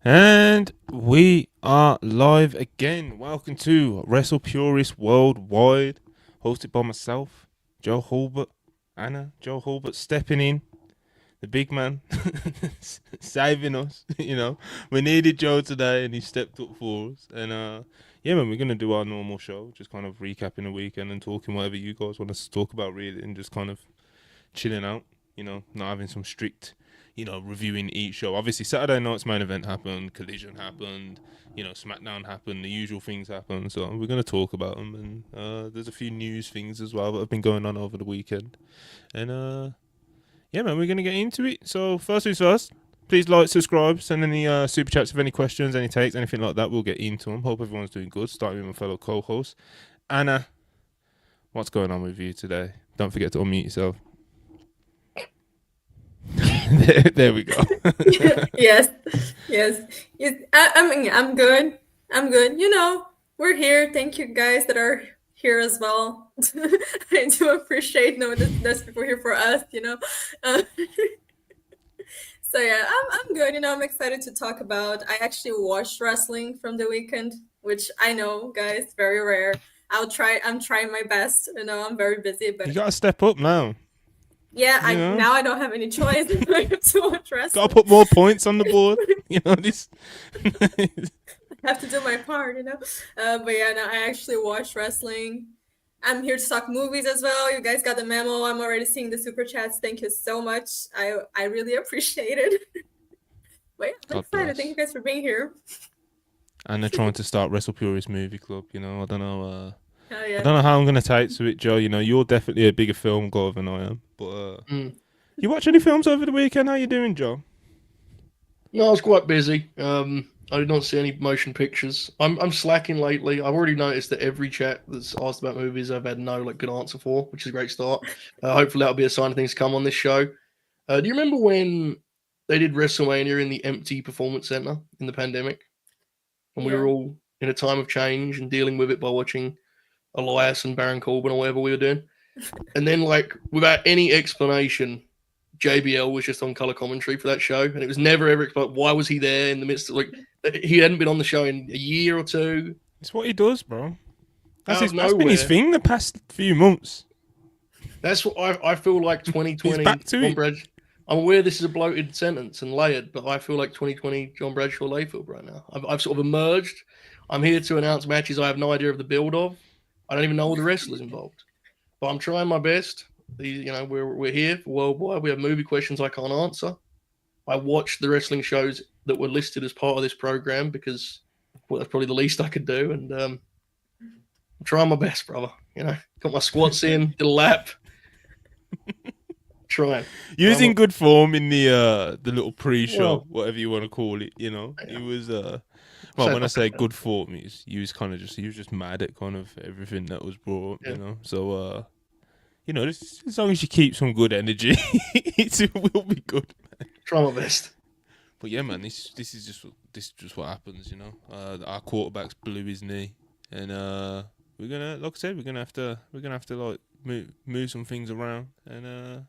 And we are live again. Welcome to WrestlePurists Worldwide, hosted by myself, Joe Hulbert, Anna, Joe Hulbert stepping in, the big man, saving us. We needed Joe today, and he stepped up for us. And yeah, man, we're gonna do our normal show, just kind of recapping the weekend and talking whatever you guys want us to talk about, really, and just kind of chilling out. Not having some strict reviewing each show. Obviously, Saturday night's main event happened, Collision happened, SmackDown happened, the usual things happened. So we're going to talk about them. And there's a few news things as well that have been going on over the weekend. And yeah, man, we're going to get into it. So first things first, please like, subscribe, send any super chats with any questions, any takes, anything like that. We'll get into them. Hope everyone's doing good. Starting with my fellow co-host. Anna, what's going on with you today? Don't forget to unmute yourself. there we go. yes. I'm good. We're here. Thank you guys that are here as well. I do appreciate knowing that there's people here for us. So yeah, I'm good. I'm excited to talk about. I actually watched wrestling from the weekend, which I know, guys, very rare. I'm trying my best. I'm very busy, but you gotta step up now. Yeah, now I don't have any choice. I have to watch wrestling. Gotta put more points on the board. This. I have to do my part, But yeah, no, I actually watched wrestling. I'm here to talk movies as well. You guys got the memo. I'm already seeing the super chats. Thank you so much. I really appreciate it. But yeah, I'm excited. Thank you guys for being here. And they're trying to start WrestlePurists movie club. I don't know. I don't know how I'm gonna take to it, Joe. You're definitely a bigger film guy than I am. But you watch any films over the weekend? How you doing, Joe? No, I was quite busy. I did not see any motion pictures. I'm slacking lately. I've already noticed that every chat that's asked about movies, I've had no good answer for, which is a great start. Hopefully that'll be a sign of things to come on this show. Do you remember when they did WrestleMania in the empty performance center in the pandemic? And we were all in a time of change and dealing with it by watching Elias and Baron Corbin or whatever we were doing. And then, without any explanation, JBL was just on color commentary for that show. And it was never ever explained why was he there in the midst of, he hadn't been on the show in a year or two. It's what he does, bro. That's been his thing the past few months. That's what I feel like 2020. He's back to it. I'm aware this is a bloated sentence and layered, but I feel like 2020 John Bradshaw Layfield right now. I've sort of emerged. I'm here to announce matches I have no idea of the build of. I don't even know all the wrestlers involved, but I'm trying my best. We're here for Worldwide. We have movie questions I can't answer. I watched the wrestling shows that were listed as part of this program because that's probably the least I could do. And I'm trying my best, brother. Got my squats in, did a lap. Trying. You was in good form in the little pre-show, whatever you want to call it. It was well, when I say good form, he was just mad at kind of everything that was brought up, So, as long as you keep some good energy, it will be good, man. Try my best. But yeah, man, this is just what happens, Our quarterback's blew his knee, and we're gonna, like I said, we're gonna have to move some things around, and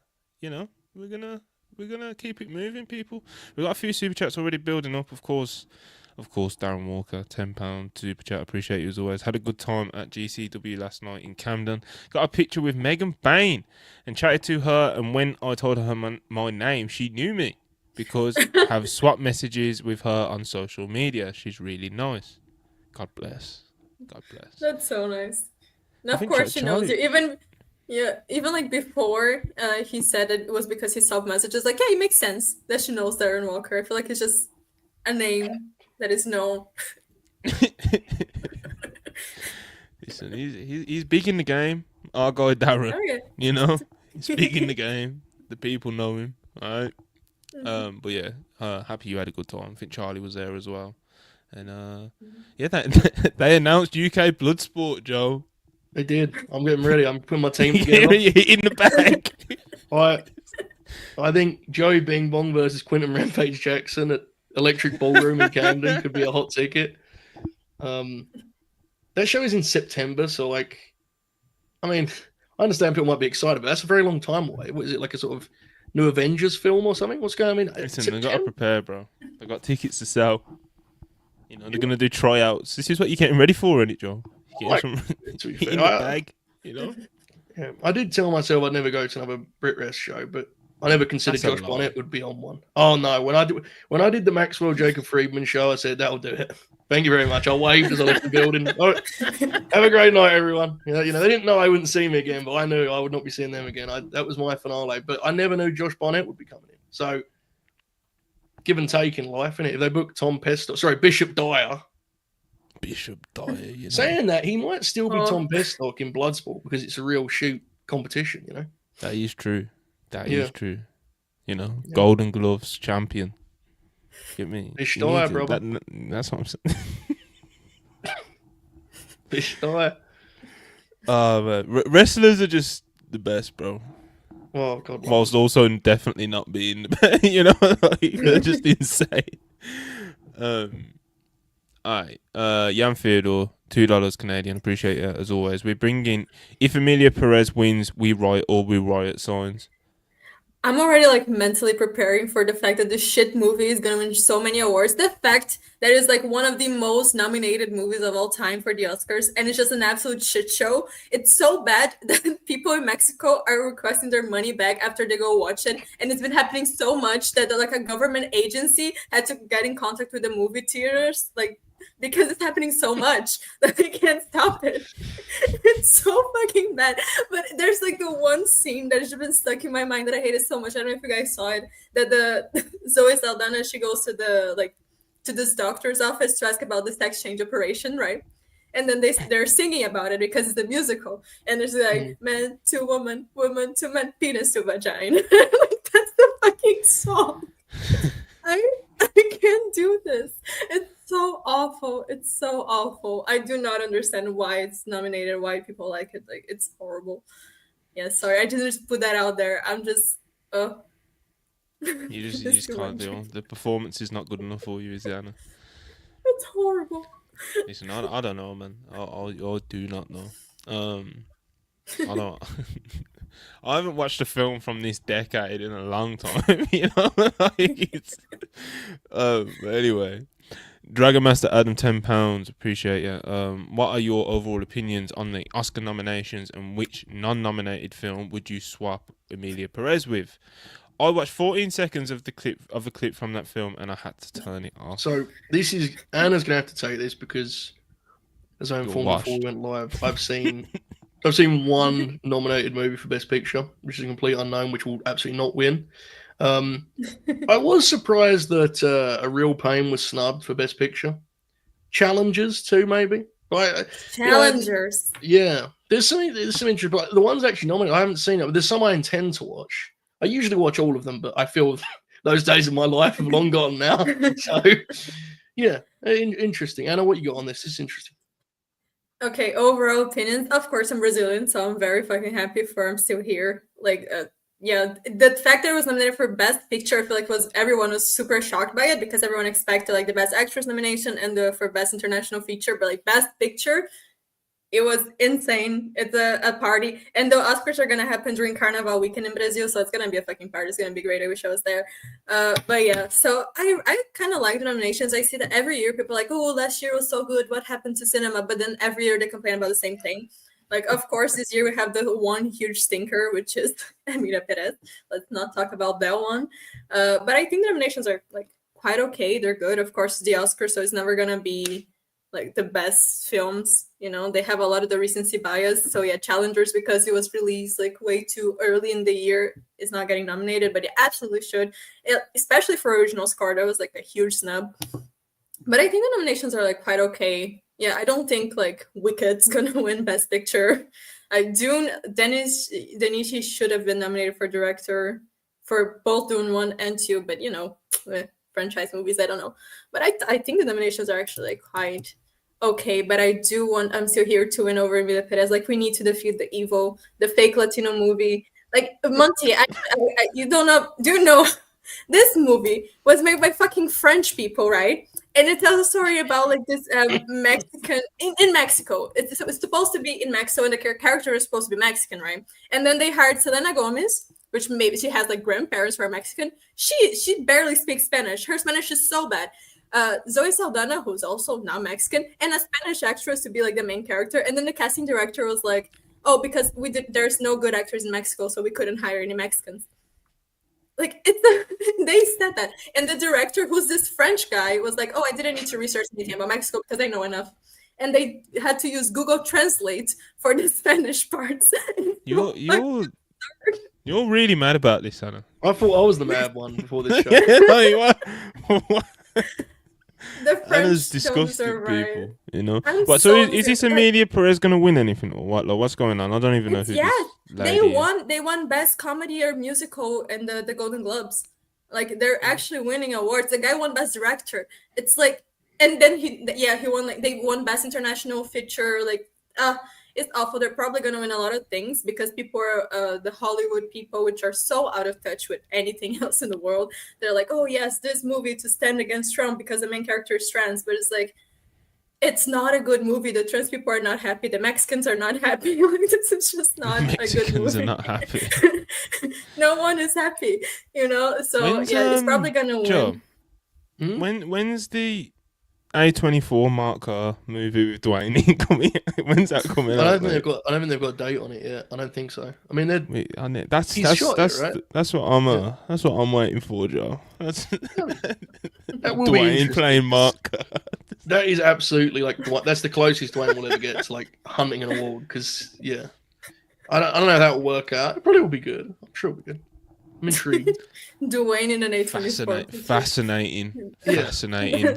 we're gonna keep it moving, people. We've got a few super chats already building up, of course, Darren Walker, £10 super chat. Appreciate you as always. Had a good time at GCW last night in Camden. Got a picture with Megan Bain and chatted to her. And when I told her my name, she knew me because I have swapped messages with her on social media. She's really nice. God bless. That's so nice. And of course she knows you. Even before he said it was because he saw messages. It makes sense that she knows Darren Walker. I feel like it's just a name that is known. Listen, he's big in the game. Our guy Darren, he's big in the game. The people know him, all right? Mm-hmm. But yeah, happy you had a good time. I think Charlie was there as well, and they announced UK Bloodsport, Joe. They did. I'm getting ready. I'm putting my team together. In the bag. I think Joey Bing Bong versus Quentin Rampage Jackson at Electric Ballroom in Camden could be a hot ticket. That show is in September, so I understand people might be excited, but that's a very long time away. What is it, like a sort of new Avengers film or something? What's going on? Listen, they got to prepare, bro. They got tickets to sell. You know, they're gonna do tryouts. This is what you're getting ready for, isn't it, Joe? You're Like, getting to be some in fair, the bag. You know, yeah, I did tell myself I'd never go to another Brit Rest show, but I never considered That's a Josh lie. Barnett would be on one. Oh no, when I did the Maxwell Jacob Friedman show, I said that'll do it. Thank you very much. I waved as I left the building. All right, have a great night, everyone. You know, they didn't know I wouldn't see me again, but I knew I would not be seeing them again. That was my finale. But I never knew Josh Barnett would be coming in. So give and take in life, innit? If they book Bishop Dyer. Bishop Dyer. You know, Saying that, he might still be Oh. Tom Pestock in Bloodsport because it's a real shoot competition, you know? that is true. That Yeah. is true. You know, Yeah. Golden Gloves champion. Get me? Bish You need Dyer, to- brother. That's what I'm saying. Bish Dyer. Man. Wrestlers are just the best, bro. Oh, God. love Whilst also definitely not being the best. You know, like, they're just insane. Alright. Jan Theodore, $2 Canadian. Appreciate it as always. We're bringing if Amelia Perez wins, we riot or we riot signs. I'm already like mentally preparing for the fact that this shit movie is gonna win so many awards. The fact that it's like one of the most nominated movies of all time for the Oscars, and it's just an absolute shit show. It's so bad that people in Mexico are requesting their money back after they go watch it, and it's been happening so much that like a government agency had to get in contact with the movie theaters, like because it's happening so much that they can't stop it. It's so fucking bad. But there's like the one scene that has been stuck in my mind that I hated so much. I don't know if you guys saw it. That the Zoe Saldana, she goes to to this doctor's office to ask about this sex change operation, right? And then they're singing about it because it's a musical. And there's like man to woman, woman to man, penis to vagina. Like, that's the fucking song. I can't do this. It's so awful. It's so awful. I do not understand why it's nominated, why people like it. Like, it's horrible. Yeah, sorry. I just put that out there. I'm just You just can't do it. The performance is not good enough for you, is it, Anna? It's horrible. Listen, I don't know, man. I do not know. I don't. I haven't watched a film from this decade in a long time. You know, like it's. But anyway, Dragon Master Adam, £10. Appreciate you. What are your overall opinions on the Oscar nominations, and which non-nominated film would you swap Amelia Perez with? I watched 14 seconds of a clip from that film, and I had to turn it off. So this is Anna's gonna have to take this because, as I informed before we went live, I've seen one nominated movie for Best Picture, which is a complete unknown, which will absolutely not win. I was surprised that A Real Pain was snubbed for Best Picture. Challengers too, maybe. Challengers. Yeah, there's some interesting. But the ones actually nominated, I haven't seen it. But there's some I intend to watch. I usually watch all of them, but I feel those days of my life have long gone now. So, yeah, interesting. Anna, what you got on this? This is interesting. Okay, overall opinions. Of course, I'm Brazilian, so I'm very fucking happy for I'm still here. Like, yeah, the fact that it was nominated for Best Picture, I feel like everyone was super shocked by it because everyone expected like the Best Actress nomination and for Best International Feature, but like Best Picture, it was insane. It's a party, and the Oscars are gonna happen during Carnival weekend in Brazil, so it's gonna be a fucking party. It's gonna be great. I wish I was there. But yeah, so I kind of like the nominations. I see that every year people are like, oh, last year was so good. What happened to cinema? But then every year they complain about the same thing. Like, of course, this year we have the one huge stinker, which is Amelia Perez. Let's not talk about that one. But I think the nominations are like quite okay. They're good. Of course, the Oscars, so it's never gonna be like the best films, you know, they have a lot of the recency bias. So yeah, Challengers, because it was released like way too early in the year, is not getting nominated, but it absolutely should, especially for original score. That was like a huge snub. But I think the nominations are like quite okay. Yeah, I don't think like Wicked's gonna win Best Picture. Denis should have been nominated for director for both Dune 1 and 2, but you know, franchise movies, I don't know. But I think the nominations are actually like quite okay, but I'm still here to win over Emilia Perez. Like, we need to defeat the evil, the fake Latino movie. Like, Monty, you do you know this movie was made by fucking French people, right? And it tells a story about like this Mexican in Mexico. It's supposed to be in Mexico, and the character is supposed to be Mexican, right? And then they hired Selena Gomez, which maybe she has like grandparents who are Mexican. She barely speaks Spanish. Her Spanish is so bad. Zoe Saldana, who's also now Mexican, and a Spanish actress to be like the main character. And then the casting director was like, "Oh, because there's no good actors in Mexico, so we couldn't hire any Mexicans." Like they said that, and the director, who's this French guy, was like, "Oh, I didn't need to research anything about Mexico because I know enough." And they had to use Google Translate for the Spanish parts. You're really mad about this, Anna. I thought I was the mad one before this show. The Anna's French disgusting tones are right. people, you know. I'm But so is this Emilia Perez gonna win anything or what? Like, what's going on? I don't even know who Yeah, this lady is. they won best comedy or musical in the Golden Globes. Like they're actually winning awards. The guy won best director. It's like, and then he won, like they won best international feature. Like it's awful. They're probably gonna win a lot of things because people are the Hollywood people, which are so out of touch with anything else in the world. They're like, oh yes, this movie to stand against Trump because the main character is trans, but it's like, it's not a good movie. The trans people are not happy. The Mexicans are not happy. Like, this is just not a good Mexicans movie. are not happy. No one is happy, you know. So When's, it's probably gonna Joe, win. when's the A24 Mark Carr movie with Dwayne coming? When's that coming out? I don't think they've got a date on it yet. I don't think so. I mean, that's what I'm waiting for, Joe. That's that will be Dwayne playing Mark Carr. That is absolutely like that's the closest Dwayne will ever get to like hunting an award. Because I don't know how that will work out. It probably will be good. I'm sure it'll be good. I'm intrigued. Dwayne in an A24. Fascinating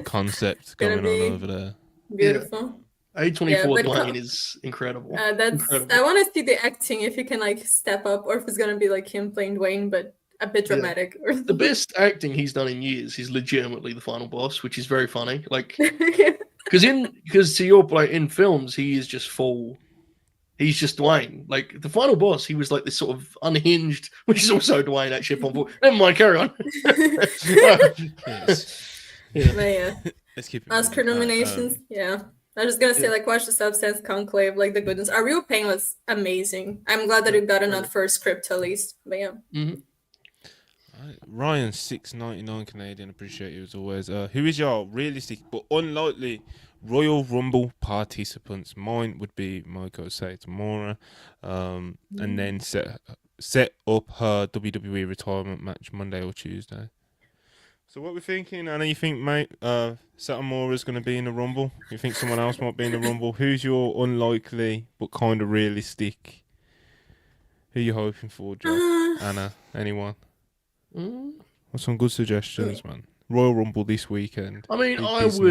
concept going on over there. Beautiful. A24 Dwayne is incredible. Incredible. I want to see the acting, if he can like step up, or if it's gonna be like him playing Dwayne, but a bit dramatic. The best acting he's done in years is legitimately the final boss, which is very funny. Like, because to your point, in films he is just full. He's just Dwayne. Like the final boss, he was like this sort of unhinged, which is also Dwayne actually. Never mind, carry on. Let's keep it. Oscar nominations, I was just gonna say, like, watch The Substance, Conclave, like the goodness. Our Real Pain was amazing. I'm glad that it got enough for a script at least. But Ryan, $6.99 Canadian. Appreciate you as always. Who is your realistic but unlikely Royal Rumble participants? Mine would be Maiko Satomura, and then set up her WWE retirement match Monday or Tuesday. So what we're thinking, Anna, you think, mate, Satomura's going to be in the Rumble? You think someone else might be in the Rumble? Who's your unlikely but kind of realistic? Who are you hoping for, Joe? Anna? Anyone? What's some good suggestions, man? Royal Rumble this weekend. I mean,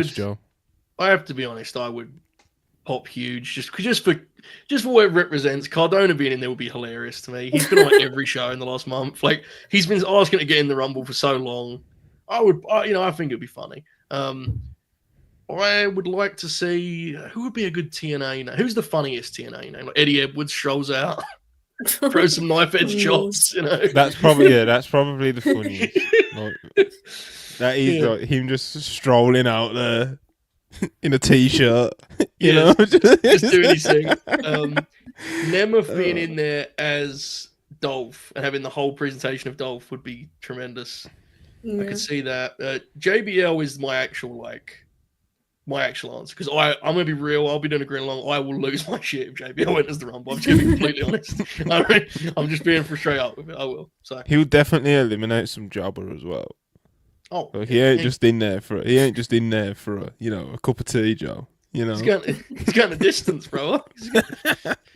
Joe. I have to be honest, I would pop huge just for what it represents. Cardona being in there would be hilarious to me. He's been on like every show in the last month. Like he's been asking to get in the Rumble for so long. I think it'd be funny. I would like to see who would be a good TNA name. Who's the funniest TNA name? Like Eddie Edwards strolls out, throw some knife edge chops. You know, that's probably the funniest. Like, that is like him just strolling out there in a t-shirt. You know, just doing his thing. Nemeth being in there as Dolph and having the whole presentation of Dolph would be tremendous. I could see that. JBL is my actual answer, because I'm gonna be real. I'll be doing a grin along. I will lose my shit if JBL enters the Rumble. I'm just gonna be completely honest. I'm just being straight up with it. I will. So he'll definitely eliminate some jobber as well. Oh, like he ain't just in there for a cup of tea, Joe. You know, he's going the distance, bro.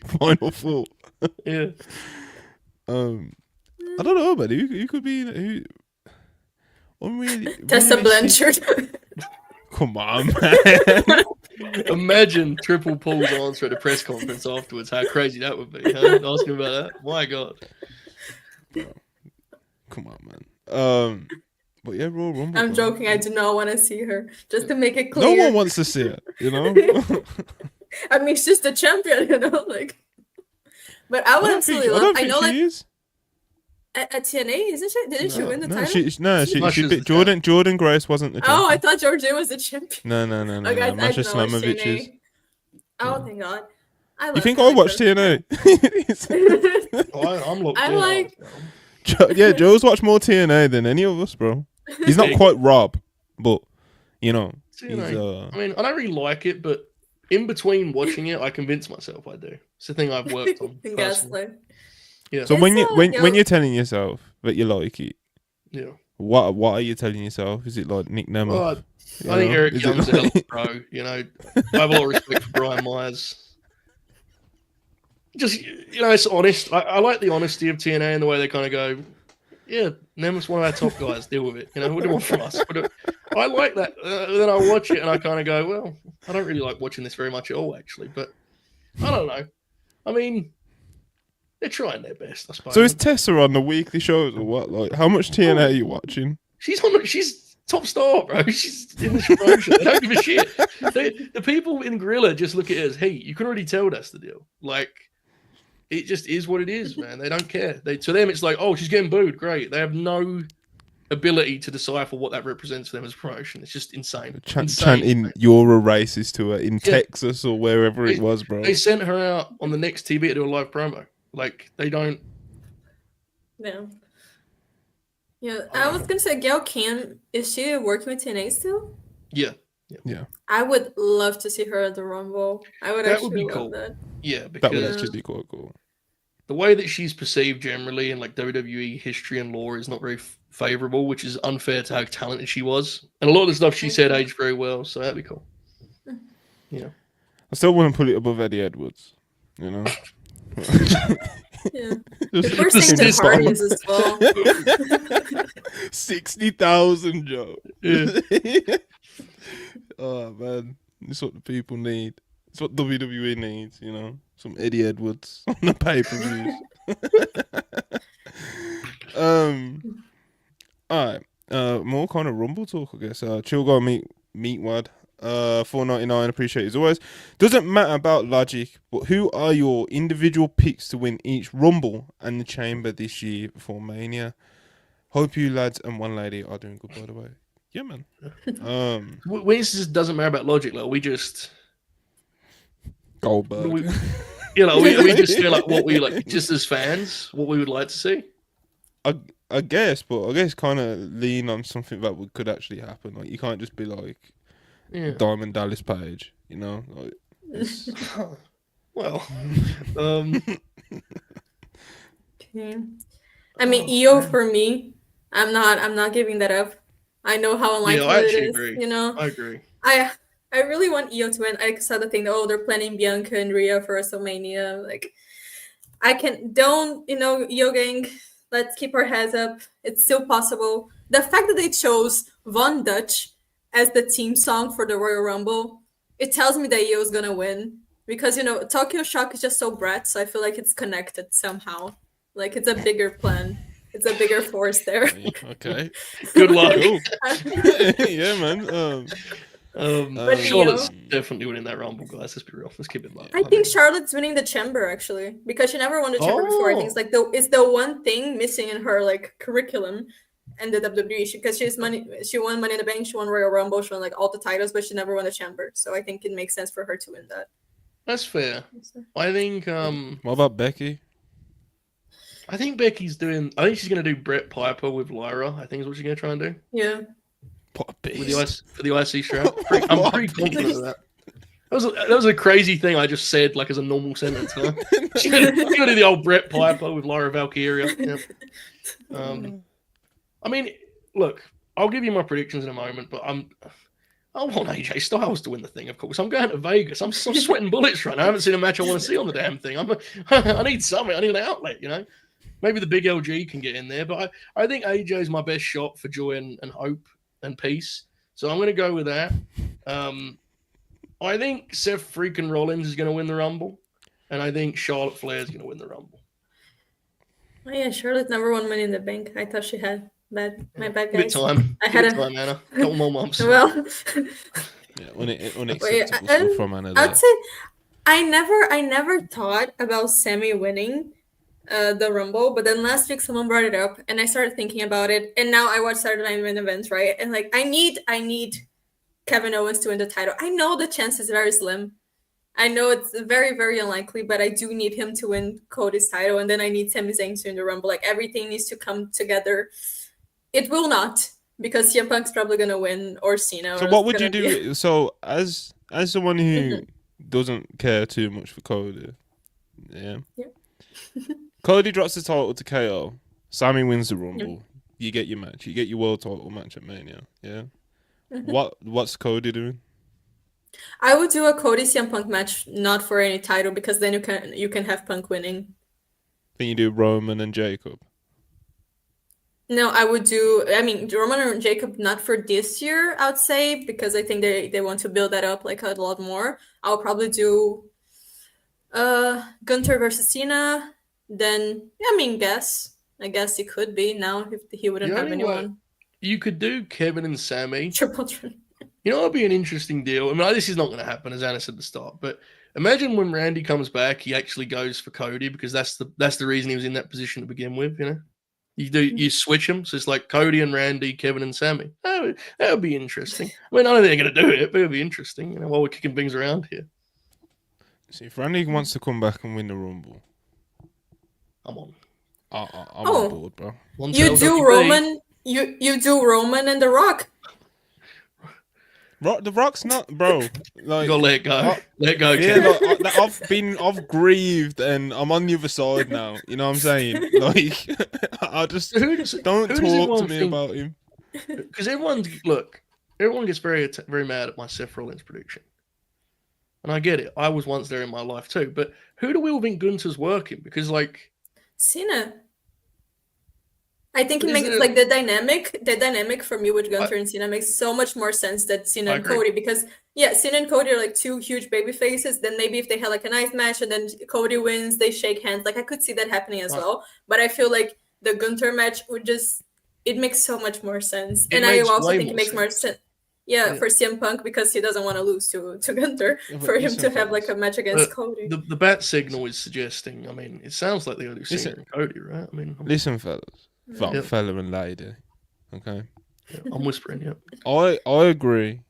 Final thought. Yeah. I don't know, but who could be? Tessa Blanchard. Come on, man. Imagine Triple Paul's answer at a press conference afterwards. How crazy that would be, huh? Asking about that. My God. Come on, man. But yeah, Royal Rumble. I'm joking. I do not want to see her. Just to make it clear. No one wants to see it, you know? I mean, she's the champion, you know? Like, but I would absolutely love. I know, like, she is. At TNA, isn't she? Didn't she win the title? She Jordan Grace wasn't the champion. Oh, I thought Georgia was the champion. No. Okay, Masha Slamovich is. Oh, thank God. You think I watch TNA? I'm locked in. like. Yeah, Joe's watched more TNA than any of us, bro. He's not quite Rob, but You know, So, he's I mean, I don't really like it, but in between watching it, I convince myself I do. It's the thing I've worked on personally. Gaslight. Yeah. So It's when you're telling yourself that you like it, Yeah. what are you telling yourself? Is it like Nick Nemeth? Well, I think Eric Is it Young's a hell of a like- pro. You know, I have a lot of respect for Brian Myers. Just, it's honest. I like the honesty of TNA and the way they kind of go, yeah, Nemeth's one of our top guys. Deal with it. What do you want from us? I like that. Then I watch it and I kind of go, well, I don't really like watching this very much at all, actually. But I don't know. I mean, they're trying their best, I suppose. So is Tessa on the weekly shows or what? Like, how much TNA are you watching? She's top star, bro. She's in the promotion. They don't give a shit. The people in Gorilla just look at it as, hey, you can already tell that's the deal. Like, it just is what it is, man. They don't care. To them, it's like, oh, she's getting booed. Great. They have no ability to decipher what that represents for them as a promotion. It's just insane. Chanting "You're a racist" to her in Texas or wherever it was, bro. They sent her out on the next TV to do a live promo. Like, they don't. No. Yeah, I was gonna say, Gail Kim, is she working with TNA still? Yeah. I would love to see her at the Rumble. I would actually love that. Yeah, That because would actually be quite cool. the way that she's perceived generally in like WWE history and lore is not very favorable, which is unfair to how talented she was. And a lot of the stuff she said aged very well, so that'd be cool. Yeah. I still wouldn't put it above Eddie Edwards, you know. Yeah. Just We're seeing the parties as well. 60,000, Joe. Yeah. Oh man, it's what the people need. It's what WWE needs, you know. Some Eddie Edwards on the pay-per-views. All right. More kind of Rumble talk, I guess. Chill guy Meatwad. $4.99. Appreciate it as always. Doesn't matter about logic, but who are your individual picks to win each Rumble and the Chamber this year before Mania? Hope you lads and one lady are doing good, by the way. Yeah, man. We just doesn't matter about logic, like we just Goldberg. we just feel like what we like, just as fans, what we would like to see. I guess, but I guess kind of lean on something that could actually happen. Like you can't just be like Diamond Dallas Page, you know. Like, well, okay. I mean, EO for me, I'm not giving that up. I know how unlikely it is. Agree. You know, I agree. I really want EO to win. I saw the thing that they're planning Bianca and Rhea for WrestleMania. Like, EO gang. Let's keep our heads up. It's still possible. The fact that they chose Von Dutch as the theme song for the Royal Rumble, it tells me that EO is gonna win because Tokyo Shock is just so Brett, so I feel like it's connected somehow. Like it's a bigger plan. It's a bigger force there. Okay. Good luck. Yeah, man. But Charlotte's definitely winning that Rumble, guys. Let's be real. Let's keep it low. I think Charlotte's winning the Chamber actually because she never won the Chamber before. I think it's the one thing missing in her like curriculum and the WWE because she won Money in the Bank, she won Royal Rumble, she won like all the titles, but she never won the Chamber. So I think it makes sense for her to win that. That's fair. I think. What about Becky? I think Becky's doing. I think she's going to do Brett Piper with Lyra. I think is what she's going to try and do. Yeah. What a beast. For the IC strap. I'm pretty confident of that. That was a crazy thing I just said, like as a normal sentence. Huh? She's going to do the old Brett Piper with Lyra Valkyria. Yep. I mean, look, I'll give you my predictions in a moment, but I want AJ Styles to win the thing, of course. I'm going to Vegas. I'm sweating bullets right now. I haven't seen a match I want to see on the damn thing. I need something. I need an outlet, Maybe the big LG can get in there, but I think AJ is my best shot for joy and hope and peace. So I'm going to go with that. I think Seth freaking Rollins is going to win the Rumble, and I think Charlotte Flair is going to win the Rumble. Oh yeah, Charlotte never won Money in the Bank. I thought she had my bad guys. Good time. I had time, Anna. A couple more months. Well, yeah, unacceptable stuff from Anna. I'd say I never thought about Sammy winning the Rumble, but then last week someone brought it up, and I started thinking about it, and now I watch Saturday Night Main Events, right? And like I need Kevin Owens to win the title. I know the chance is very slim. I know it's very, very unlikely, but I do need him to win Cody's title, and then I need Sami Zayn to win the Rumble. Like everything needs to come together. It will not, because CM Punk's probably gonna win, or Cena. So or what it's would you gonna be- do? So as someone who Mhm. doesn't care too much for Cody, yeah. Yeah. Cody drops the title to KO. Sammy wins the Rumble. You get your match. You get your world title match at Mania. Yeah. Mhm. What's Cody doing? I would do a Cody CM Punk match, not for any title, because then you can have Punk winning. Think you do Roman and Jacob. No, I would do. I mean, Roman and Jacob not for this year, I would say, because I think they want to build that up like a lot more. I'll probably do Gunther versus Cena. Then I guess it could be now if he wouldn't The have only way anyone. you could do Kevin and Sammy. Triple threat. You know, that'd be an interesting deal. I mean, this is not going to happen, as Anna said at the start. But imagine when Randy comes back, he actually goes for Cody because that's the reason he was in that position to begin with. You know, you switch them, so it's like Cody and Randy, Kevin and Sammy. That would be interesting. I mean, I don't think they're going to do it, but it'd be interesting. You know, while we're kicking things around here. See, if Randy wants to come back and win the Rumble, I'm on. I'm Oh. on board, bro. You do Roman. You do Roman and The Rock. The Rock's not, bro. Like, You gotta let it go. Let it go, yeah, Kevin. I've grieved and I'm on the other side now. You know what I'm saying? Like, I just don't talk to me about him. Because everyone gets very mad at my Seth Rollins prediction, and I get it. I was once there in my life too. But who do we all think Gunther's working? Because like Cena. I think But it makes isn't it- like the dynamic for me with Gunther and Cena makes so much more sense than Cena I and agree. Cody, because Cena and Cody are like two huge baby faces. Then maybe if they had like a nice match and then Cody wins, they shake hands. Like I could see that happening as Right. well. But I feel like the Gunther match would it makes so much more sense. It And I makes also way think it more makes more sense. sense. Yeah. For CM Punk, because he doesn't want to lose to Gunther, Yeah, but for him to listen, have like a fellas. match against Cody. the bat signal is suggesting. I mean, it sounds like they're gonna do Cena Listen. and Cody, right? I mean, Listen, fellas. Yep. Fella and lady. Okay. I'm whispering. Yeah. I agree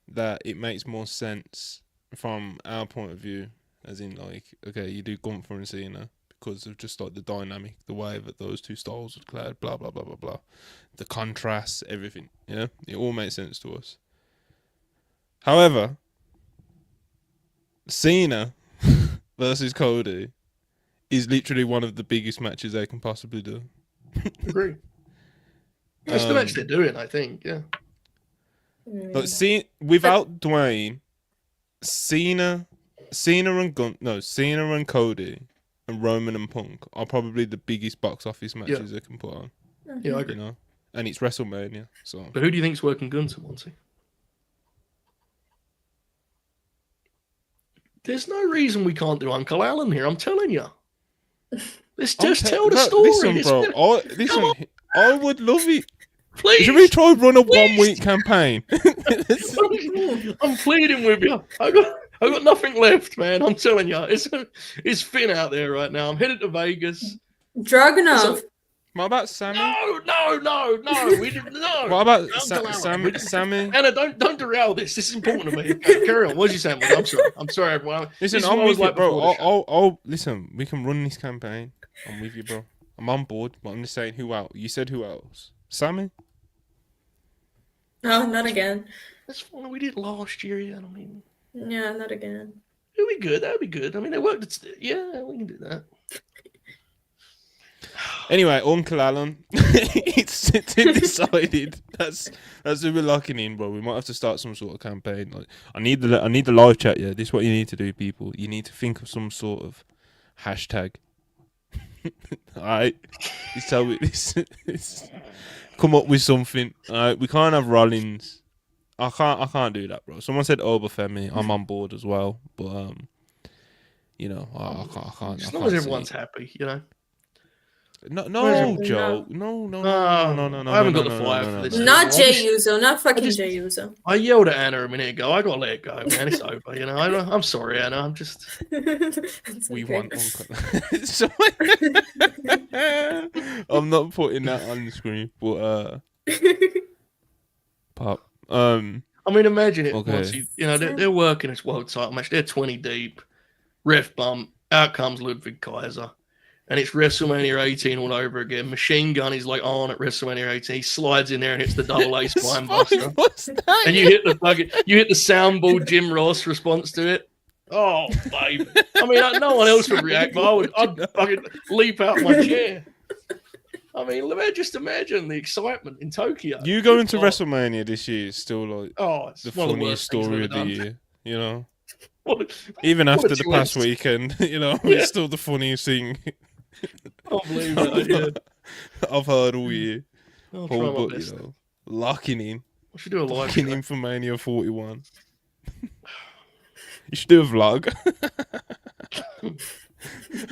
that it makes more sense from our point of view, as in like, okay, you do Gunther and Cena because of just like the dynamic, the way that those two styles would clad, blah blah blah blah blah, the contrast, everything. Yeah, it all makes sense to us. However, Cena versus Cody is literally one of the biggest matches they can possibly do. Agree. That's the match they're doing, I think. Yeah. But without Dwayne, Cena and Cody and Roman and Punk are probably the biggest box office matches they can put on. Yeah, I agree. You know, and it's WrestleMania. So, But who do you think's working Gunther, Monty? There's no reason we can't do Uncle Alan here. I'm telling you. Let's just tell the story. Listen, bro. I would love it. Please. Should we try run a 1 week campaign? I'm pleading with you. I got nothing left, man. I'm telling you, it's Finn out there right now. I'm headed to Vegas. Dragunov. What about Sammy? No. We didn't know. What about Uncle Alan. Sammy? Anna, don't derail this. This is important to me. Carry on. What'd you say? I'm sorry, everyone. Listen, I'm with you, bro. I'll listen. We can run this campaign. I'm with you, bro. I'm on board, but I'm just saying who else. You said who else? Sammy? No, not again. That's fine. We did it last year. Yeah, I mean, Yeah, not again. it'll be good. That'll be good. I mean, they worked. Yeah, we can do that. Anyway, Uncle Alan, it's decided. That's who we're locking in, bro. We might have to start some sort of campaign. Like, I need the live chat. Yeah, this is what you need to do, people. You need to think of some sort of hashtag. All right, come up with something. All right, we can't have Rollins. I can't do that, bro. Someone said Oberfemi. I'm on board as well, but you know, I can't. As long as everyone's happy, you know. No, Joe. No. I haven't got the fire for this. Not Jay Uso. Not fucking Jay Uso. I yelled at Anna a minute ago. I gotta let it go, man. It's over. You know. I'm sorry, Anna. I'm just. We want Uncle. I'm not putting that on the screen, but pop. I mean, imagine it. Okay. You know, they're working this world title match. They're 20 deep. Ref bump. Out comes Ludwig Kaiser. and it's WrestleMania 18 all over again. Machine Gun is like on at WrestleMania 18. He slides in there and hits the double A Spinebuster. What's that? And you hit the soundball Jim Ross response to it. Oh, baby. I mean, no one else would react, but I'd fucking leap out my chair. I mean, just imagine the excitement in Tokyo. You going to WrestleMania this year is still like it's the one of funniest story of the done. year, you know? What Even what after a the past twist. weekend, you know, Yeah. it's still the funniest thing I can't believe it. Yeah. I've heard all year. I'll try my But, best. you know, locking in. I should do a live Locking show. in for Mania 41. You should do a vlog.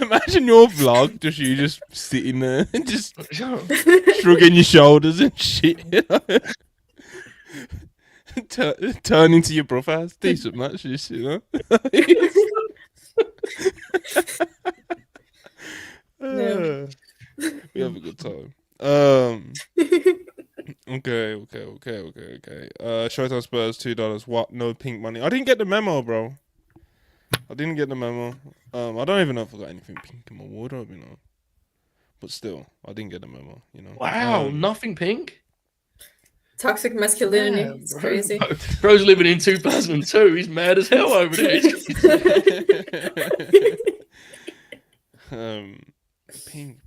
Imagine your vlog, just you just sitting there and just shrugging your shoulders and shit. You know? Turn into your brother. It's decent match, this, you know. We have a good time. Okay. Showtime Spurs $2. What? No pink money. I didn't get the memo, bro. I didn't get the memo. I don't even know if I got anything pink in my wardrobe, you know. But still, I didn't get the memo, you know. Wow, nothing pink? Toxic masculinity. Damn, It's bro. crazy. Bro's living in 2002. He's mad as hell over there. Pink.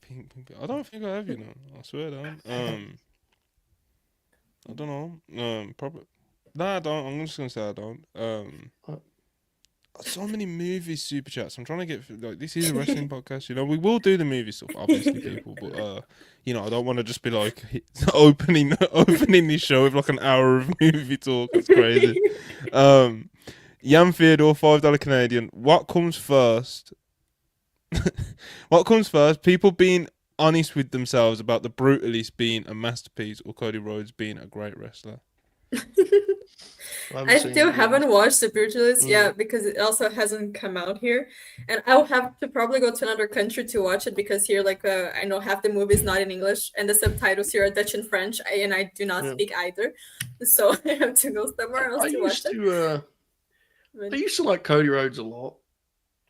I don't think I have, you know. I swear I don't. I don't know. Probably. Nah, I don't. I'm just gonna say I don't. So many movie super chats. I'm trying to get like this is a wrestling podcast, you know. We will do the movie stuff, obviously, people. But you know, I don't want to just be like opening this show with like an hour of movie talk. It's crazy. Yam Theodore, $5 Canadian. What comes first? What comes first? People being honest with themselves about the Brutalist being a masterpiece, or Cody Rhodes being a great wrestler. I still haven't watched The Brutalist yet because it also hasn't come out here, and I'll have to probably go to another country to watch it because here, like, I know half the movie is not in English and the subtitles here are Dutch and French, and I do not speak either, so I have to go somewhere else to watch it. I used to like Cody Rhodes a lot,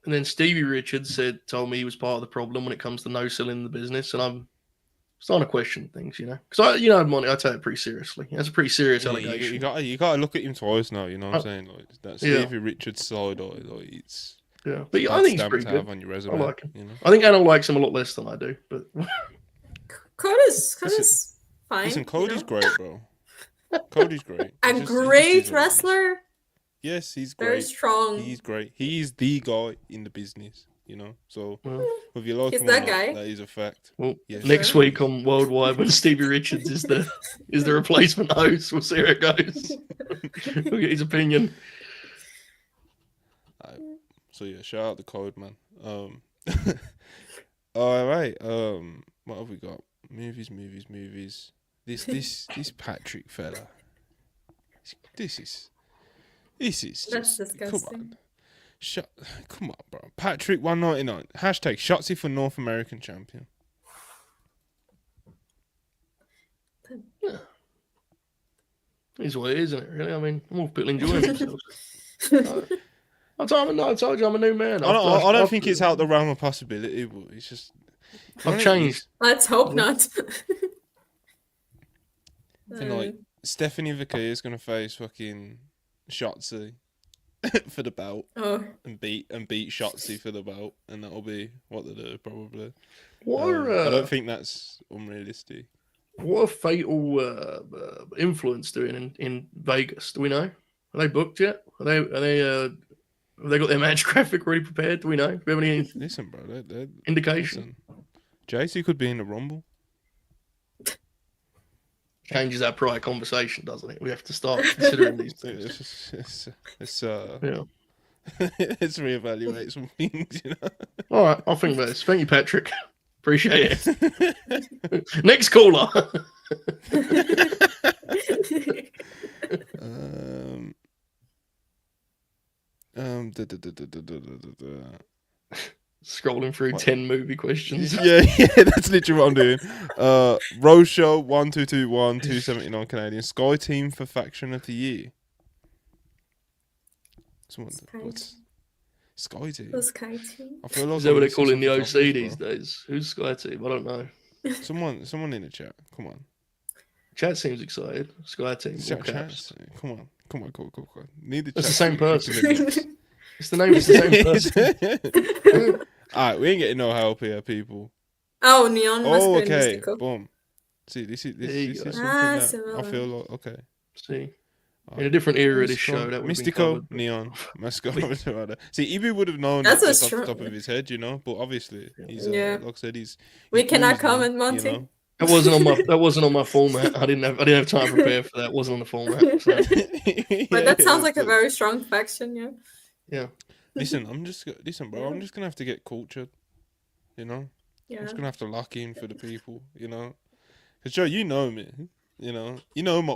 and then Stevie Richards told me he was part of the problem when it comes to no selling the business, and I'm starting to question things, you know, because I take it pretty seriously. That's a pretty serious allegation. You got to look at him twice now. You know what I'm saying? Like that Stevie Richards side, like it's but I think he's pretty good. Have on your resume, I like him. You know? I think Anna likes him a lot less than I do, but Cody's fine. Listen, Cody's great, bro. Cody's great. A great wrestler. Yes, he's great. Very strong. He's great. He's the guy in the business, you know. So if you like He's him, that guy. that is a fact. Well, next week on Worldwide, when Stevie Richards is the replacement host, we'll see how it goes. We'll get his opinion. So yeah, shout out the Code, man. All right. What have we got? Movies. This Patrick fella. This is That's disgusting. Come on, bro. Patrick 199. Hashtag Shotzi for North American champion. Yeah. It's what it is, isn't it? Really, I mean, more people enjoying themselves. I told you I'm a new man. I don't think it's out the realm of possibility, but it's just I've changed. Let's hope not. Like Stephanie Vicky is gonna face fucking Shotzi for the belt and beat Shotzi for the belt, and that'll be what they do probably. I don't think that's unrealistic. What are Fatal Influence doing in Vegas? Do we know? Are they booked yet? Are they have they got their match graphic already prepared? Do we know? Do we have any Listen, bro, indication? JC could be in the Rumble. Changes our prior conversation, doesn't it? We have to start considering these things. Let's reevaluate some things, you know. All right, I'll think about this. Thank you, Patrick. Appreciate it. Next caller. Scrolling through 10 movie questions. Yeah, that's literally what I'm doing. Rose Show 1221 279 Canadian. Sky Team for Faction of the Year. Sky Team. The Sky Team. I feel like Is that what I'm they're missing calling the something OC obvious, these bro. days? Who's Sky Team? I don't know. Someone in the chat. Come on. Chat seems excited. Sky Team. All Chat. caps. Come on. Need the It's chat. the same to get into person. the mix. It's the name. It's the same person. Alright, we ain't getting no help here, people. Oh, Neon must Oh, be okay. Mystical. Boom. See, this There you is go. something that similar. I feel like okay. See, in a different era of this Mystical, show, that would have been Mystical, covered. Neon, Mascot. See, Evie would have known That's it what's just off the true. top of his head, you know. But obviously, he's Yeah. like I said, he's We cannot oozing, comment, you Monty. know? That wasn't on my format. I didn't have time to prepare for that. It wasn't on the format. So. But that sounds Yeah, like a but- very strong faction, yeah. Yeah. Listen, bro. I'm just gonna have to get cultured, you know. I'm Yeah. just gonna have to lock in for the people, you know. Cause Joe, you know me, you know my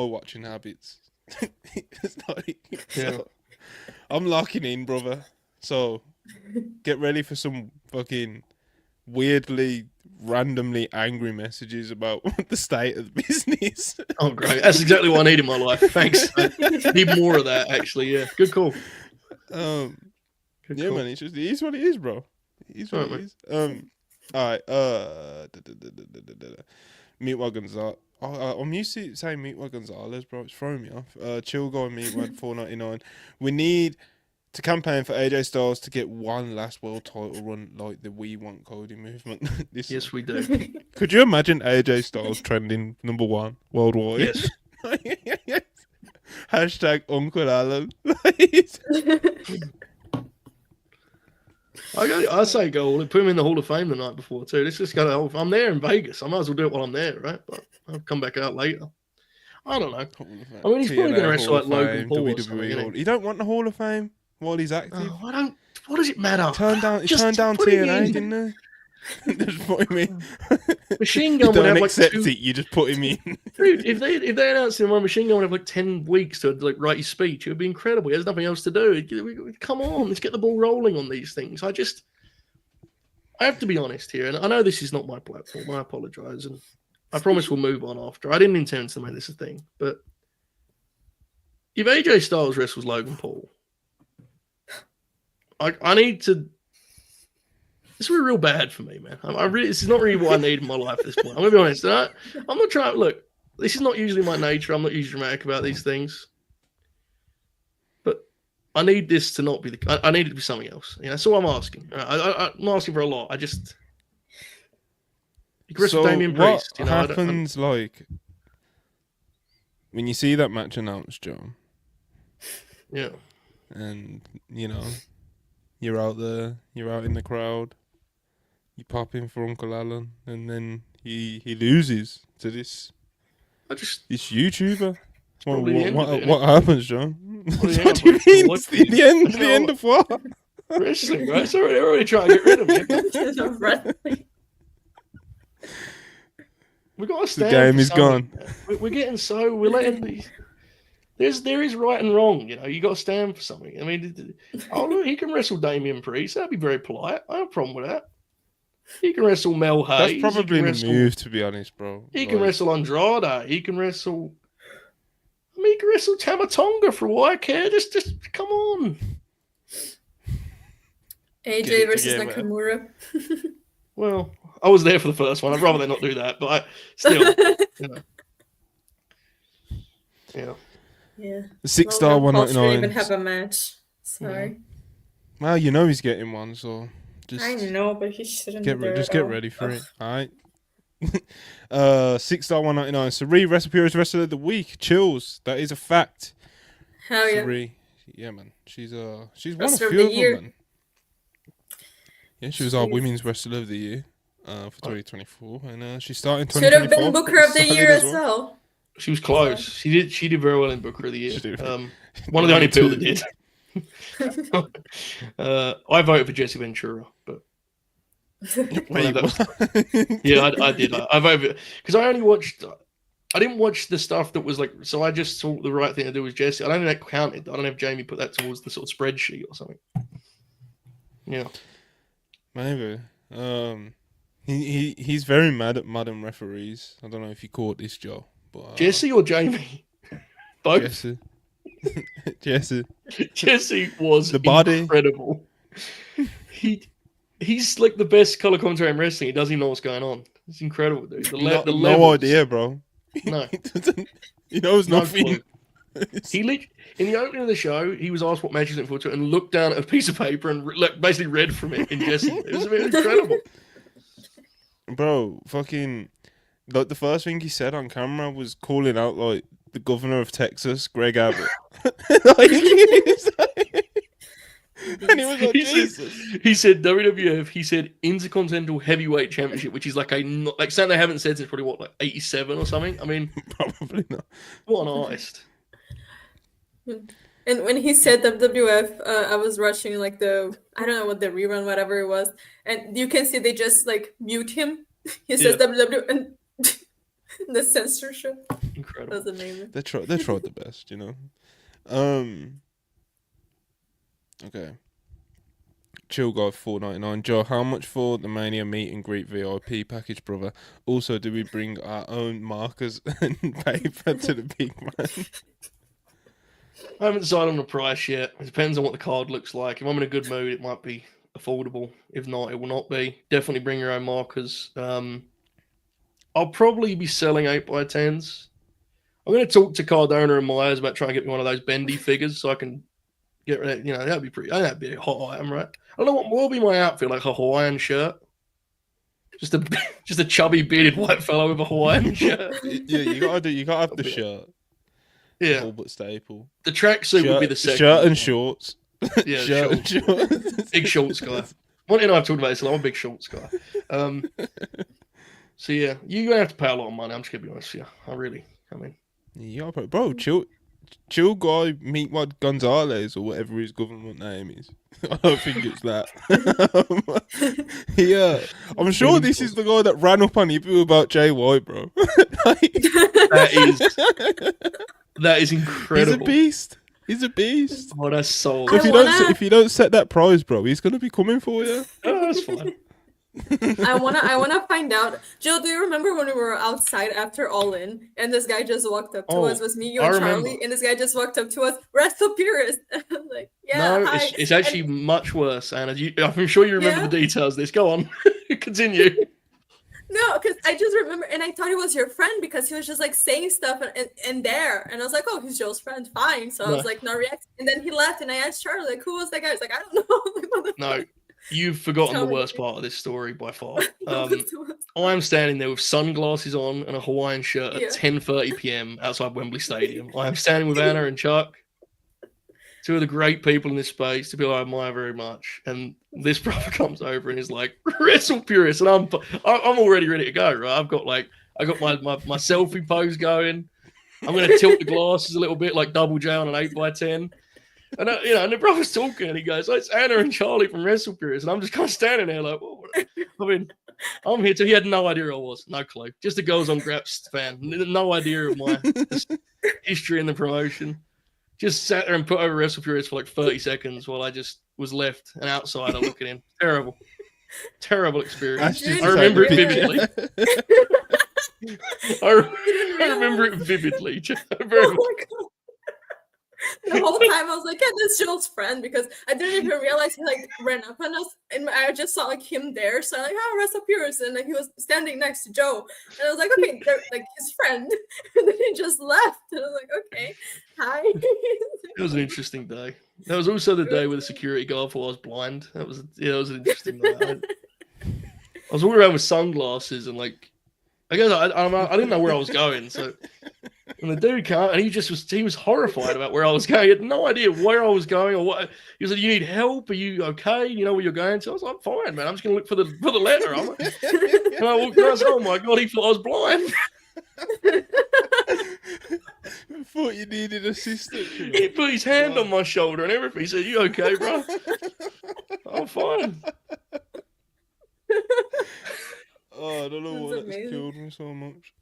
watching habits. It's like, Yeah. so, I'm locking in, brother. So get ready for some fucking weirdly, randomly angry messages about the state of the business. Oh, great. That's exactly what I need in my life. Thanks. I need more of that, actually. Yeah. Good call. Good Yeah, call. man. It is what it is, bro. It is what Alright, it is. All right. Meatwad Gonzalez. I'm used to saying Meatwad Gonzalez, bro. It's throwing me off. Chill guy Meatwad $4.99. We need to campaign for AJ Styles to get one last world title run like the We Want Cody movement. Yes, we do. Could you imagine AJ Styles trending #1 worldwide? Yes. Hashtag Uncle Alan. I say go all in. Put him in the Hall of Fame the night before too. Let's just go. I'm there in Vegas. I might as well do it while I'm there, right? But I'll come back out later. I don't know. I mean, he's probably going to wrestle like Logan Paul or something. WWE. You don't want the Hall of Fame while he's active. Oh, I don't. What does it matter? He Just turned down put him TNA, in. didn't he? Just put him in. Machine You Gun would don't have like accept 2. it. You just put him in. Dude, if they announced him on Machine Gun would have like 10 weeks to like write his speech, it would be incredible. He has nothing else to do. Come on, let's get the ball rolling on these things. I have to be honest here, and I know this is not my platform. I apologize, and I promise we'll move on after. I didn't intend to make this a thing, but if AJ Styles wrestles Logan Paul, I need to. This would be real bad for me, man. This is not really what I need in my life at this point. I'm gonna be honest. I'm not trying. Look, this is not usually my nature. I'm not usually dramatic about these things, but I need this to not be I need it to be something else. You know, that's all I'm asking. I'm not asking for a lot. You can wrestle Damian Priest. What happens like when you see that match announced, Joe? Yeah. And you're out there, you're out in the crowd, you pop in for Uncle Alan, and then he loses to this YouTuber. What happens, John? What do you mean? It's the end. The end of what? Wrestling, right? They're already trying to get rid of me. We got to stand. The game is gone. We're getting we're letting these. There is right and wrong, you know. You got to stand for something. I mean, he can wrestle Damian Priest. That'd be very polite. I have a problem with that. He can wrestle Mel Hayes. That's probably the move, to be honest, bro. He can wrestle Andrade. He can wrestle. I mean, he can wrestle Tamatonga for all I care. Just come on. AJ versus Nakamura. Well, I was there for the first one. I'd rather they not do that, but still, Yeah. Yeah. The 6-star 199. Even have a match. Sorry. Well, you know he's getting one, so just. I know, but he shouldn't. Get ready for it. All right. 6-star 199. Sari, WrestlePurists Wrestler of the Week. Chills. That is a fact. Hell yeah. Sari. Yeah, man. She's one Wrestler of of few the of year. them, man. Yeah, she was our Women's Wrestler of the Year for 2024, and she's starting 2024. Should have been Booker of the Solid Year as well. She was close. She did very well in Booker of the Year. She did. One of the only people that did. I voted for Jesse Ventura, but Wait, yeah, I did. I voted because I didn't watch the stuff that was like. So I just thought the right thing to do was Jesse. I don't think that counted. I don't know if Jamie put that towards the sort of spreadsheet or something. Yeah, maybe. He's very mad at modern referees. I don't know if you caught this, Joe. But, Jesse or Jamie? Both. Jesse. Jesse. Jesse was The body. incredible. He's like the best color commentary in wrestling. He doesn't even know what's going on. It's incredible, dude. The No levels. idea, bro. No. He knows No nothing. clue. In the opening of the show, he was asked what match he's looking forward to and looked down at a piece of paper and basically read from it in Jesse. It was incredible. Bro, fucking, like, the first thing he said on camera was calling out, like, the governor of Texas, Greg Abbott. Like, and he was like, Jesus. He said WWF. He said Intercontinental Heavyweight Championship, which is like something they haven't said since probably what, like 87 or something. I mean, Probably not. what an artist. And when he said WWF, I was watching like I don't know what the rerun, whatever it was, and you can see they just like mute him. He says WWF and the censorship. Incredible. That was amazing. They tried the best, you know. Okay. Chill guy 4.99. Joe, how much for the Mania meet and greet VIP package, brother? Also, do we bring our own markers and paper to the big man? I haven't decided on the price yet. It depends on what the card looks like. If I'm in a good mood, it might be affordable. If not, it will not be. Definitely bring your own markers. I'll probably be selling 8x10s. I'm going to talk to Cardona and Myers about trying to get me one of those bendy figures so I can get rid of, that'd be pretty. That'd be a hot item, right? I don't know what will be my outfit, like a Hawaiian shirt. Just a chubby bearded white fellow with a Hawaiian shirt. Yeah, you gotta have the shirt. Yeah, all but staple. The tracksuit would be the second. Shirt and shorts. Yeah, shirt and shorts. Big shorts guy. Monty and I have talked about this. I'm a big shorts guy. So yeah, you're gonna have to pay a lot of money. I'm just gonna be honest with you. I mean, yeah, bro, chill guy, Meatwad Gonzalez or whatever his government name is. I don't think it's that. Yeah, I'm sure this is the guy that ran up on you about Jay White, bro. That is incredible. He's a beast. Oh, that's so. So if you don't set that prize, bro, he's gonna be coming for you. Oh, that's fine. I wanna find out. Joe, do you remember when we were outside after All In and this guy just walked up to us? It was me, you, and Charlie, and this guy just walked up to us. WrestlePurists. I'm like, yeah. No, hi. it's actually much worse, Anna. I'm sure you remember the details of this. Go on, continue. No, because I just remember, and I thought he was your friend because he was just like saying stuff and there, and I was like, oh, he's Joe's friend, fine. So I was like, not reacting, and then he left, and I asked Charlie, like, who was that guy? He's like, I don't know. No. You've forgotten the worst part of this story by far. I'm standing there with sunglasses on and a Hawaiian shirt at 10:30 p.m. outside Wembley Stadium. I'm standing with Anna and Chuck, two of the great people in this space, two people I admire very much. And this brother comes over and is like, WrestlePurists, and I'm already ready to go. Right? I got my selfie pose going. I'm going to tilt the glasses a little bit, like Double J on an 8x10. And and the brother's talking, and he goes, "Oh, it's Anna and Charlie from WrestlePurists," and I'm just kind of standing there like, "What?" I mean, I'm here too. He had no idea who I was, no clue. Just a Girls on Graps fan, no idea of my history in the promotion. Just sat there and put over WrestlePurists for like 30 seconds while I just was left an outsider looking in. Terrible experience. I remember it vividly. I remember it vividly. Very much. The whole time I was like, yeah, that's Joel's friend, because I didn't even realize he like ran up on us, and I just saw like him there. So I'm like, oh, WrestlePurists, and like he was standing next to Joe, and I was like, okay, they're like his friend, and then he just left, and I was like, okay, hi. It was an interesting day. That was also the day with the security guard thought I was blind. It was an interesting day. I was walking around with sunglasses and like, I guess I didn't know where I was going, so. And the dude came and he was horrified about where I was going. He had no idea where I was going or what. He was like, "You need help? Are you okay? You know where you're going to?" I was like, "I'm fine, man. I'm just going to look for the letter." And I walked in and I said, "Oh my God, he thought I was blind." I thought you needed assistance. He put his hand on my shoulder and everything. He said, "You okay, bro?" I'm fine. Oh, I don't know why that's killed me so much.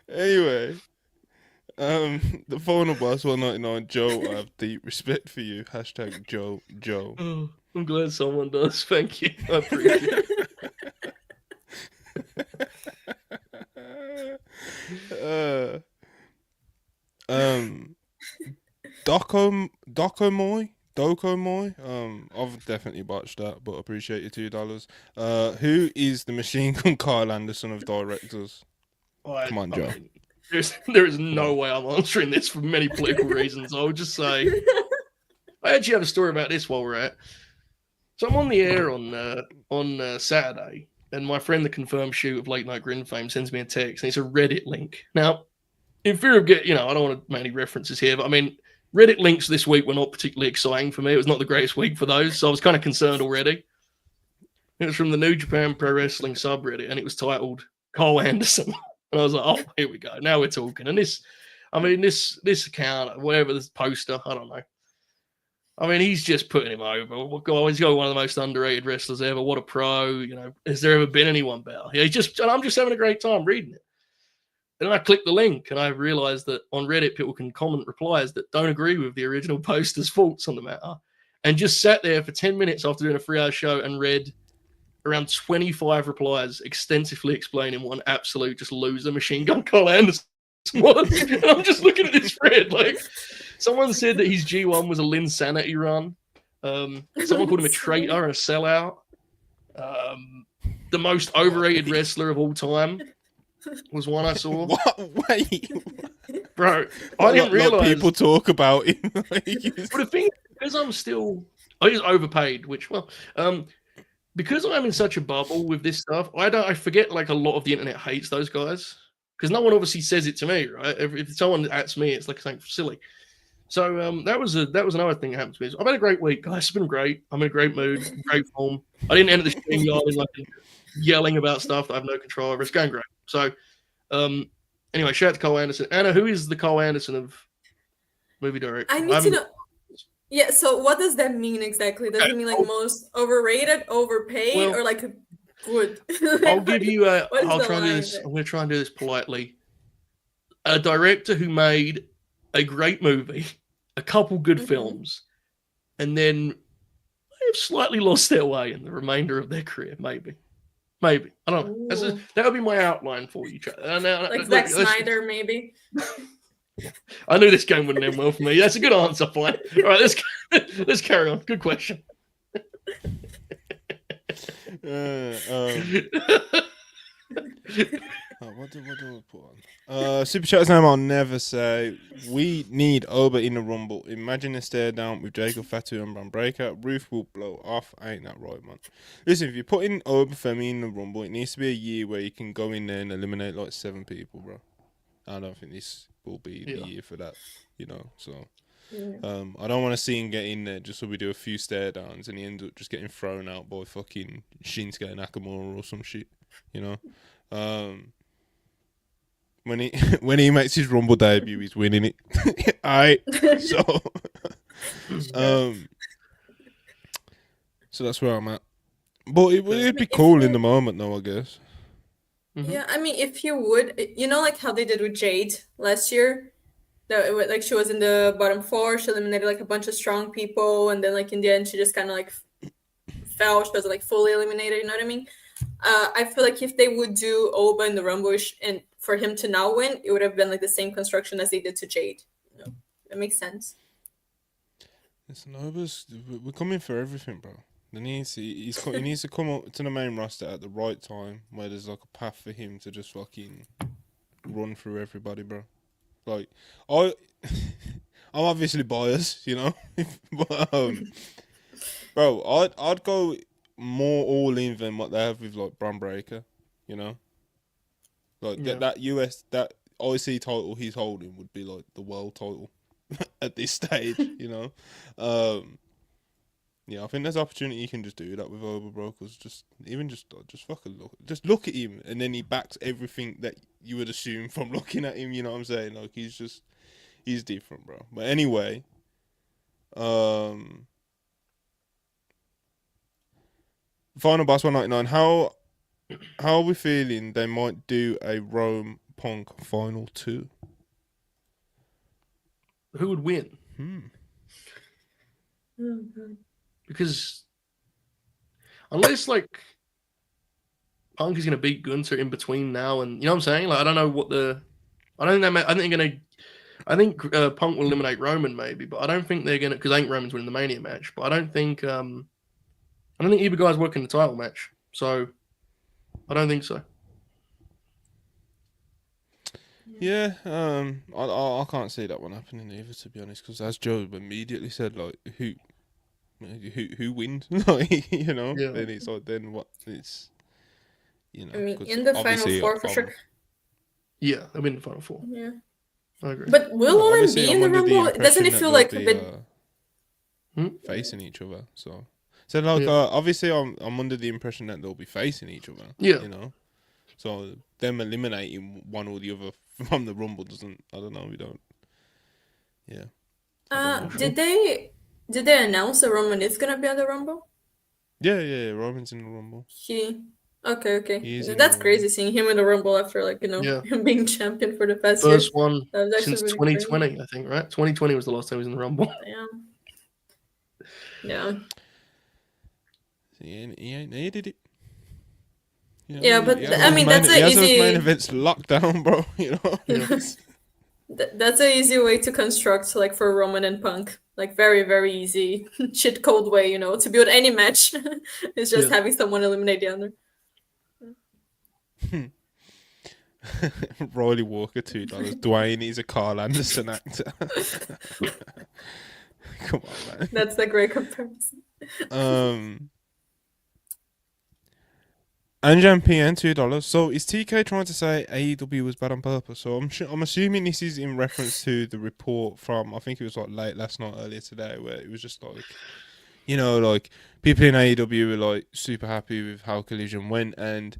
Anyway, the final boss 199. Joe, I have deep respect for you. Hashtag Joe. Oh, I'm glad someone does. Thank you. I appreciate it. Dokomoy. I've definitely botched that, but appreciate your $2. Who is the Machine Gun Kyle Anderson of directors? Come on, Joe. There is no way I'm answering this for many political reasons. I would just say I actually have a story about this while we're at. So I'm on the air on Saturday, and my friend, the confirmed shoot of Late Night Grin fame, sends me a text, and it's a Reddit link. Now, in fear of I don't want to make any references here, but I mean, Reddit links this week were not particularly exciting for me. It was not the greatest week for those, so I was kind of concerned already. It was from the New Japan Pro Wrestling subreddit, and it was titled Cole Anderson. And I was like, oh, here we go. Now we're talking. And this account, whatever, this poster, I don't know. I mean, he's just putting him over. He's got one of the most underrated wrestlers ever. What a pro. Has there ever been anyone better? And I'm just having a great time reading it. Then I click the link and I realized that on Reddit, people can comment replies that don't agree with the original poster's thoughts on the matter. And just sat there for 10 minutes after doing a 3-hour show and read around 25 replies extensively explaining what an absolute just loser Machine Gun Kyle Anderson was. And I'm just looking at this thread like... Someone said that his G1 was a Linsanity run. Someone called him a traitor and a sellout. The most overrated wrestler of all time was one I saw. What? Wait. Bro, I didn't realize. People talk about him. But the thing is, he's overpaid, because I'm in such a bubble with this stuff, I forget like a lot of the internet hates those guys. Because no one obviously says it to me, right? If someone ats me, it's like something silly. So that was another thing that happened to me. I've had a great week, guys. It's been great. I'm in a great mood, great form. I didn't enter the stream yard like yelling about stuff that I have no control over. It's going great. So anyway, shout out to Cole Anderson. Anna, who is the Cole Anderson of movie director? I need to know. Yeah, so what does that mean exactly? Does it mean like most overrated, overpaid, or like good? I'll give you I'll try and do this. I'm going to try and do this politely. A director who made a great movie, a couple good films, and then they've slightly lost their way in the remainder of their career. Maybe. I don't know. That would be my outline for you. Like Zack Snyder, maybe. I knew this game wouldn't end well for me. That's a good answer, fine. All right, let's carry on. Good question. What do I put on? Super Chat's name I'll never say. We need Oba in the Rumble. Imagine a stare down with Jacob Fatu and Bram Breaker. Roof will blow off. Ain't that right, man? Listen, if you're putting Oba Femi in the Rumble, it needs to be a year where you can go in there and eliminate like 7 people, bro. I don't think this will be the year for that, so... I don't want to see him get in there just so we do a few stare downs and he ends up just getting thrown out by fucking Shinsuke Nakamura or some shit, when he makes his Rumble debut, he's winning it. Alright, so that's where I'm at. But it'd be cool in the moment, though, I guess. Yeah, I mean, if you would, like how they did with Jade last year. Like she was in the bottom 4, she eliminated like a bunch of strong people, and then like in the end she just kind of like fell. She wasn't like fully eliminated. You know what I mean? I feel like if they would do Oba in the Rumble and for him to now win, it would have been like the same construction as they did to Jade. That makes sense. Listen, we're coming for everything, bro. He needs to come up to the main roster at the right time, where there's like a path for him to just fucking run through everybody, bro. Like, I'm obviously biased, but, bro, I'd go more all in than what they have with like Bram Breaker, like that IC title he's holding would be like the world title at this stage, Yeah, I think there's opportunity you can just do that with Oba, bro. Because just fucking look at him, and then he backs everything that you would assume from looking at him. You know what I'm saying? Like he's different, bro. But anyway, Final Boss 199. How are we feeling? They might do a Rome Punk Final 2. Who would win? Mm-hmm. Because unless like Punk is going to beat Gunther in between now and what I'm saying, like I don't know what I don't think they're gonna. I think Punk will eliminate Roman maybe, but I don't think they're gonna, because I think Roman's winning the Mania match. But I don't think either guy's working the title match, so I don't think so. Yeah, I can't see that one happening either, to be honest, because as Joe immediately said, like, who wins? Like, you know, Yeah. then it's like, then what? It's, you know, I mean, 'cause in the final obviously, four for sure. Yeah, I'm in the final four. Yeah. I agree. But will Owen obviously be I'm in the under Rumble? Doesn't impression it that feel they'll like a be, bit? facing each other? So like, Yeah. obviously, I'm under the impression that they'll be facing each other. Yeah. You know, so them eliminating one or the other from the Rumble doesn't. I don't know. We don't. Yeah. Did they announce that Roman is gonna be on the Rumble? Yeah. Roman's in the Rumble. Okay. He is in That's the crazy seeing him in the Rumble after, like, Yeah. him being champion for the past First years. one That was actually since really 2020, crazy. I think, right? 2020 was the last time he was in the Rumble. Yeah. He ain't needed it. You know, Yeah, but he has I those mean, main- that's he a has those main easy. events locked down, bro. You know. Yeah. That's an easy way to construct, like, for Roman and Punk. Like, very, very easy, shit cold way, you know, to build any match. It's just Yeah. having someone eliminate the other. Riley Walker, $2. Dwayne, he's a Carl Anderson actor. Come on, man. That's a great comparison. Anjan PN, $2. So is TK trying to say AEW was bad on purpose? So I'm assuming this is in reference to the report from, I think it was like late last night, earlier today, where it was just like, you know, like people in AEW were like super happy with how Collision went, and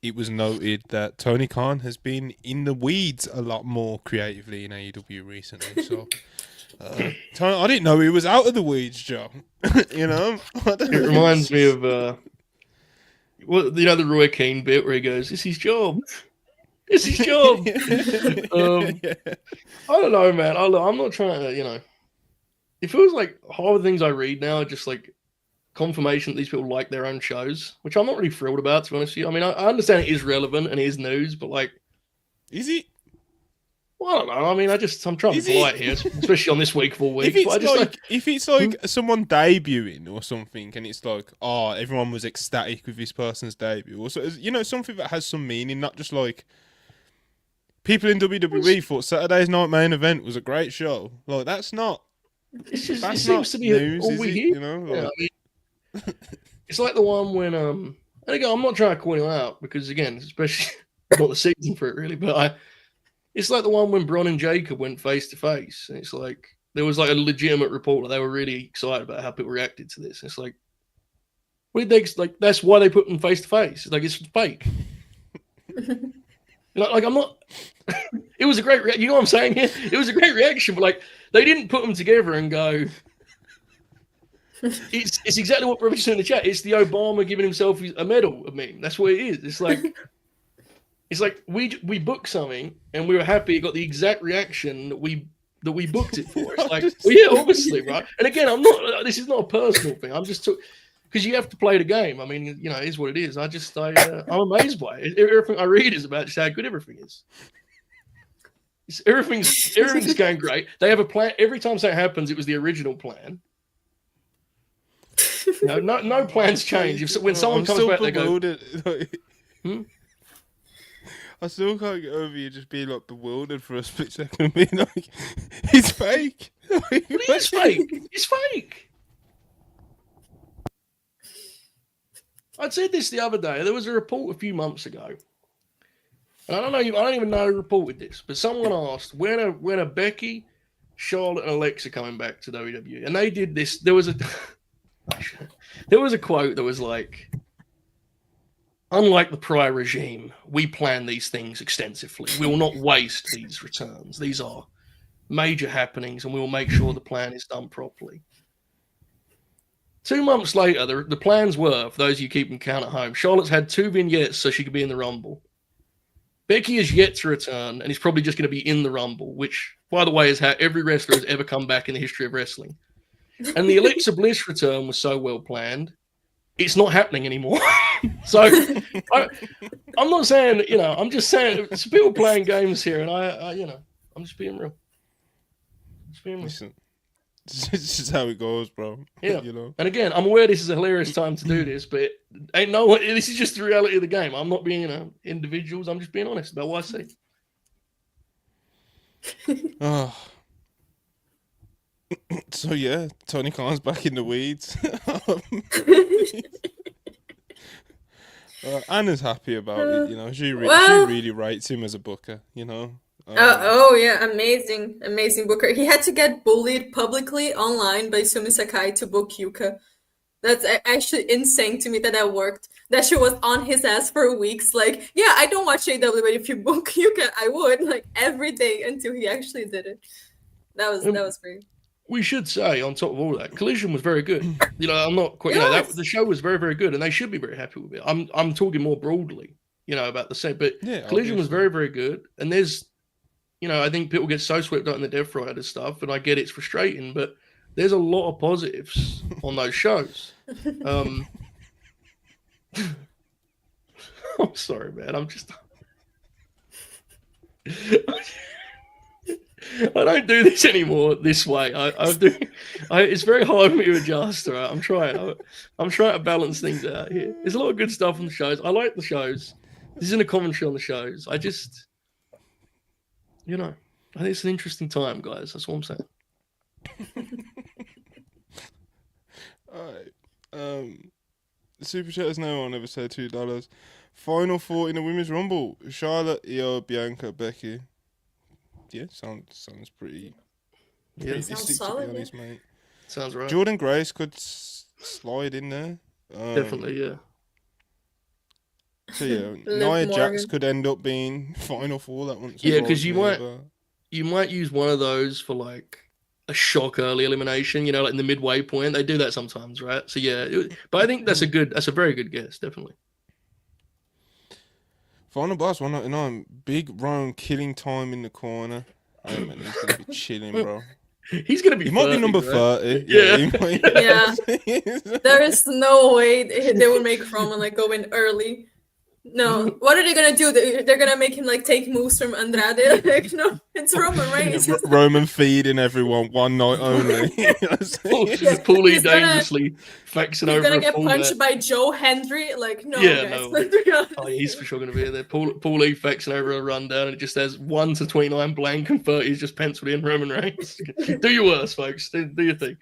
it was noted that Tony Khan has been in the weeds a lot more creatively in AEW recently. So Tony, I didn't know he was out of the weeds, Joe. You know, It reminds me of well, you know, the Roy Keane bit where he goes, "It's his job. It's his job." I don't know, man. I'm not trying to, you know. It feels like half the things I read now are just like confirmation that these people like their own shows, which I'm not really thrilled about, to be honest with you. I mean, I understand it is relevant and it is news, but like, is it? Well, I don't know. I mean, I'm trying to be polite here, especially on this week of all weeks. If it's like someone debuting or something, and it's like, oh, everyone was ecstatic with this person's debut, or so, you know, something that has some meaning, not just like people in WWE thought Saturday's Night Main Event was a great show. Like, that's not. It's just, that's it seems to be news, all we hear. You know, like, yeah, I mean, it's like the one when and again, I'm not trying to call him out because again, especially not the season for it really, but it's like the one when Bron and Jacob went face to face, and it's like there was like a legitimate report that they were really excited about how people reacted to this. And it's like, what did they like? That's why they put them face to face. Like, it's fake. Like, I'm not. It was a great. You know what I'm saying here? It was a great reaction, but like they didn't put them together and go. It's exactly what Rich said in the chat. It's the Obama giving himself a medal. I mean, that's what it is. It's like we booked something and we were happy it got the exact reaction that we booked it for. It's like, well, yeah, obviously, right? And again, I'm not. This is not a personal thing. I'm just because you have to play the game. I mean, you know, it is what it is. I'm amazed by it. Everything I read is about just how good everything is. Everything's going great. They have a plan. Every time something happens, it was the original plan. No plans change. When someone comes back, they go. I still can't get over you just being like bewildered for a split second and being like, it's fake. It's fake. It's fake. I said this the other day. There was a report a few months ago. And I don't even know who reported this, but someone asked when are Becky, Charlotte, and Alexa coming back to WWE? And they did this. There was a quote that was like, unlike the prior regime, we plan these things extensively. We will not waste these returns. These are major happenings, and we will make sure the plan is done properly. 2 months later, the plans were, for those of you keeping count at home, Charlotte's had 2 vignettes so she could be in the Rumble. Becky is yet to return, and is probably just going to be in the Rumble, which, by the way, is how every wrestler has ever come back in the history of wrestling. And the Alexa Bliss return was so well planned, it's not happening anymore. So I'm not saying, I'm just saying it's people playing games here, and I'm just being real. Just being honest. Listen, this is how it goes, bro. Yeah. You know. And again, I'm aware this is a hilarious time to do this, but ain't no one. This is just the reality of the game. I'm not being individuals. I'm just being honest about what I see. Oh. So yeah, Tony Khan's back in the weeds. Anna's happy about it, you know. She really rates him as a booker, you know. Oh yeah, amazing booker. He had to get bullied publicly online by Sumi Sakai to book Yuka. That's actually insane to me that worked. That she was on his ass for weeks. Like, yeah, I don't watch AEW, but if you book Yuka, I would, like, every day until he actually did it. That was great. We should say, on top of all that, Collision was very good. You know, I'm not quite. You know, the show was very, very good, and they should be very happy with it. I'm talking more broadly, you know, about the set, but yeah, Collision was very, very good. And there's, you know, I think people get so swept up in the Death Rider stuff, and I get it's frustrating, but there's a lot of positives on those shows. I'm sorry, man. I'm just. I don't do this anymore this way. It's very hard for me to adjust. Right? I'm trying to balance things out here. There's a lot of good stuff on the shows. I like the shows. This isn't a commentary on the shows. I just, you know, I think it's an interesting time, guys. That's what I'm saying. All right. The super chat is now on. Never said $2. Final four in the women's rumble: Charlotte, Io, Bianca, Becky. Yeah, sounds pretty realistic, to be honest, mate. Sounds right. Jordan Grace could slide in there. Definitely, yeah. So yeah, Nia Jax could end up being final four that once. Yeah, because you might use one of those for like a shock early elimination. You know, like in the midway point, they do that sometimes, right? So yeah, but I think that's a very good guess, definitely. Final boss 199, Big Rome killing time in the corner. Hey man, he's gonna be chilling, bro. He's gonna be. He might be number 30. Yeah. There is no way they would make Roman like go in early. No, what are they gonna do? They're gonna make him like take moves from Andrade. Like, no, it's Roman Reigns. Roman feeding everyone one night only. Just Paulie dangerously flexing over. He's gonna get punched by Joe Hendry. Like, no, yeah, guys. No. Oh, he's for sure gonna be there. Paulie flexing over a rundown, and it just says 1 to 29 blank and 30 is just penciled in. Roman Reigns. Do your worst, folks. Do your thing.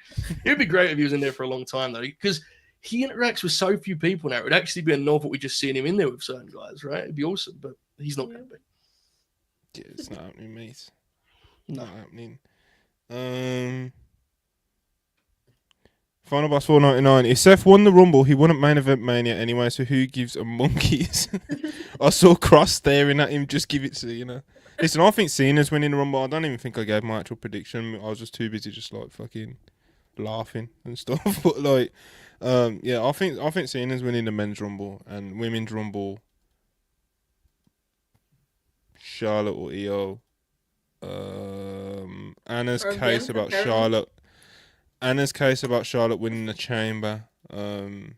It'd be great if he was in there for a long time though, because he interacts with so few people now. It would actually be a novelty just seeing him in there with certain guys, right? It'd be awesome, but he's not going to be. Yeah, it's not happening, mate. No. Not happening. Final boss 499. If Seth won the Rumble, he wouldn't main event Mania anyway, so who gives a monkeys? I saw Cross staring at him, just give it to, you know. Listen, I think Cena's winning the Rumble. I don't even think I gave my actual prediction. I was just too busy just like fucking laughing and stuff. But like, yeah, I think Cena's winning the men's Rumble and women's Rumble. Charlotte or Io. Anna's case about Charlotte. Anna's case about Charlotte winning the Chamber. I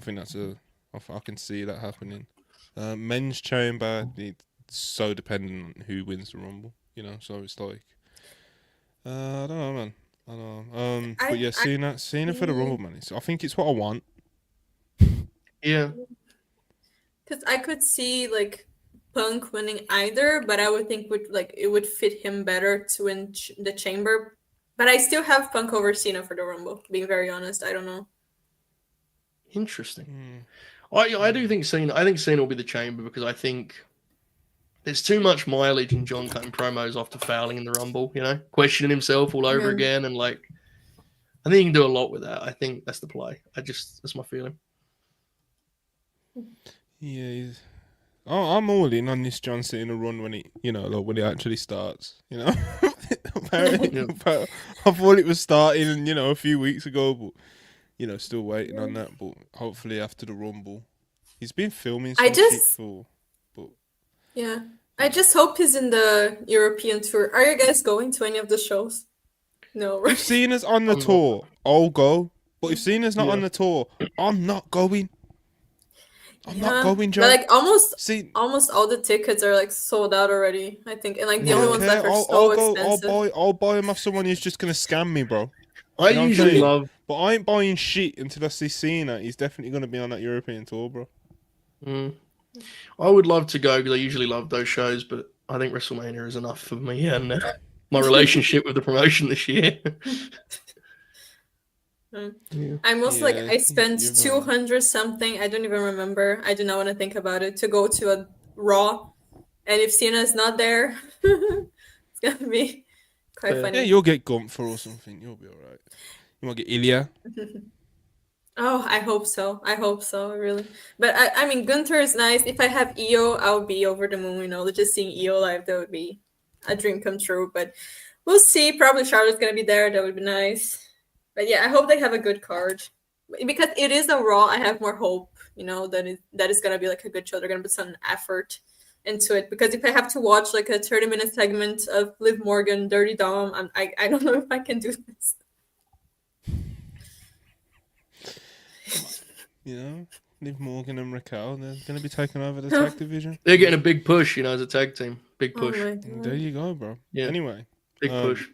think I can see that happening. Men's Chamber, it's so dependent on who wins the Rumble, you know. So it's like, I don't know, man. I don't know. But yeah, Cena for the Rumble, man. I think it's what I want. Yeah. Because I could see like Punk winning either, but I would think it would fit him better to win the Chamber. But I still have Punk over Cena for the Rumble. Being very honest, I don't know. Interesting. I do think Cena. I think Cena will be the Chamber because I think there's too much mileage in John cutting promos after fouling in the Rumble. You know, questioning himself all over again, and like, I think he can do a lot with that. I think that's the play. That's my feeling. Yeah, I'm all in on this John Cena run when he actually starts. You know, apparently, I thought it was starting, a few weeks ago, but still waiting on that. But hopefully after the Rumble, he's been filming some shit for. But yeah, I just hope he's in the European tour. Are you guys going to any of the shows? No, right? If Cena's on the tour, I'll go. But if Cena's not on the tour, I'm not going. I'm not Yeah, going, but Joe. like See, almost all the tickets are like sold out already, I think, and like I the only don't ones care. left are I'll so go. expensive. I'll buy them off someone who's just gonna scam me, bro. I You know what I'm usually saying? love. But I ain't buying shit until I see Cena. He's definitely gonna be on that European tour, bro. Mm, I would love to go because I usually love those shows, but I think WrestleMania is enough for me and my relationship with the promotion this year. Mm. Yeah. I most like Yeah, I spent you've 200 something. I don't even remember. I do not want to think about it to go to a Raw, and if Cena is not there, it's gonna be quite Fair. yeah. funny. You'll get Gunther or something. You'll be all right. You might get Ilya. Oh, I hope so. I hope so, really. But I mean, Gunther is nice. If I have EO, I'll be over the moon. You know, just seeing EO live, that would be a dream come true. But we'll see. Probably Charlotte's gonna be there. That would be nice. But yeah, I hope they have a good card because it is a Raw. I have more hope. You know that is gonna be like a good show. They're gonna put some effort into it because if I have to watch like a 30-minute segment of Liv Morgan, Dirty Dom, I don't know if I can do this. You know, Liv Morgan and Raquel. They're gonna be taking over the tag division. They're getting a big push, as a tag team. Big Oh push. my There god. you go, bro. Yeah. Anyway, Big push.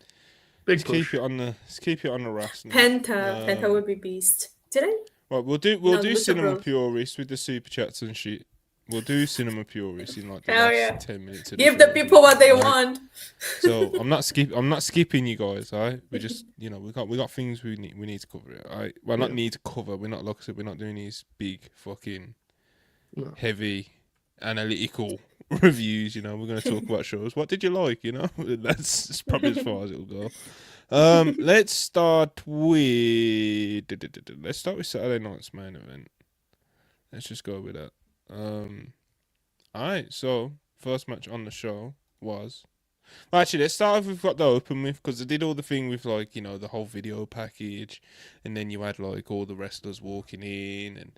let's Big push. keep it on the wrestling. Penta would be beast. Did I? Right, we'll No, do Lucha Cinema Bros. Purists with the super chats and shit. We'll do Cinema Purists in like the Hell last yeah. 10 minutes. Give the people what they right? want. So I'm not skipping you guys. All right, we just we got things we need to cover. It. All right, well not Yeah. need to cover. We're not like I said. We're not doing these big fucking No. heavy analytical reviews. We're going to talk about shows. What did you like? That's probably as far as it'll go. Let's start with Saturday night's main event. Let's just go with that. Alright, so first match on the show was actually let's start with what they open with because they did all the thing with like the whole video package, and then you had like all the wrestlers walking in and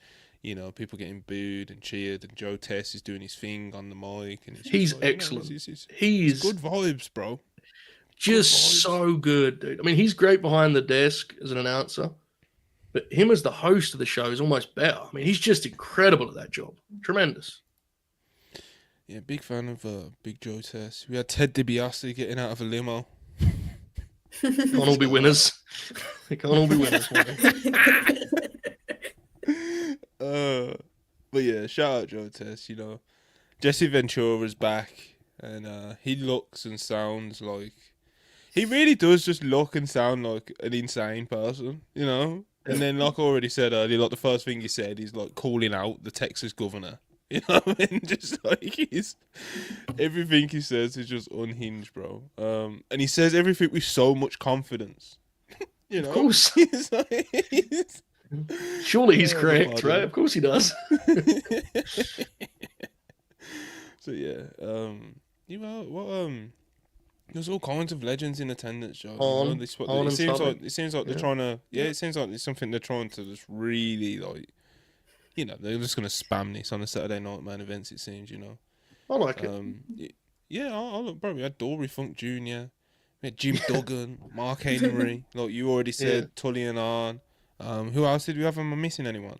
people getting booed and cheered, and Joe Tess is doing his thing on the mic, and it's just He's like, excellent. It's He's good vibes, bro. just vibes. so good, dude. I mean, he's great behind the desk as an announcer, but him as the host of the show is almost better. I mean, he's just incredible at that job. Tremendous. Yeah, big fan of Big Joe Tess. We had Ted DiBiase getting out of a limo. Can't all be winners. They can't all be winners. But yeah, shout out Joe Tess. Jesse Ventura's back, and he looks and sounds like he really does just look and sound like an insane person. And then like I already said earlier, like the first thing he said is like calling out the Texas governor. You know what I mean? Just like everything he says is just unhinged, bro. And he says everything with so much confidence. Of course. He's Surely he's Oh, correct, pardon. right? Of course he does. So yeah, there's all kinds of legends in attendance, Joe. It seems like they're trying to. Yeah, it seems like it's something they're trying to just really like. They're just gonna spam this on the Saturday night main events. It seems, I like it. Yeah, I look, bro. We had Dory Funk Jr., we had Jim Duggan, Mark Henry. Like you already said, Tully and Arn. Who else did we have? Am I missing anyone?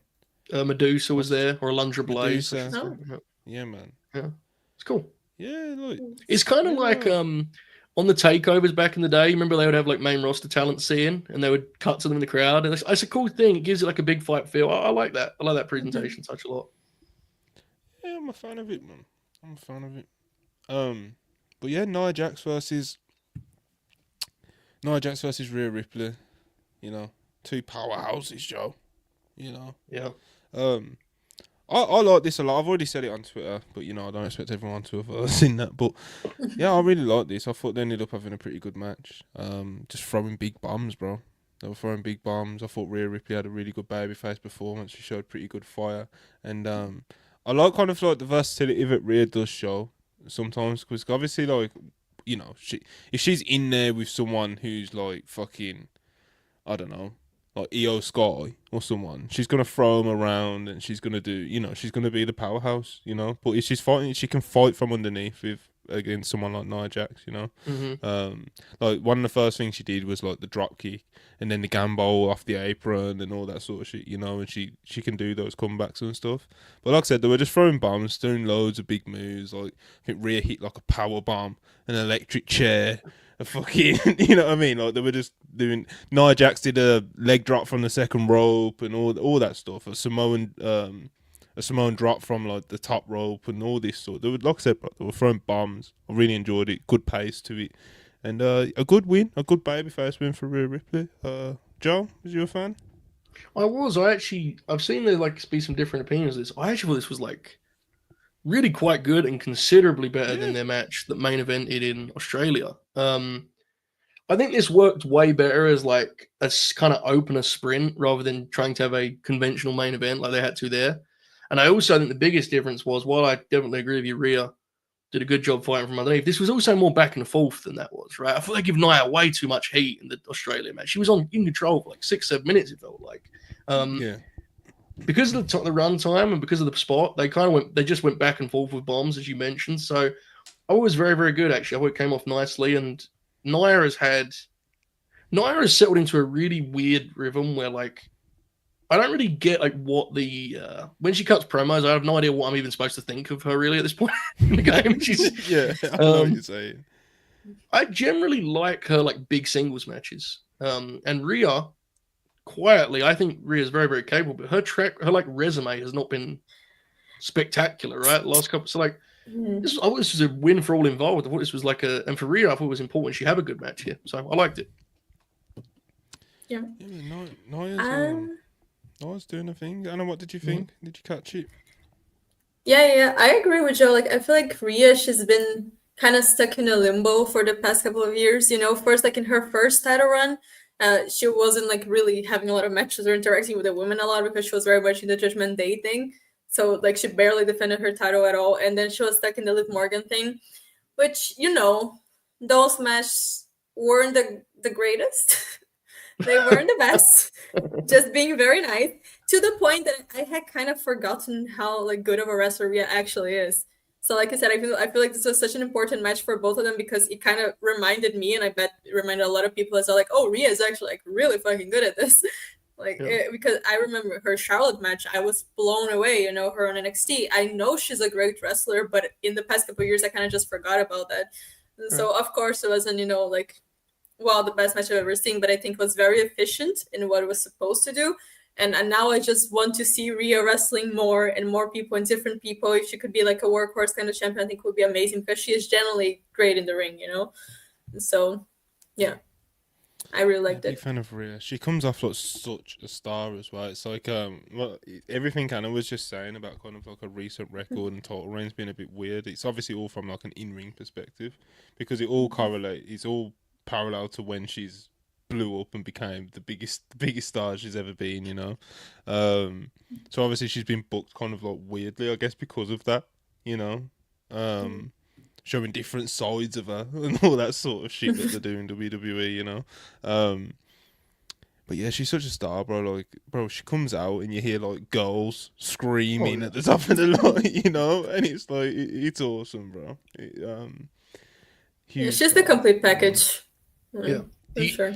Medusa was there, or Alundra Blaze. Medusa. Oh. Yeah, man. Yeah, it's cool. Yeah, look. It's kind of like on the takeovers back in the day. Remember they would have like main roster talent seeing, and they would cut to them in the crowd, and it's a cool thing. It gives you like a big fight feel. I like that. I like that presentation such a lot. Yeah, I'm a fan of it, man. I'm a fan of it. But yeah, Nia Jax versus Rhea Ripley. Two powerhouses, Joe. Yeah. I like this a lot. I've already said it on Twitter, but I don't expect everyone to have seen that. But yeah, I really like this. I thought they ended up having a pretty good match. Just throwing big bombs, bro. They were throwing big bombs. I thought Rhea Ripley had a really good babyface performance. She showed pretty good fire, and I like kind of like the versatility that Rhea does show sometimes, because obviously like if she's in there with someone who's like fucking, I don't know, like EO Sky or someone, she's gonna throw them around and she's gonna do, she's gonna be the powerhouse, But if she's fighting, she can fight from underneath with against someone like Nia Jax, you know. Mm-hmm. Like one of the first things she did was like the drop kick and then the gamble off the apron and all that sort of shit, you know. And she can do those comebacks and stuff. But like I said, they were just throwing bombs, doing loads of big moves. Like I think Rhea hit like a power bomb, an electric chair, a fucking, you know what I mean? Like they were just doing. Nia Jax did a leg drop from the second rope and all that stuff. A Samoan drop from like the top rope and all this sort. They were, like I said, they were throwing bombs. I really enjoyed it. Good pace to it, and a good win, a good babyface win for Rhea Ripley. Joe, was you a fan? I've seen there like be some different opinions of this. I actually thought this was like really quite good and considerably better than their match that main evented in Australia. I think this worked way better as like a kind of opener sprint rather than trying to have a conventional main event like they had to there. And I also think the biggest difference was, while I definitely agree with you, Rhea did a good job fighting from underneath, this was also more back and forth than that was, right? I thought they give Nia way too much heat in the Australia match. She was in control for like 6-7 minutes, it felt like. Because of the run time and because of the spot, they just went back and forth with bombs, as you mentioned. So I was very, very good, actually. I thought it came off nicely. And Nia has settled into a really weird rhythm where, like, I don't really get like what when she cuts promos, I have no idea what I'm even supposed to think of her really at this point in the game. She's I know what you're saying. I generally like her like big singles matches. And Rhea, quietly, I think Rhea's very, very capable, but her like resume has not been spectacular, right? Last couple, so like this was a win for all involved. I thought this was like and for Rhea, I thought it was important she have a good match here, so I liked it. Yeah. Nia's doing a thing. Anna, what did you think? Did you catch it? Yeah, I agree with Joe. Like, I feel like Rhea, she's been kind of stuck in a limbo for the past couple of years. You know, of course, like in her first title run, she wasn't like really having a lot of matches or interacting with the women a lot because she was very much in the Judgment Day thing. So like she barely defended her title at all, and then she was stuck in the Liv Morgan thing, which, you know, those matches weren't the greatest. They weren't the best. Just being very nice, to the point that I had kind of forgotten how like good of a wrestler Rhea actually is. So like I said, I feel like this was such an important match for both of them because it kind of reminded me, and I bet it reminded a lot of people as well, like, oh, Rhea is actually like really fucking good at this. Because I remember her Charlotte match, I was blown away, you know, her on NXT. I know she's a great wrestler, but in the past couple of years, I kind of just forgot about that. And so of course it wasn't, you know, like, well, the best match I've ever seen, but I think was very efficient in what it was supposed to do. And now I just want to see Rhea wrestling more and more people and different people. If she could be like a workhorse kind of champion, I think it would be amazing because she is generally great in the ring, you know? So, yeah, I really liked Big it. fan of Rhea. She comes off like such a star as well. It's like well, everything Anna was just saying about kind of like a recent record and title reign's been a bit weird. It's obviously all from like an in-ring perspective because it all correlates. It's all parallel to when she's blew up and became the biggest star she's ever been, you know. So obviously she's been booked kind of like weirdly, I guess, because of that, you know. Showing different sides of her and all that sort of shit that they do in WWE, you know. But yeah, she's such a star, bro. Like, bro, she comes out and you hear like girls screaming at the top of the line, you know, and it's like it's awesome, bro. Yeah, she's the complete package. Yeah, for sure.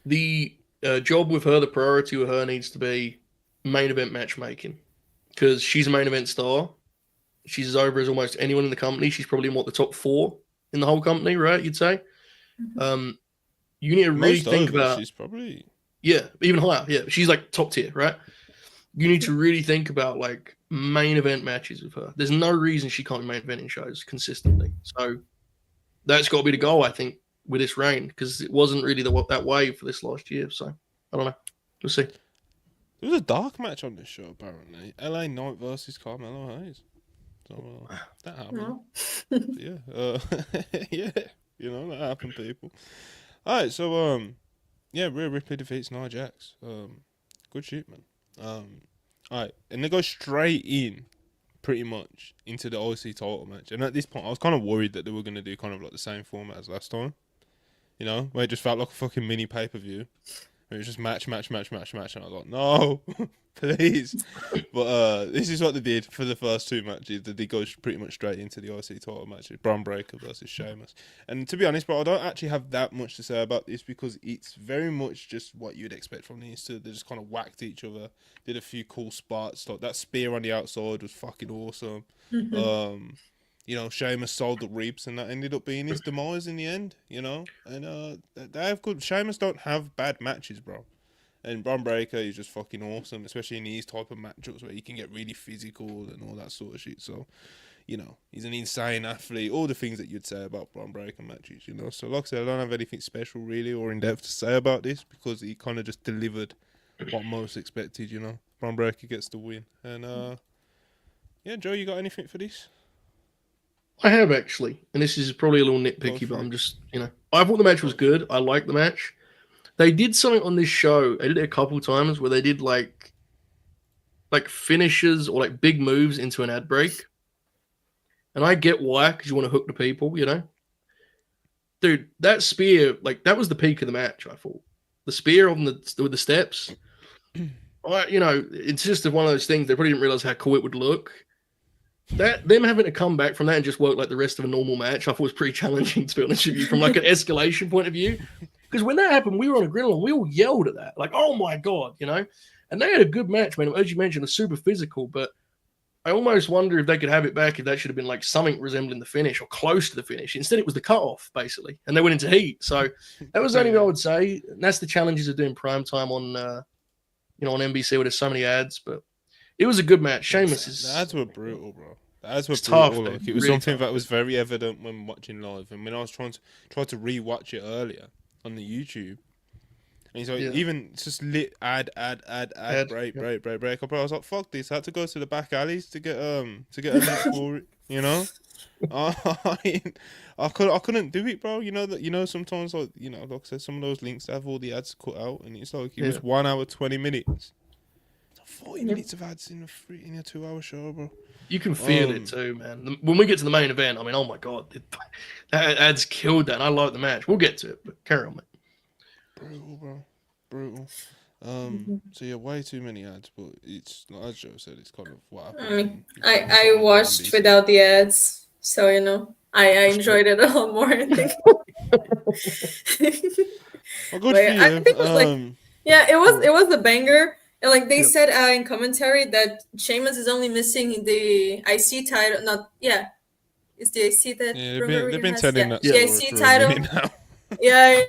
The job with her, the priority with her needs to be main event matchmaking because she's a main event star. She's as over as almost anyone in the company. She's probably in the top 4 in the whole company, right? You'd say. You need to really think about. She's probably even higher. Yeah, she's like top tier, right? You need to really think about like main event matches with her. There's no reason she can't be main eventing shows consistently. So that's got to be the goal, I think, with this reign because it wasn't really that way for this last year. So I don't know. We'll see. There was a dark match on this show apparently. LA Knight versus Carmelo Hayes. So that happened. Yeah, you know that happened, people. All right, so Rhea Ripley defeats Nia Jax. Good shit, man. All right, and they go straight in, pretty much into the IC title match. And at this point, I was kind of worried that they were gonna do kind of like the same format as last time. You know, where it just felt like a fucking mini pay-per-view. It was just match, and I was like, no, please. But this is what they did for the first 2 matches. They go pretty much straight into the IC title matches. Braun Breaker versus Sheamus. And to be honest, bro, I don't actually have that much to say about this because it's very much just what you'd expect from these two. They just kind of whacked each other, did a few cool spots. Like that spear on the outside was fucking awesome. You know, Sheamus sold the reaps, and that ended up being his demise in the end. You know, and they have good. Sheamus don't have bad matches, bro. And Braun Breaker is just fucking awesome, especially in these type of matchups where he can get really physical and all that sort of shit. So, you know, he's an insane athlete. All the things that you'd say about Braun Breaker matches, you know. So, like I said, I don't have anything special really or in depth to say about this because he kind of just delivered what most expected. You know, Braun Breaker gets the win, and yeah, Joe, you got anything for this? I have actually, and this is probably a little nitpicky, but I'm just, you know, I thought the match was good. I liked the match. They did something on this show. They did it a couple times where they did like finishes or like big moves into an ad break. And I get why, because you want to hook the people, you know. Dude, that spear, like that was the peak of the match. I thought the spear on with the steps. You know, it's just one of those things. They probably didn't realize how cool it would look. That them having to come back from that and just work like the rest of a normal match, I thought was pretty challenging, to be honest with you, from like an escalation point of view. Because when that happened, we were on a grill and we all yelled at that, like, "Oh my god!" You know. And they had a good match, man. As you mentioned, a super physical, but I almost wonder if they could have it back if that should have been like something resembling the finish or close to the finish. Instead, it was the cutoff basically, and they went into heat. So that was the only thing I would say. And that's the challenges of doing prime time on, you know, on NBC where there's so many ads, but. It was a good match. Sheamus is... The ads were brutal, bro. The ads were tough, brutal. Like, it was really something tough. that was very evident when watching live. And when I was trying to rewatch it earlier on the YouTube, and he's like, even it's just lit ad, break. I was like, fuck this. I had to go to the back alleys to get a link for it. You know, I couldn't do it, bro. You know that. You know sometimes like like I said, some of those links have all the ads cut out, and it's like it was 1 hour 20 minutes. 40 minutes of ads in a 2-hour show, bro. You can feel it too, man. When we get to the main event, I mean, oh my god, that ads killed that. And I like the match. We'll get to it, but carry on, mate. Brutal, bro. Brutal. So yeah, way too many ads, but it's like as Joe said, it's kind of what happened. I mean, I watched without the ads, so you know, I enjoyed it a lot more. I think. Well, good for you. I think it was it was a banger. And like they said in commentary that Sheamus is only missing the IC title. It's the IC that they've been telling that. The IC title. They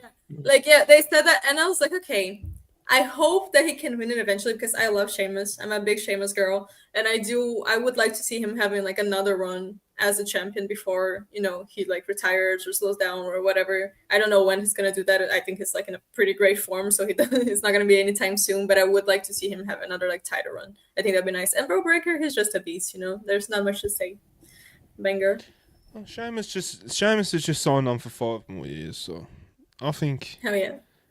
said that, and I was like, okay, I hope that he can win it eventually because I love Sheamus. I'm a big Sheamus girl, and I would like to see him having like another run as a champion before, you know, he like retires or slows down or whatever. I don't know when he's gonna do that. I think he's like in a pretty great form, so he's not gonna be anytime soon. But I would like to see him have another like title run. I think that'd be nice. And Bro Breaker, he's just a beast, you know. There's not much to say. Banger. Well, Sheamus has just signed on for 5 more years, so I think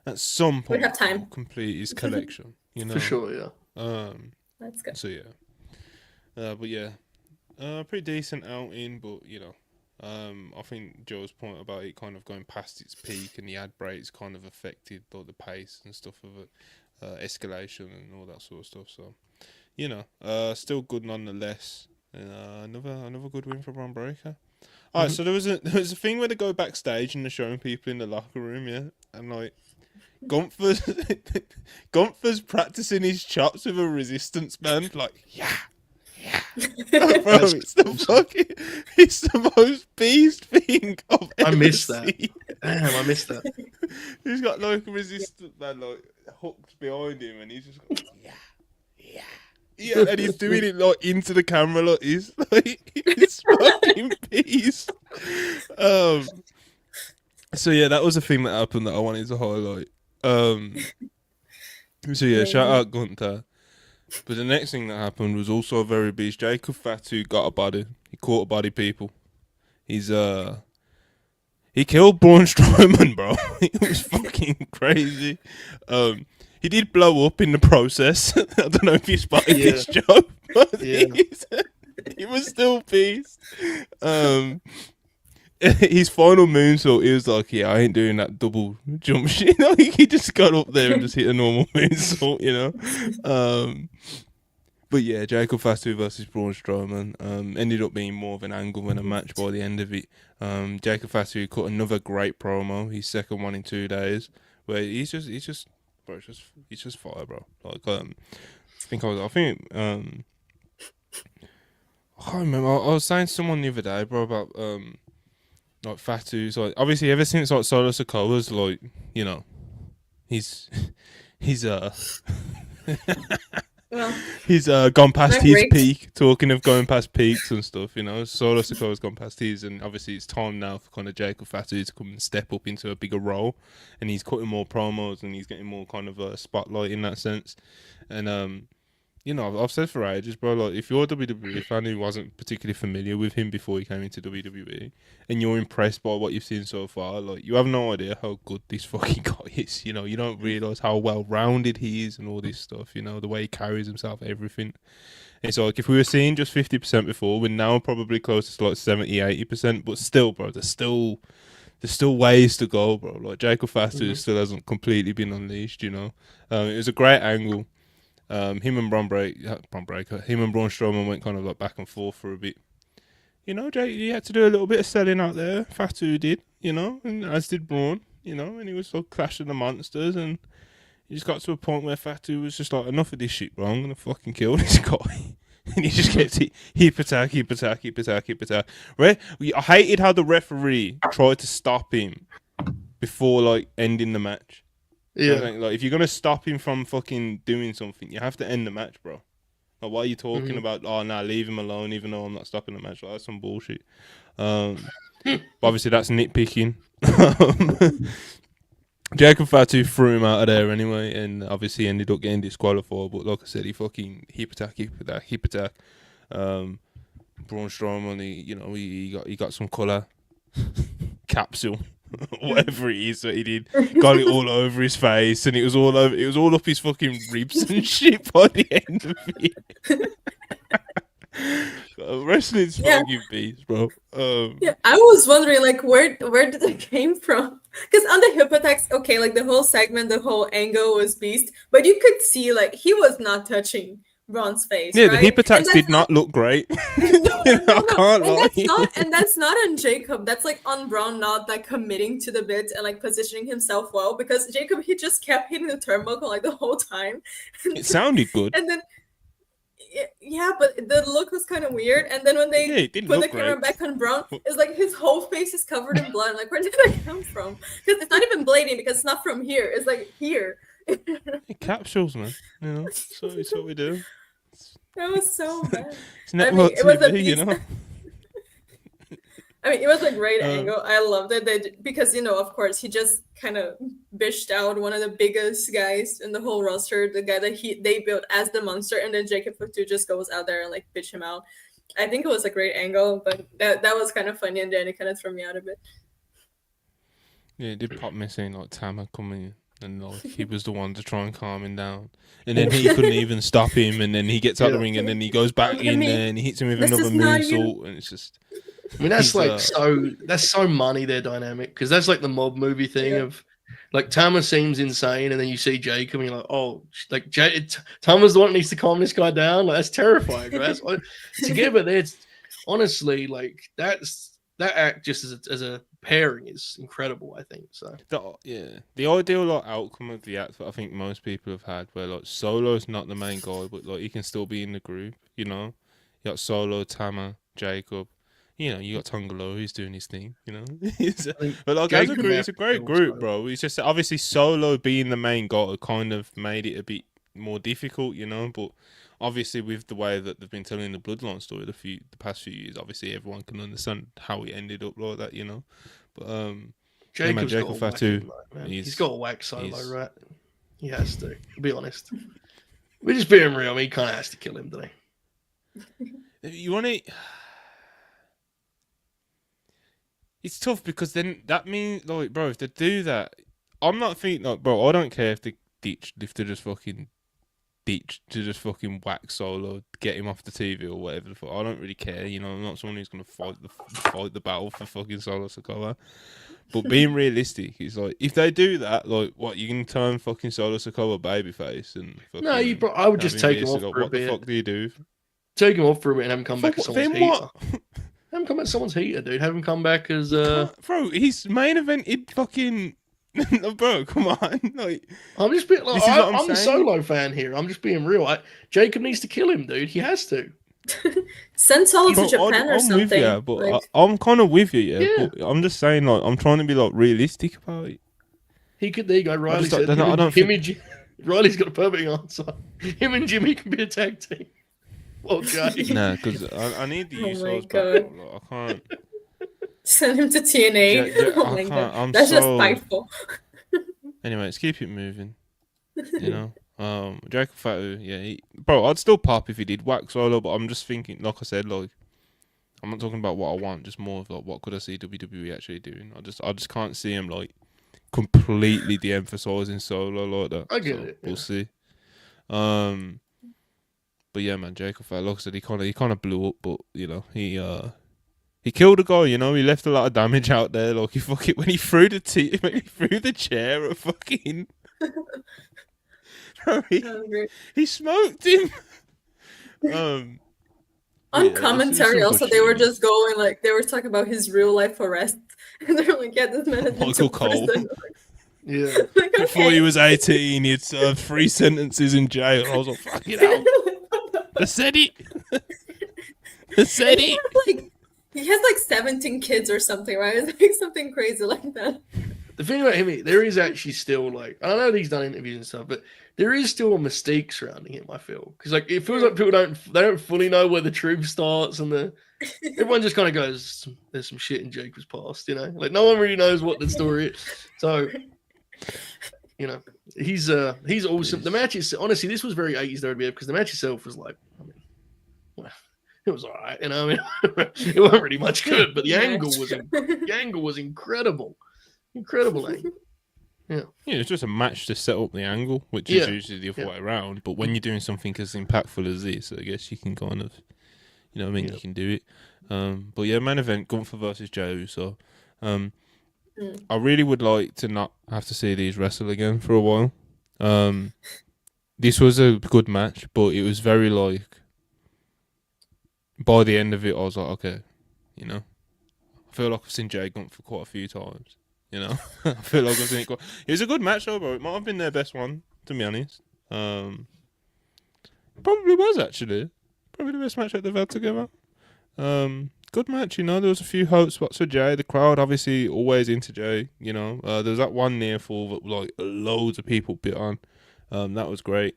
at some point we have time to complete his collection. You know, for sure, yeah. That's good. So but yeah. Pretty decent outing, but you know, I think Joe's point about it kind of going past its peak and the ad breaks kind of affected the pace and stuff of it, escalation and all that sort of stuff. So, you know, still good nonetheless. Another good win for Braun Breaker. All right, so there was a thing where they go backstage and they're showing people in the locker room, and like Gunther's practicing his chops with a resistance band, like Bro, it's the most beast thing I've ever I missed seen. that. Damn, I missed that. He's got like a resistance man like hooked behind him, and he's just like, and he's doing it like into the camera, like he's fucking beast. So yeah, that was a thing that happened that I wanted to highlight. So yeah, shout out Gunther. But the next thing that happened was also a very beast. Jacob Fatu got a body. He caught a body, people. He killed Braun Strowman, bro. It was fucking crazy. He did blow up in the process. I don't know if you spotted this, Joe, but he was still beast. his final moonsault, he was like, "Yeah, I ain't doing that double jump shit." Like, he just got up there and just hit a normal moonsault, you know. But yeah, Jacob Fatu versus Braun Strowman ended up being more of an angle than a match by the end of it. Jacob Fatu cut another great promo, his second one in 2 days, where he's just, bro, he's just fire, bro. Like, I think, I can't remember. I was saying to someone the other day, bro, about like Fatu's, like, obviously ever since like Solo Sikoa's, like, you know, he's he's Well, he's gone past not his great. peak. Talking of going past peaks and stuff, you know, Solo Sikoa's gone past his, and obviously it's time now for kind of Jacob Fatu to come and step up into a bigger role, and he's cutting more promos and he's getting more kind of a spotlight in that sense, and you know, I've said for ages, bro, like, if you're a WWE fan who wasn't particularly familiar with him before he came into WWE, and you're impressed by what you've seen so far, like, you have no idea how good this fucking guy is. You know, you don't realise how well-rounded he is and all this stuff, you know, the way he carries himself, everything. And it's like, if we were seeing just 50% before, we're now probably close to like 70, 80%, but still, bro, there's still ways to go, bro. Like, Jacob Fatu still hasn't completely been unleashed, you know. It was a great angle. Him and Braun Strowman went kind of like back and forth for a bit. You know, Jake, he had to do a little bit of selling out there. Fatu did, you know, and as did Braun, you know, and he was sort of clashing the monsters, and he just got to a point where Fatu was just like, enough of this shit, bro. I'm gonna fucking kill this guy. And he just gets hip attack. Right? I hated how the referee tried to stop him before like ending the match. Yeah. Like, if you're gonna stop him from fucking doing something, you have to end the match, bro. Like, why are you talking about? Oh, nah, leave him alone. Even though I'm not stopping the match, like, that's some bullshit. But obviously, that's nitpicking. Jacob Fatu threw him out of there anyway, and obviously ended up getting disqualified. But like I said, he fucking hip attack. Braun Strowman, he got some colour capsule. Whatever it is that he did, got it all over his face, and it was all up his fucking ribs and shit by the end of it. Wrestling's fucking beast, bro. Yeah, I was wondering, like, where did it came from? Because on the hip attacks, okay, like the whole segment, the whole angle was beast, but you could see like he was not touching Braun's face. Yeah, right? the hip attacks did not look great. I can't lie. And that's not on Jacob. That's like on Braun not like committing to the bit and like positioning himself well, because Jacob, he just kept hitting the turnbuckle like the whole time. It sounded good. And then yeah, but the look was kind of weird. And then when they put the camera back on Braun, it's like his whole face is covered in blood. Like, where did that come from? Because it's not even bleeding, because it's not from here. It's like here. Capsules, man. You know, so it's what we do. That was so bad. It's network TV, you know. I mean, it was a great angle. I loved it because, you know, of course, he just kind of bitched out one of the biggest guys in the whole roster, the guy that they built as the monster, and then Jacob Fatu just goes out there and like bitch him out. I think it was a great angle, but that was kind of funny, and then it kind of threw me out a bit. Yeah, it did pop me seeing like Tama coming, and like he was the one to try and calm him down, and then he couldn't even stop him, and then he gets out the ring, and then he goes back in there and he hits him with another moonsault, and it's just. I mean, that's like that's so money, their dynamic, because that's like the mob movie thing of like Tama seems insane, and then you see Jacob, and you're like, oh, like Tama's the one that needs to calm this guy down. Like, that's terrifying. Right? That's, together, there's honestly like that act just as a pairing is incredible. I think so. The ideal like outcome of the act that I think most people have had, where like Solo's not the main guy, but like he can still be in the group. You know, you got Solo, Tama, Jacob. You know, you got Tongalo, who's doing his thing, you know. But like, as a group, it's a great group, bro. It's just obviously Solo being the main guy kind of made it a bit more difficult, you know. But obviously, with the way that they've been telling the Bloodline story the past few years, obviously everyone can understand how it ended up like that, you know. But Jacob Fatu, he's got a whack Solo, right? He has to. To be honest, we're just being real. I mean, he kind of has to kill him, doesn't he? You want to. It's tough because then that means, like, bro, if they do that, I'm not thinking, like, bro, I don't care if they just fucking ditch to just fucking whack Solo, get him off the TV or whatever the fuck. I don't really care, you know. I'm not someone who's gonna fight the battle for fucking Solo Sikoa. But being realistic, it's like if they do that, like what you can turn fucking Solo Sikoa babyface and fucking No, I would just take him off like, for a what the bit. fuck do you do? Take him off for a bit and have him come back as someone's Then heater. what? Have him come back as someone's heater, dude. Have him come back as Bro, he's main evented fucking. Bro, come on! Like, I'm just being. Like, This is what I'm I'm the saying. Solo fan here. I'm just being real. Jacob needs to kill him, dude. He has to. Send Solo to bro, Japan or I'm something. with you, but like, I'm kind of with you, yeah. Yeah. But I'm just saying, like, I'm trying to be like realistic about it. He could. There you go. Riley just said. don't- I don't think- Riley's got a perfect answer. Him and Jimmy can be a tag team. Well, Jay. Nah, because I need the Oh my Usos back. God. Bro. Like, I can't. send him to TNA. Oh I my can't. God. I'm That's just so. spiteful. Anyway, let's keep it moving. You know, Jacob Fatu, yeah, bro, I'd still pop if he did whack Solo, but I'm just thinking, like I said, like, I'm not talking about what I want, just more of like what could I see WWE actually doing. I just can't see him like completely de-emphasizing Solo like that. I get So, it, We'll yeah. see. But yeah, man, Jacob Fatu, like I said, he kind of blew up, but you know, he killed a guy, you know. He left a lot of damage out there. Like when he threw the chair at fucking. Bro, he smoked him. On yeah, commentary, some also, good they were shit. just going like they were talking about his real life arrest, and they're like, "Yeah, this man has been Michael to Cole. prison." Yeah. Like, Before he was 18, he'd served 3 sentences in jail. I was like, fuck it out. I said it. I said it. Like, he has like 17 kids or something, right? It's like something crazy like that. The thing about him, there is actually still like I know he's done interviews and stuff, but there is still a mystique surrounding him. I feel because like it feels like people don't fully know where the truth starts, and everyone just kind of goes, "There's some shit in Jacob's past," you know. Like no one really knows what the story is. So, you know, he's awesome. The match is honestly, this was very 80s WWF because the match itself was like, I mean, well, it was all right, you know. I mean, it wasn't really much good, but the angle was incredible. Incredible angle. Yeah, it's just a match to set up the angle, which Yeah. is usually the other Yeah. way around. But when you're doing something as impactful as this, I guess you can kind of, you know what I mean? Yeah. You can do it. But yeah, main event, Gunther versus Jey Uso. I really would like to not have to see these wrestle again for a while. This was a good match, but it was very like, by the end of it, I was like, okay, you know, I feel like I've seen Jay Gunther quite a few times. You know, I feel like I've seen it. It was a good match, though, bro. It might have been their best one, to be honest. Probably was actually probably the best match that they've had together. Good match, you know. There was a few hope spots for Jay. The crowd obviously always into Jay. You know, there was that one near fall that like loads of people bit on. That was great.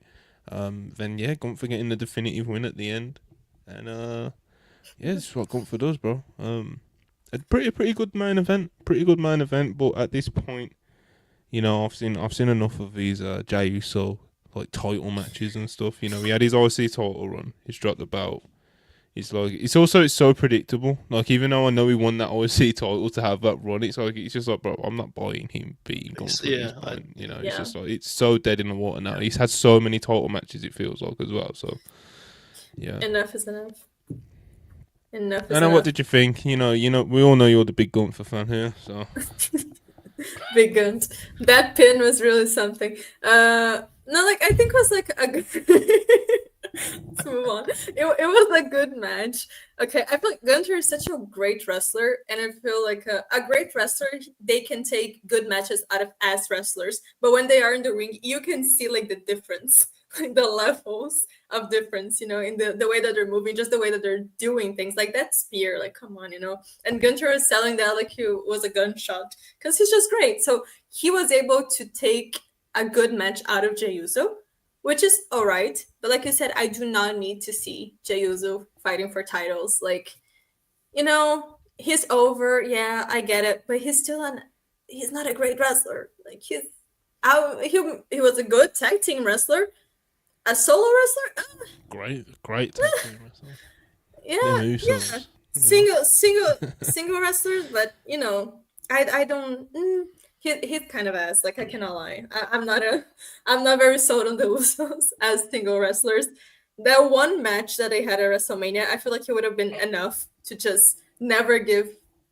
Then yeah, Gunther getting the definitive win at the end, and yeah, this is what Gunther does, bro. A pretty good main event. But at this point, you know, I've seen enough of these Jey Uso like title matches and stuff. You know, he had his IC title run. He's dropped the belt. It's like it's so predictable. Like even though I know he won that IC title to have that run, it's just like, bro, I'm not buying him beating Gunther. You know, it's just like it's so dead in the water now. He's had so many title matches. It feels like as well. So yeah. Enough is enough. Enough is Anna, enough. what did you think? You know, we all know you're the big Gunther fan here, so. Big guns. That pin was really something. No, like I think it was like a good. Let's move on. It was a good match. Okay, I feel like Gunther is such a great wrestler, and I feel like a great wrestler, they can take good matches out of ass wrestlers, but when they are in the ring, you can see like the difference, like the levels of difference, you know, in the way that they're moving, just the way that they're doing things. Like that spear, like come on, you know. And Gunther is selling that like he was a gunshot because he's just great. So he was able to take a good match out of Jey Uso, which is all right. But like you said, I do not need to see Jey Uso fighting for titles. Like, you know, he's over. Yeah, I get it. But he's not a great wrestler. Like he was a good tag team wrestler. A solo wrestler? Great tag team wrestler. Yeah. Single wrestlers, but you know, I don't he's kind of ass. Like I cannot lie. I'm not very sold on the Usos as single wrestlers. That one match that they had at WrestleMania, I feel like it would have been enough to just never give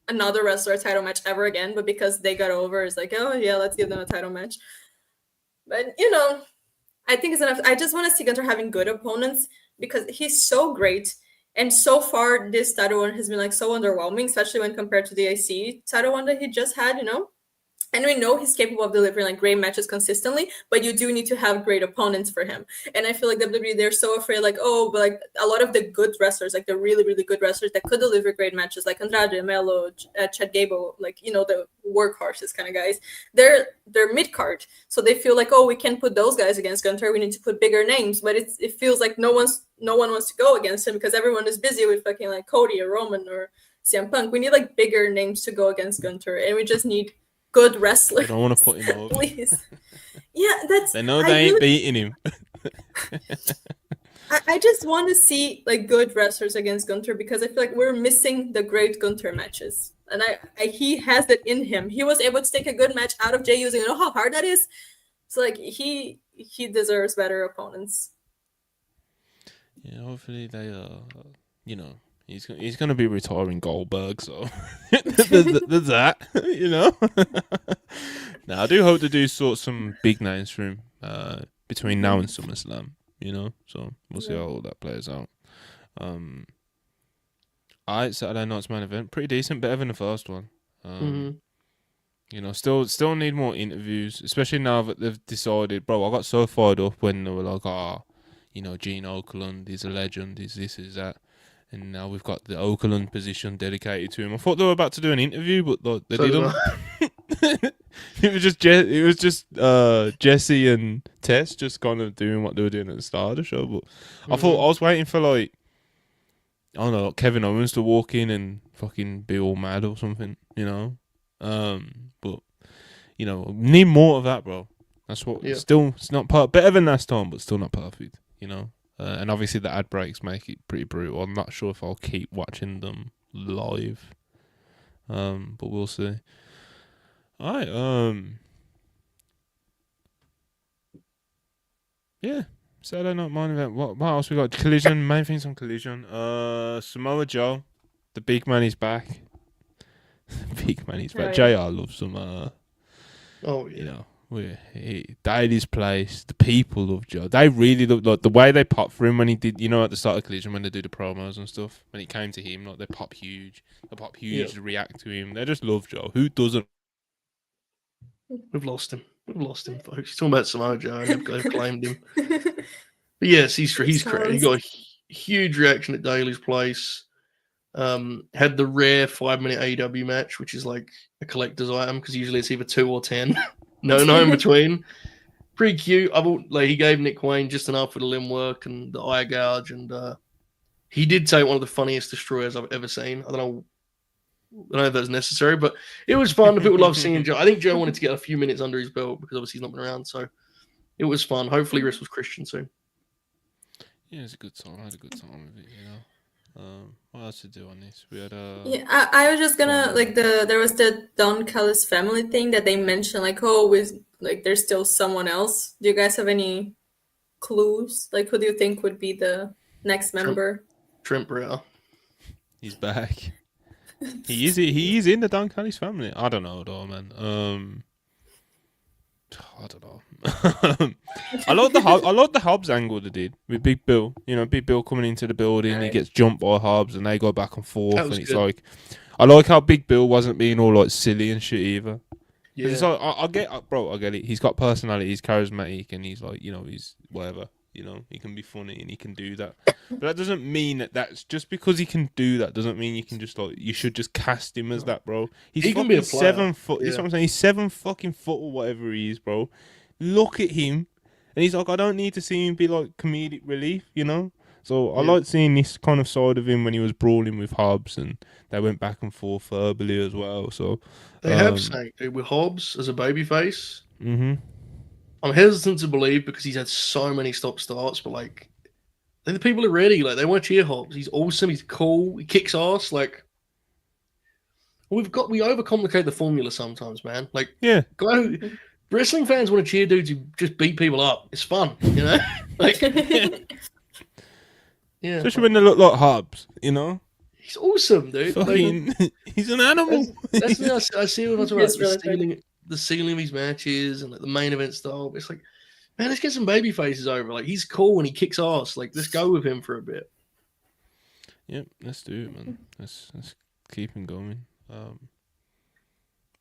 another wrestler a title match ever again. But because they got over, it's like, oh yeah, let's give them a title match. But I think it's enough. I just want to see Gunter having good opponents because he's so great. And so far, this title one has been like so underwhelming, especially when compared to the IC title one that he just had, And we know he's capable of delivering like great matches consistently, but you do need to have great opponents for him. And I feel like WWE, they're so afraid, like, oh, but like a lot of the good wrestlers, like the really, really good wrestlers that could deliver great matches, like Andrade, Melo, Chad Gable, like, the workhorses kind of guys, they're mid card. So they feel like, oh, we can't put those guys against Gunter. We need to put bigger names. But it feels like no one wants to go against him because everyone is busy with fucking like Cody or Roman or CM Punk. We need like bigger names to go against Gunter, and we just need good wrestlers. They don't want to put him over. Please. Yeah, that's. They know they ain't beating him. I just want to see like good wrestlers against Gunter because I feel like we're missing the great Gunter matches, and he has it in him. He was able to take a good match out of Jey Uso. You know how hard that is. So like he deserves better opponents. Yeah, hopefully they he's gonna be retiring Goldberg, so there's that, Now I do hope to do some big names for him between now and SummerSlam, So we'll see how all that plays out. Saturday night's main event, pretty decent, better than the first one. Still need more interviews, especially now that they've decided. Bro, I got so fired up when they were like, Gene Okerlund, he's a legend, he's this, is that. And now we've got the Okerlund position dedicated to him. I thought they were about to do an interview, but they didn't. It was just Jesse and Tess just kind of doing what they were doing at the start of the show. But I thought I was waiting for like, I don't know, Kevin Owens to walk in and fucking be all mad or something, But need more of that, bro. That's what. Yeah. Still, it's not better than last time, but still not perfect, And obviously the ad breaks make it pretty brutal. I'm not sure if I'll keep watching them live. But we'll see. Alright, yeah. Saturday night main event. What else we got? Collision, main things on Collision. Samoa Joe. The big man is back. Big man is back. JR loves some oh yeah. He died his place. The people love Joe. They really love like the way they pop for him when he did. At the start of Collision when they do the promos and stuff. When it came to him, like they pop huge. They pop huge to react to him. They just love Joe. Who doesn't? We've lost him. Folks. He's talking about Samoa Joe. And they've claimed him. But yes, he's great. He got a huge reaction at Daly's place. Had the rare 5-minute AEW match, which is like a collector's item because usually it's either 2 or 10. No in between. Pretty cute. He gave Nick Wayne just enough for the limb work and the eye gouge, and he did take one of the funniest destroyers I've ever seen. I don't know if that's necessary, but it was fun. People love seeing Joe. I think Joe wanted to get a few minutes under his belt because obviously he's not been around, so it was fun. Hopefully, wrestles Christian soon. Yeah, it's a good time. I had a good time with it, What else to do on this? We had I was just gonna there was the Don Callis family thing that they mentioned, there's still someone else. Do you guys have any clues? Like, who do you think would be the next member? Trent Brea. He's back. He is in the Don Callis family. I don't know though, man. I don't know. I like the Hobbs angle they did with Big Bill. Big Bill coming into the building, right. He gets jumped by Hobbs, and they go back and forth, and it's good. Like, I like how Big Bill wasn't being all like silly and shit either. Yeah, it's like, I get it. He's got personality, he's charismatic, and he's like, he's whatever. He can be funny and he can do that. But that doesn't mean that's just because he can do that doesn't mean you can just you should just cast him as that, bro. He can be a 7 foot. That's what I'm saying. He's 7 fucking foot or whatever he is, bro. Look at him, and he's like, I don't need to see him be like comedic relief, So I like seeing this kind of side of him when he was brawling with Hobbs, and they went back and forth verbally as well. So they have saying with Hobbs as a babyface. Mm-hmm. I'm hesitant to believe because he's had so many stop-starts, but I think the people are ready. They want to cheer Hobbs. He's awesome. He's cool. He kicks ass. We overcomplicate the formula sometimes, man. Like, Yeah. wrestling fans want to cheer dudes who just beat people up. It's fun, you know. Like, yeah, Especially when they look like hubs, you know. he's awesome, dude. Fucking, he's an animal. That's the I see what I'm It's talking about. really The ceiling of his matches and like the main event style. It's like, man, let's get some baby faces over. Like, he's cool and he kicks ass. Like, let's go with him for a bit. Yep, let's do it, man. Let's keep him going.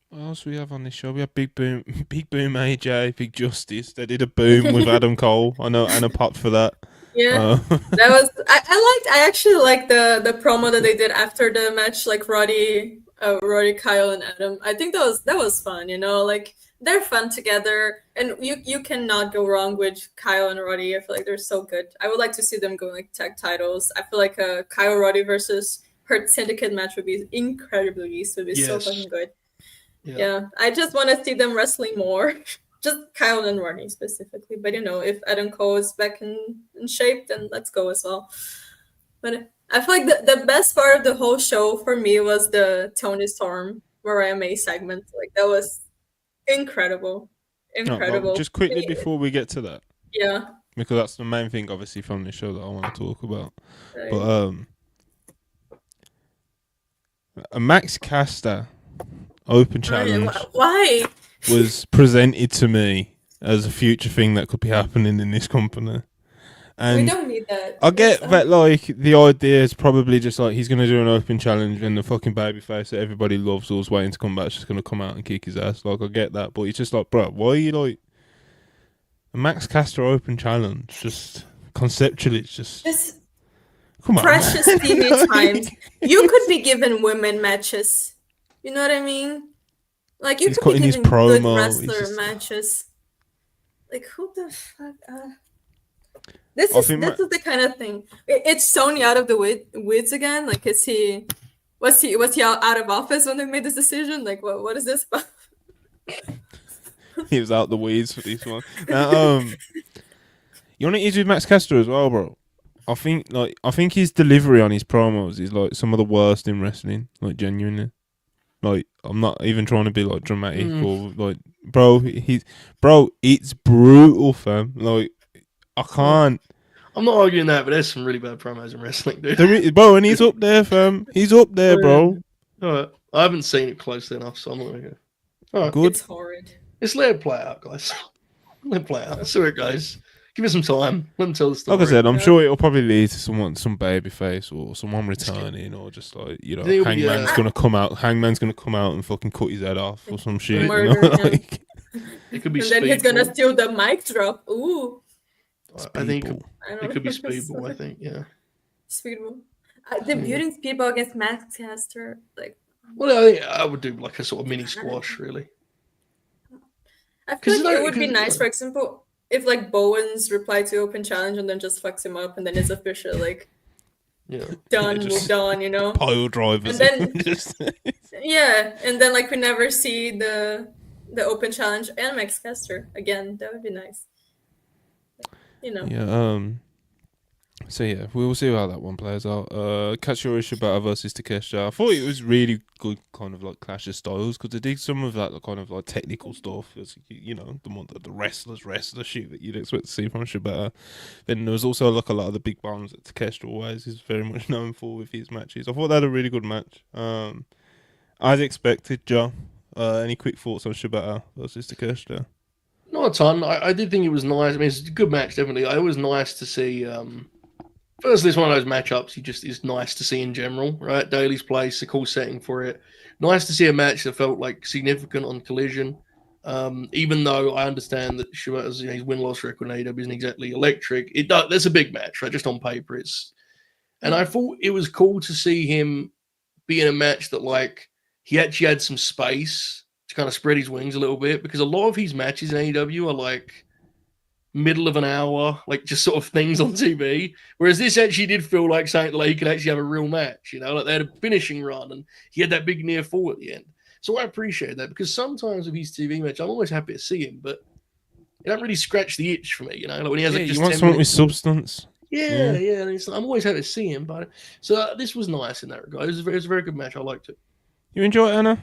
What else we have on this show? We have Big Boom AJ, Big Justice. They did a boom with Adam Cole. I know Anna popped for that. Yeah, that was I actually liked the promo that they did after the match, like Roddy, Kyle, and Adam. I think that was fun. You know, like they're fun together, and you cannot go wrong with Kyle and Roddy. I feel like they're so good. I would like to see them go like tag titles. I feel like a Kyle Roddy versus Hurt Syndicate match would be incredibly. So it'd be so fucking good. Yeah, I just want to see them wrestling more. Just Kyle and Rodney specifically. But you know, if Adam Cole is back in shape, then let's go as well. But I feel like the best part of the whole show for me was the Tony Storm Mariah May segment. Like that was incredible. Incredible. Just quickly before we get to that. Yeah. Because that's the main thing obviously from this show that I want to talk about. Right. But a Max Caster open challenge Why? was presented to me as a future thing that could be happening in this company. And we don't need that. I get that, like, the idea is probably just like he's going to do an open challenge and the fucking babyface that everybody loves who's waiting to come back is just going to come out and kick his ass. Like, I get that, but it's just like, bro, why are you like a Max Caster open challenge? Just conceptually, it's just come on, precious TV times. You could be given women matches. You know what I mean? Like you could be given good wrestler matches. Like who the fuck? This is the kind of thing. It's Tony out of the woods again. Like was he out of office when they made this decision? Like what is this about? He was out the weeds for this one. Now, you want to ease with Max Caster as well, bro. I think his delivery on his promos is like some of the worst in wrestling. Like genuinely. Like I'm not even trying to be like dramatic or like, bro. It's brutal, fam. Like I can't. I'm not arguing that, but there's some really bad promos in wrestling, dude. Bro, and he's up there, fam. He's up there, bro. All right. I haven't seen it closely enough, so I'm not gonna go. All right. Good. It's horrid. Just let it play out, guys. Let it play out. Let's see where it goes. Give it some time. Let them tell the story. Like I said, I'm sure it'll probably lead to some babyface or someone returning or just like, you know, Hangman's gonna come out and fucking cut his head off or some shit. Murder, you know? Like, it could be. And then he's gonna steal the mic drop. Ooh. I think it could be Speedball. I think, yeah. Speedball. Debuting Speedball against Max Caster, like. Well, I think I would do like a sort of mini squash, really. I feel like it would be nice, for example, if like Bowen's reply to open challenge and then just fucks him up and then it's official, like. Yeah. Done, moved on, you know. Pile drivers. And then, yeah, and then like we never see the open challenge and Max Caster again. That would be nice. You know. Yeah. So yeah, we will see how that one plays out. Katsuyori Shibata versus Takeshita. I thought it was really good, kind of like clash of styles because they did some of that kind of like technical stuff. It's, you know, the wrestler shit that you'd expect to see from Shibata. Then there was also like a lot of the big bombs that Takeshita always is very much known for with his matches. I thought they had a really good match. As expected, Joe. Any quick thoughts on Shibata versus Takeshita? Not a ton. I did think it was nice. I mean, it's a good match, definitely. It was nice to see. Firstly, it's one of those matchups you just is nice to see in general, right? Daly's Place, a cool setting for it. Nice to see a match that felt like significant on Collision. Even though I understand that Shibata's his win-loss record in AEW isn't exactly electric, that's a big match, right? Just on paper, and I thought it was cool to see him be in a match that like he actually had some space to kind of spread his wings a little bit because a lot of his matches in AEW are like middle of an hour, like just sort of things on TV. Whereas this actually did feel like something like he could actually have a real match, you know, like they had a finishing run and he had that big near fall at the end. So I appreciate that because sometimes with his TV match, I'm always happy to see him, but it don't really scratch the itch for me, you know, like when he has like just you want someone with substance. Yeah. And I'm always happy to see him, but so this was nice in that regard. It was a very good match. I liked it. You enjoy it, Anna?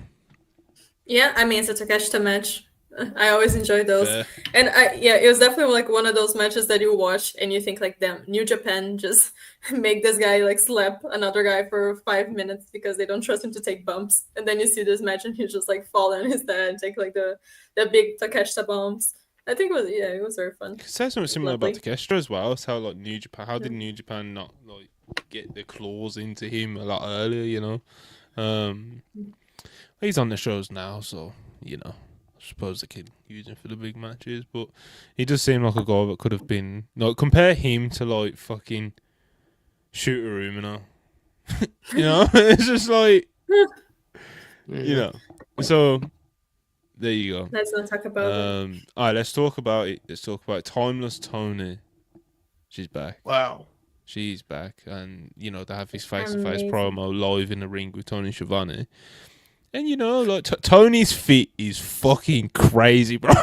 Yeah, I mean it's a Takeshita match. I always enjoy those. Fair. And it was definitely like one of those matches that you watch and you think like, damn, New Japan just make this guy like slap another guy for 5 minutes because they don't trust him to take bumps. And then you see this match and he's just like fall on his head and take like the big Takeshita bumps. I think it was very fun. Say something similar about Lovely. Takeshita as well. It's how like New Japan. How did Yeah. New Japan not like get their claws into him a lot earlier? You know, he's on the shows now, so you know. I suppose they could use him for the big matches, but he does seem like a guy that could have been like compare him to like fucking Shooter Umino. You know, it's just like you know. So there you go. Let's not talk about it. All right, let's talk about it. Let's talk about Timeless Toni. She's back. Wow. She's back, and you know they have this face-to-face Amazing. promo live in the ring with Tony Schiavone. And you know, like Tony's fit is fucking crazy, bro.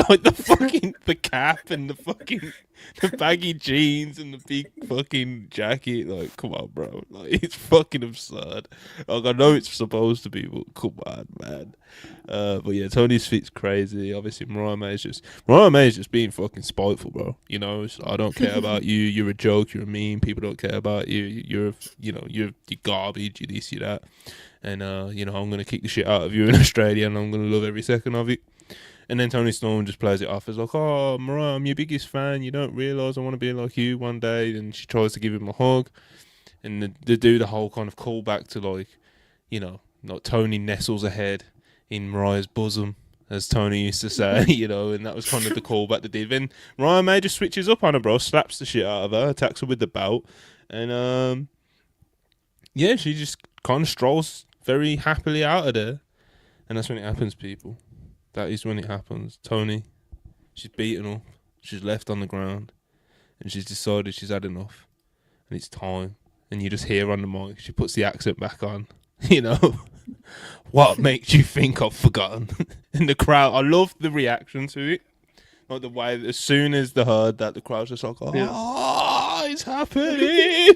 Like the cap and the baggy jeans and the big fucking jacket. Like, come on, bro. Like, it's fucking absurd. Like, I know it's supposed to be, but come on, man. But yeah, Tony's fit's crazy. Obviously, Mariah May is just being fucking spiteful, bro. You know, I don't care about you. You're a joke. You're a meme. People don't care about you. You're garbage. You this, you that. And, you know, I'm going to kick the shit out of you in Australia and I'm going to love every second of it. And then Tony Storm just plays it off as like, oh, Mariah, I'm your biggest fan. You don't realise I want to be like you one day. And she tries to give him a hug. And they do the whole kind of callback to like, you know, like Tony nestles her head in Mariah's bosom, as Tony used to say, you know, and that was kind of the callback they did. Then Mariah May just switches up on her, bro, slaps the shit out of her, attacks her with the belt. And, yeah, she just kind of strolls very happily out of there. And that's when it happens, people. That is when it happens. Toni, she's beaten up. She's left on the ground. And she's decided she's had enough. And it's time. And you just hear on the mic, she puts the accent back on. You know? What makes you think I've forgotten? And the crowd, I love the reaction to it. Like the way, as soon as they heard that, the crowd's just like, oh, it's happening.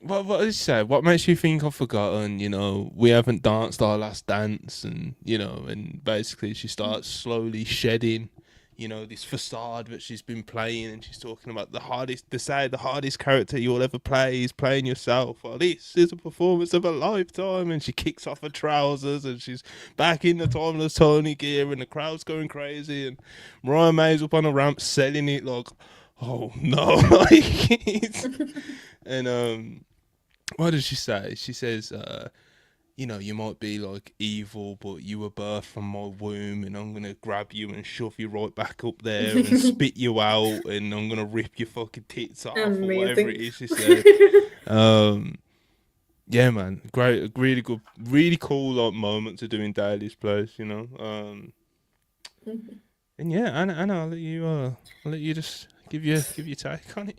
What did you say? What makes you think I've forgotten? You know, we haven't danced our last dance, and you know, and basically she starts slowly shedding, you know, this facade that she's been playing, and she's talking about the hardest character you'll ever play is playing yourself. Well, this is a performance of a lifetime, and she kicks off her trousers, and she's back in the Timeless Toni gear, and the crowd's going crazy, and Mariah May's up on a ramp selling it like, oh no, and what does she say? She says, you know, you might be like evil, but you were birthed from my womb, and I'm gonna grab you and shove you right back up there and spit you out, and I'm gonna rip your fucking tits off or whatever it is she said. Yeah, man, great, really good, really cool like moment to do in Daily's place, you know. And yeah, Anna, I'll let you just give your take on it.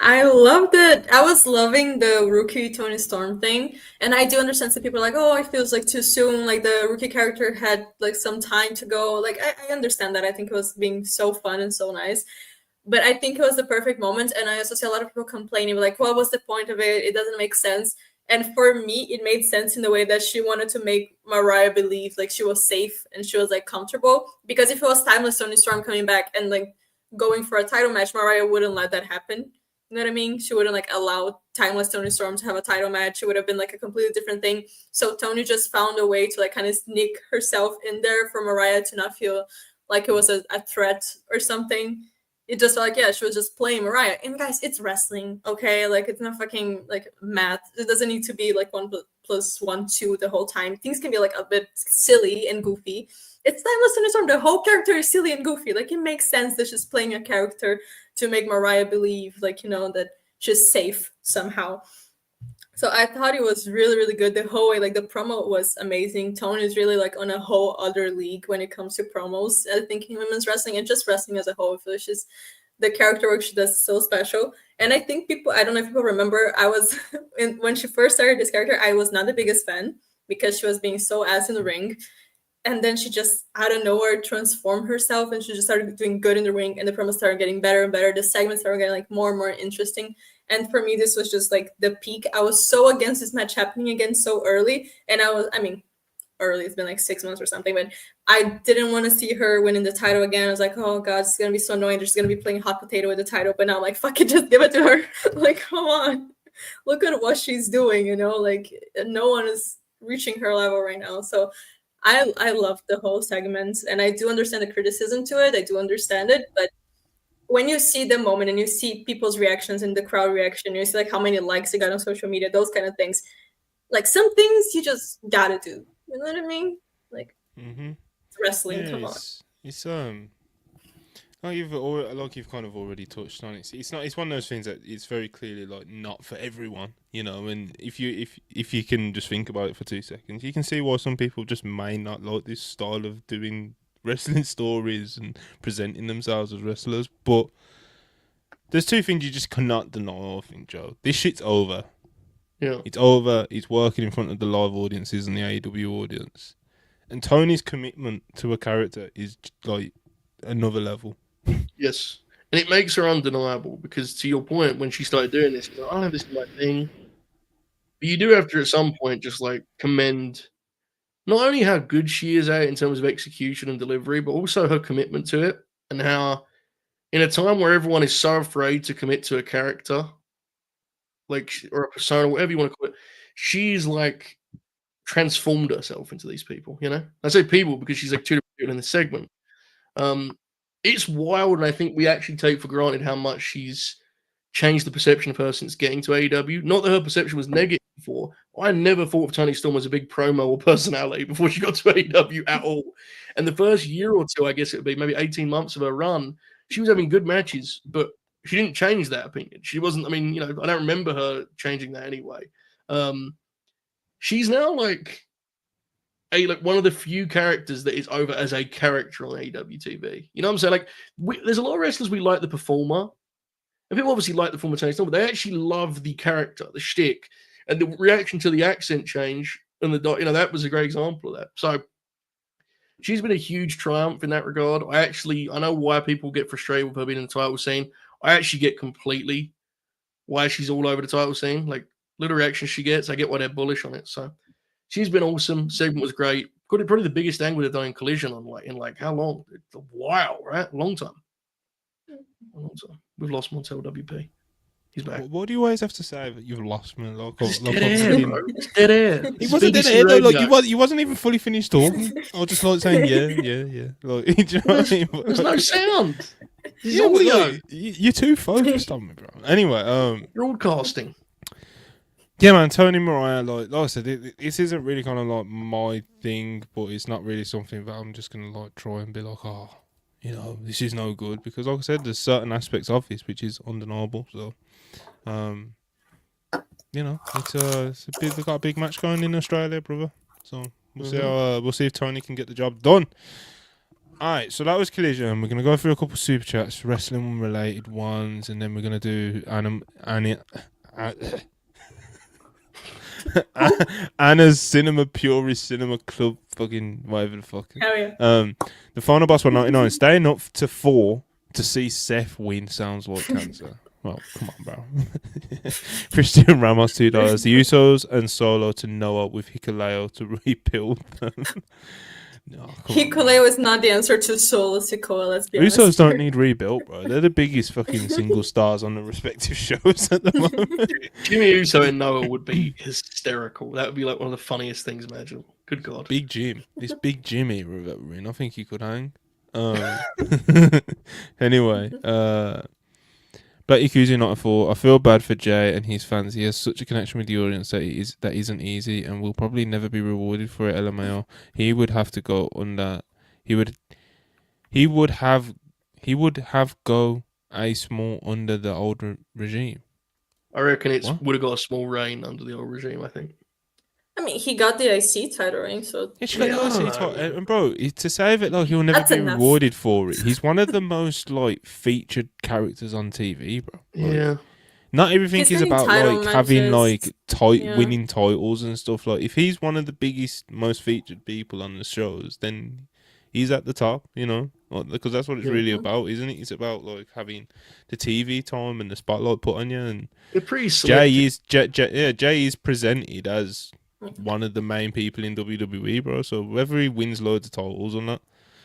I loved it. I was loving the rookie Tony Storm thing, and I do understand some people are like, "Oh, it feels like too soon. Like the rookie character had like some time to go." Like I understand that. I think it was being so fun and so nice, but I think it was the perfect moment. And I also see a lot of people complaining, like, "What was the point of it? It doesn't make sense." And for me, it made sense in the way that she wanted to make Mariah believe like she was safe and she was like comfortable. Because if it was Timeless Tony Storm coming back and like going for a title match, Mariah wouldn't let that happen. You know what I mean? She wouldn't like allow Timeless Tony Storm to have a title match. It would have been like a completely different thing. So Tony just found a way to like kind of sneak herself in there for Mariah to not feel like it was a threat or something. It just felt like, yeah, she was just playing Mariah. And guys, it's wrestling, okay? Like it's not fucking like math. It doesn't need to be like 1+1=2 the whole time. Things can be like a bit silly and goofy. It's Timeless Tony Storm. The whole character is silly and goofy. Like it makes sense that she's playing a character to make Mariah believe, like, you know, that she's safe somehow. So I thought it was really, really good. The whole way, like the promo was amazing. Tony is really like on a whole other league when it comes to promos. I think in women's wrestling and just wrestling as a whole, I feel she's the character work she does is so special. And I think people, I don't know if people remember, I was when she first started this character, I was not the biggest fan because she was being so ass in the ring. And then she just out of nowhere transformed herself and she just started doing good in the ring and the promos started getting better and better. The segments started getting like more and more interesting. And for me, this was just like the peak. I was so against this match happening again so early. And early, it's been like 6 months or something, but I didn't want to see her winning the title again. I was like, oh God, it's going to be so annoying. They're just going to be playing hot potato with the title. But now I'm like, fuck it, just give it to her. Like, come on. Look at what she's doing, you know? Like, no one is reaching her level right now. So I love the whole segment, and I do understand the criticism to it. I do understand it, but when you see the moment and you see people's reactions and the crowd reaction, you see like how many likes they got on social media, those kind of things. Like some things you just gotta do. You know what I mean? Like it's wrestling. Come on. It's like you've kind of already touched on it. It's one of those things that it's very clearly like not for everyone, you know. And if you can just think about it for 2 seconds, you can see why some people just may not like this style of doing wrestling stories and presenting themselves as wrestlers. But there's 2 things you just cannot deny, I think, Joe. This shit's over. Yeah. It's over. It's working in front of the live audiences and the AEW audience. And Tony's commitment to a character is like another level. Yes. And it makes her undeniable because, to your point, when she started doing this, I don't have this in my thing. But you do have to, at some point, just like commend not only how good she is at it in terms of execution and delivery, but also her commitment to it, and how in a time where everyone is so afraid to commit to a character, like, or a persona, whatever you want to call it, she's like transformed herself into these people, you know? I say people because she's like 2 different people in the segment. It's wild, and I think we actually take for granted how much she's changed the perception of her since getting to AEW. Not that her perception was negative before. I never thought of Toni Storm as a big promo or personality before she got to AEW at all. And the first year or 2, I guess it would be maybe 18 months of her run, she was having good matches, but she didn't change that opinion. She wasn't, I mean, you know, I don't remember her changing that anyway. She's now like one of the few characters that is over as a character on AEW TV. You know what I'm saying? Like, there's a lot of wrestlers we like the performer, and people obviously like the former Toni Storm, but they actually love the character, the shtick, and the reaction to the accent change. And that was a great example of that. So she's been a huge triumph in that regard. I know why people get frustrated with her being in the title scene. I actually get completely why she's all over the title scene. Like, little reactions she gets, I get why they're bullish on it. So she's been awesome. Segment was great. Probably the biggest angle they've done in Collision in how long? It's a while, right? A long time. We've lost Montel WP. He's back. What do you always have to say that you've lost me? It's dead air, bro. It's dead air. He wasn't dead air, though. Like, you wasn't even fully finished talking. I was just like saying, yeah. Like, do you know what I mean? There's no sound. Yeah, like, you're too focused on me, bro. Anyway, broadcasting. Yeah, man, Tony Mariah, like I said, this isn't really kind of like my thing, but it's not really something that I'm just going to like try and be like, oh, you know, this is no good. Because like I said, there's certain aspects of this which is undeniable. So, you know, they've got a big match going in Australia, brother. So we'll see if Tony can get the job done. Alright, so that was Collision. We're going to go through a couple of super chats, wrestling related ones, and then we're going to do Anna's Cinema Purist Cinema Club, fucking whatever the fuck. Hell yeah. The final boss 199, staying up to 4 to see Seth win sounds like cancer. Well, come on, bro. Christian Ramos, $2. The Usos and Solo to Noah with Hikuleo to rebuild them. No, Hikuleo is not the answer to Solo Sikoa, let's be honest. Usos don't need rebuilt, bro. They're the biggest fucking single stars on the respective shows at the moment. Jimmy Uso and Noah would be hysterical. That would be like one of the funniest things imaginable. Good God. Big Jim. This Big Jimmy that we're in. I think he could hang. Anyway, Black Yakuza not a fool. I feel bad for Jay and his fans. He has such a connection with the audience that isn't easy and will probably never be rewarded for it. LMAO. He would have to go under. He would have go a small under the old regime. I reckon it would have got a small reign under the old regime. I think. I mean, he got the IC title ring, so... Yeah, she got the IC title. And bro, to save it, like, he'll never be rewarded for it. He's one of the most, like, featured characters on TV, bro. Like, yeah. Not everything is about, like, having, like, winning titles and stuff. Like, if he's one of the biggest, most featured people on the shows, then he's at the top, because that's what it's Yeah. really about, isn't it? It's about like having the TV time and the spotlight put on you. And They're pretty selective. Jay is presented as one of the main people in WWE, bro. So whether he wins loads of titles or not,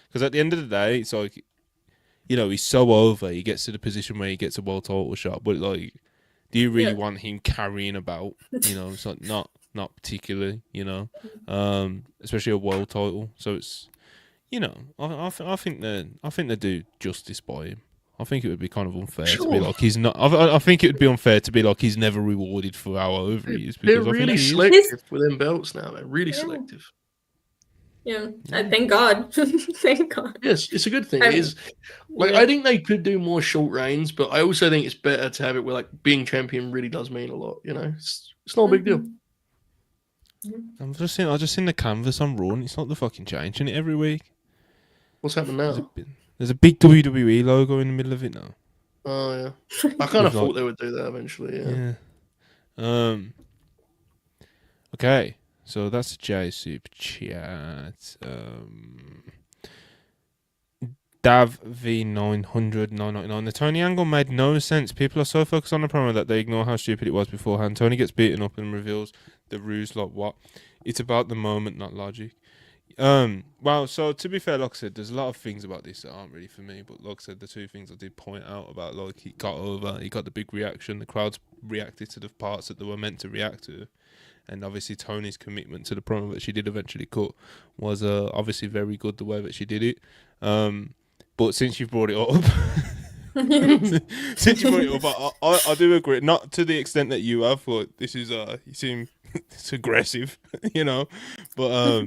because at the end of the day, it's like, he's so over. He gets to the position where he gets a world title shot, but like, do you really want him carrying about? It's like not particularly. Especially a world title. So it's, I think they do justice by him. I think it would be kind of unfair to be like he's not. I think it would be unfair to be like he's never rewarded for however he is. They're Because really I think he is. selective with them belts now. They're really selective. Yeah, thank God. Thank God. Yes, it's a good thing. It is I think they could do more short reigns, but I also think it's better to have it where like being champion really does mean a lot. It's not a big deal. I just seen the canvas on Raw, and it's not the fucking changing it every week. What's happening now? There's a big WWE logo in the middle of it now. Oh yeah, I kind of thought they would do that eventually. Yeah. Okay, so that's Jay Super Chat. Dav V900 999. The Tony angle made no sense. People are so focused on the promo that they ignore how stupid it was beforehand. Tony gets beaten up and reveals the ruse like what? It's about the moment, not logic. Well, so to be fair, like I said, there's a lot of things about this that aren't really for me, but like I said, the two things I did point out about, like, he got the big reaction, the crowds reacted to the parts that they were meant to react to, and obviously Tony's commitment to the promo that she did eventually cut was obviously very good the way that she did it. But since you've brought it up, I do agree, not to the extent that you have, but this is you seem it's aggressive, but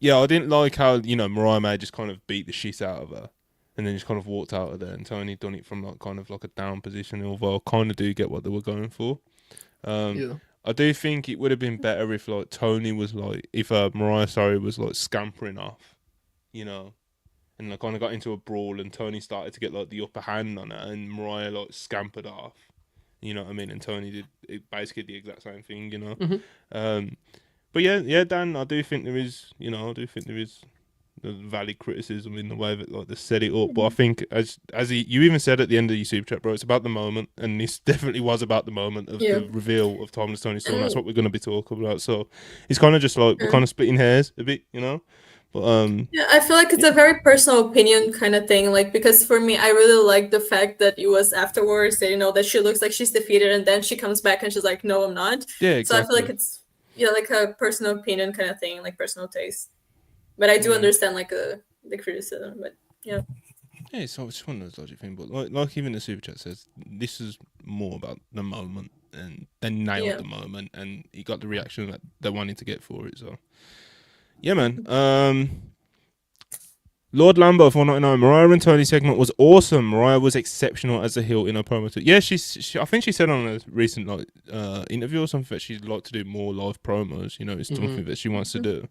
yeah, I didn't like how, Mariah May just kind of beat the shit out of her and then just kind of walked out of there, and Tony done it from like kind of like a down position, although I kind of do get what they were going for. I do think it would have been better if like Tony was like, if Mariah was like scampering off, and like kind of got into a brawl and Tony started to get like the upper hand on her and Mariah like scampered off, you know what I mean? And Tony did basically the exact same thing, Mm-hmm. But yeah, Dan, I do think there is a valid criticism in the way that like they set it up. But I think as you even said at the end of your super chat, bro, it's about the moment, and this definitely was about the moment of the reveal of Timeless Tony Storm. That's what we're going to be talking about. So it's kind of just like we're kind of splitting hairs a bit, But yeah, I feel like it's a very personal opinion kind of thing. Like, because for me, I really like the fact that it was afterwards that that she looks like she's defeated, and then she comes back and she's like, "No, I'm not." Yeah, exactly. So I feel like it's like a personal opinion kind of thing, like personal taste. But I do understand like the criticism. But yeah. Yeah, so it's one of those logic things. But like even the super chat says, this is more about the moment, and they nailed the moment, and he got the reaction that they wanted to get for it. So yeah, man. Lord Lambo 499. Mariah and Tony segment was awesome. Mariah was exceptional as a heel in her promo too. Yeah, I think she said on a recent interview or something that she'd like to do more live promos. It's something that she wants to do,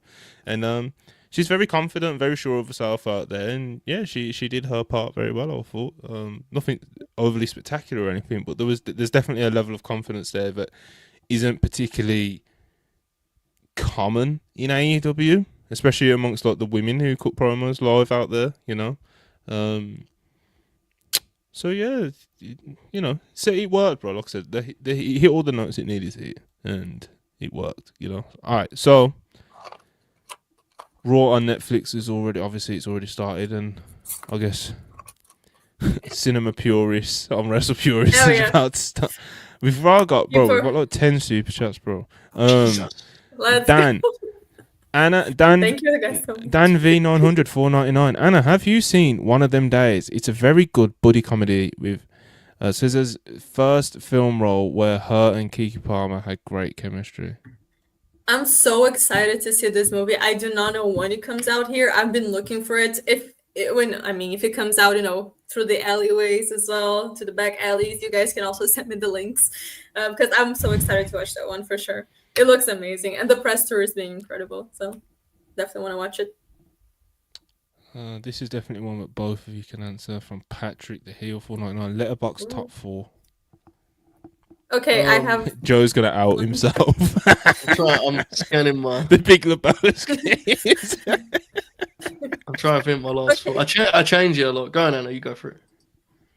and she's very confident, very sure of herself out there. And yeah, she did her part very well, I thought. Nothing overly spectacular or anything, but there's definitely a level of confidence there that isn't particularly common in AEW. Especially amongst like the women who cut promos live out there, So yeah, so it worked, bro. Like I said, he hit all the notes it needed to hit, and it worked. All right, so Raw on Netflix is already started, and I guess Cinema Purists on WrestlePurists is about to start. We've got like 10 super chats, bro. Dan. Anna, Thank you guys so much. Dan V900 499. Anna, have you seen One of Them Days? It's a very good buddy comedy with Scissor's first film role where her and Keke Palmer had great chemistry. I'm so excited to see this movie. I do not know when it comes out here. I've been looking for it. If it comes out, through the alleyways as well, to the back alleys, you guys can also send me the links because I'm so excited to watch that one for sure. It looks amazing, and the press tour is being incredible. So definitely want to watch it. This is definitely one that both of you can answer from Patrick the Heel 499. Letterbox top 4. Okay, I have. Joe's gonna out himself. I'm scanning my the Big Lebowski. I'm trying to think my last four. I change it a lot. Go on, Anna. You go for it.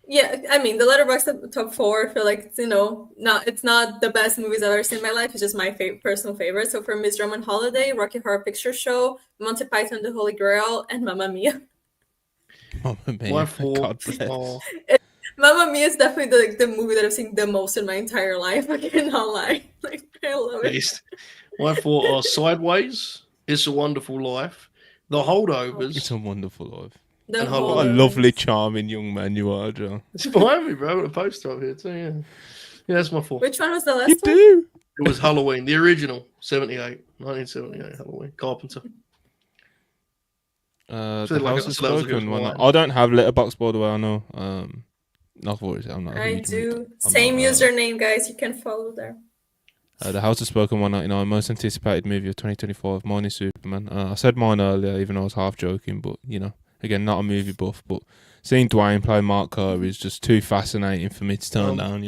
Yeah, I mean, the Letterboxd top four. I feel like it's it's not the best movies I've ever seen in my life. It's just my personal favorite. So for Miss Roman Holiday, Rocky Horror Picture Show, Monty Python, The Holy Grail, and Mamma Mia. Mamma Mia, My four. God bless. Oh, Mamma Mia is definitely the movie that I've seen the most in my entire life. I cannot lie. Like, I love it. beast. My four are Sideways, It's a Wonderful Life, The Holdovers. It's a Wonderful Life. The And whole What a Holdovers. lovely, charming young man you are, Joe. It's behind me, bro. Got a poster up here too. Yeah, yeah, that's my four. Which one was the last You one? do. It was Halloween, the original, 1978 Halloween, Carpenter. The So, like, House I of said, that was a good Spoken one. one. I don't have Letterboxd, by the way. I know. Not for it. I'm not. I you can read do. that. I'm Same not, username, guys. You can follow there. The House of Spoken 199, most anticipated movie of 2025. Mine is Superman. I said mine earlier, even though I was half joking, but again, not a movie buff, but seeing Dwayne play Mark Kerr is just too fascinating for me to turn down.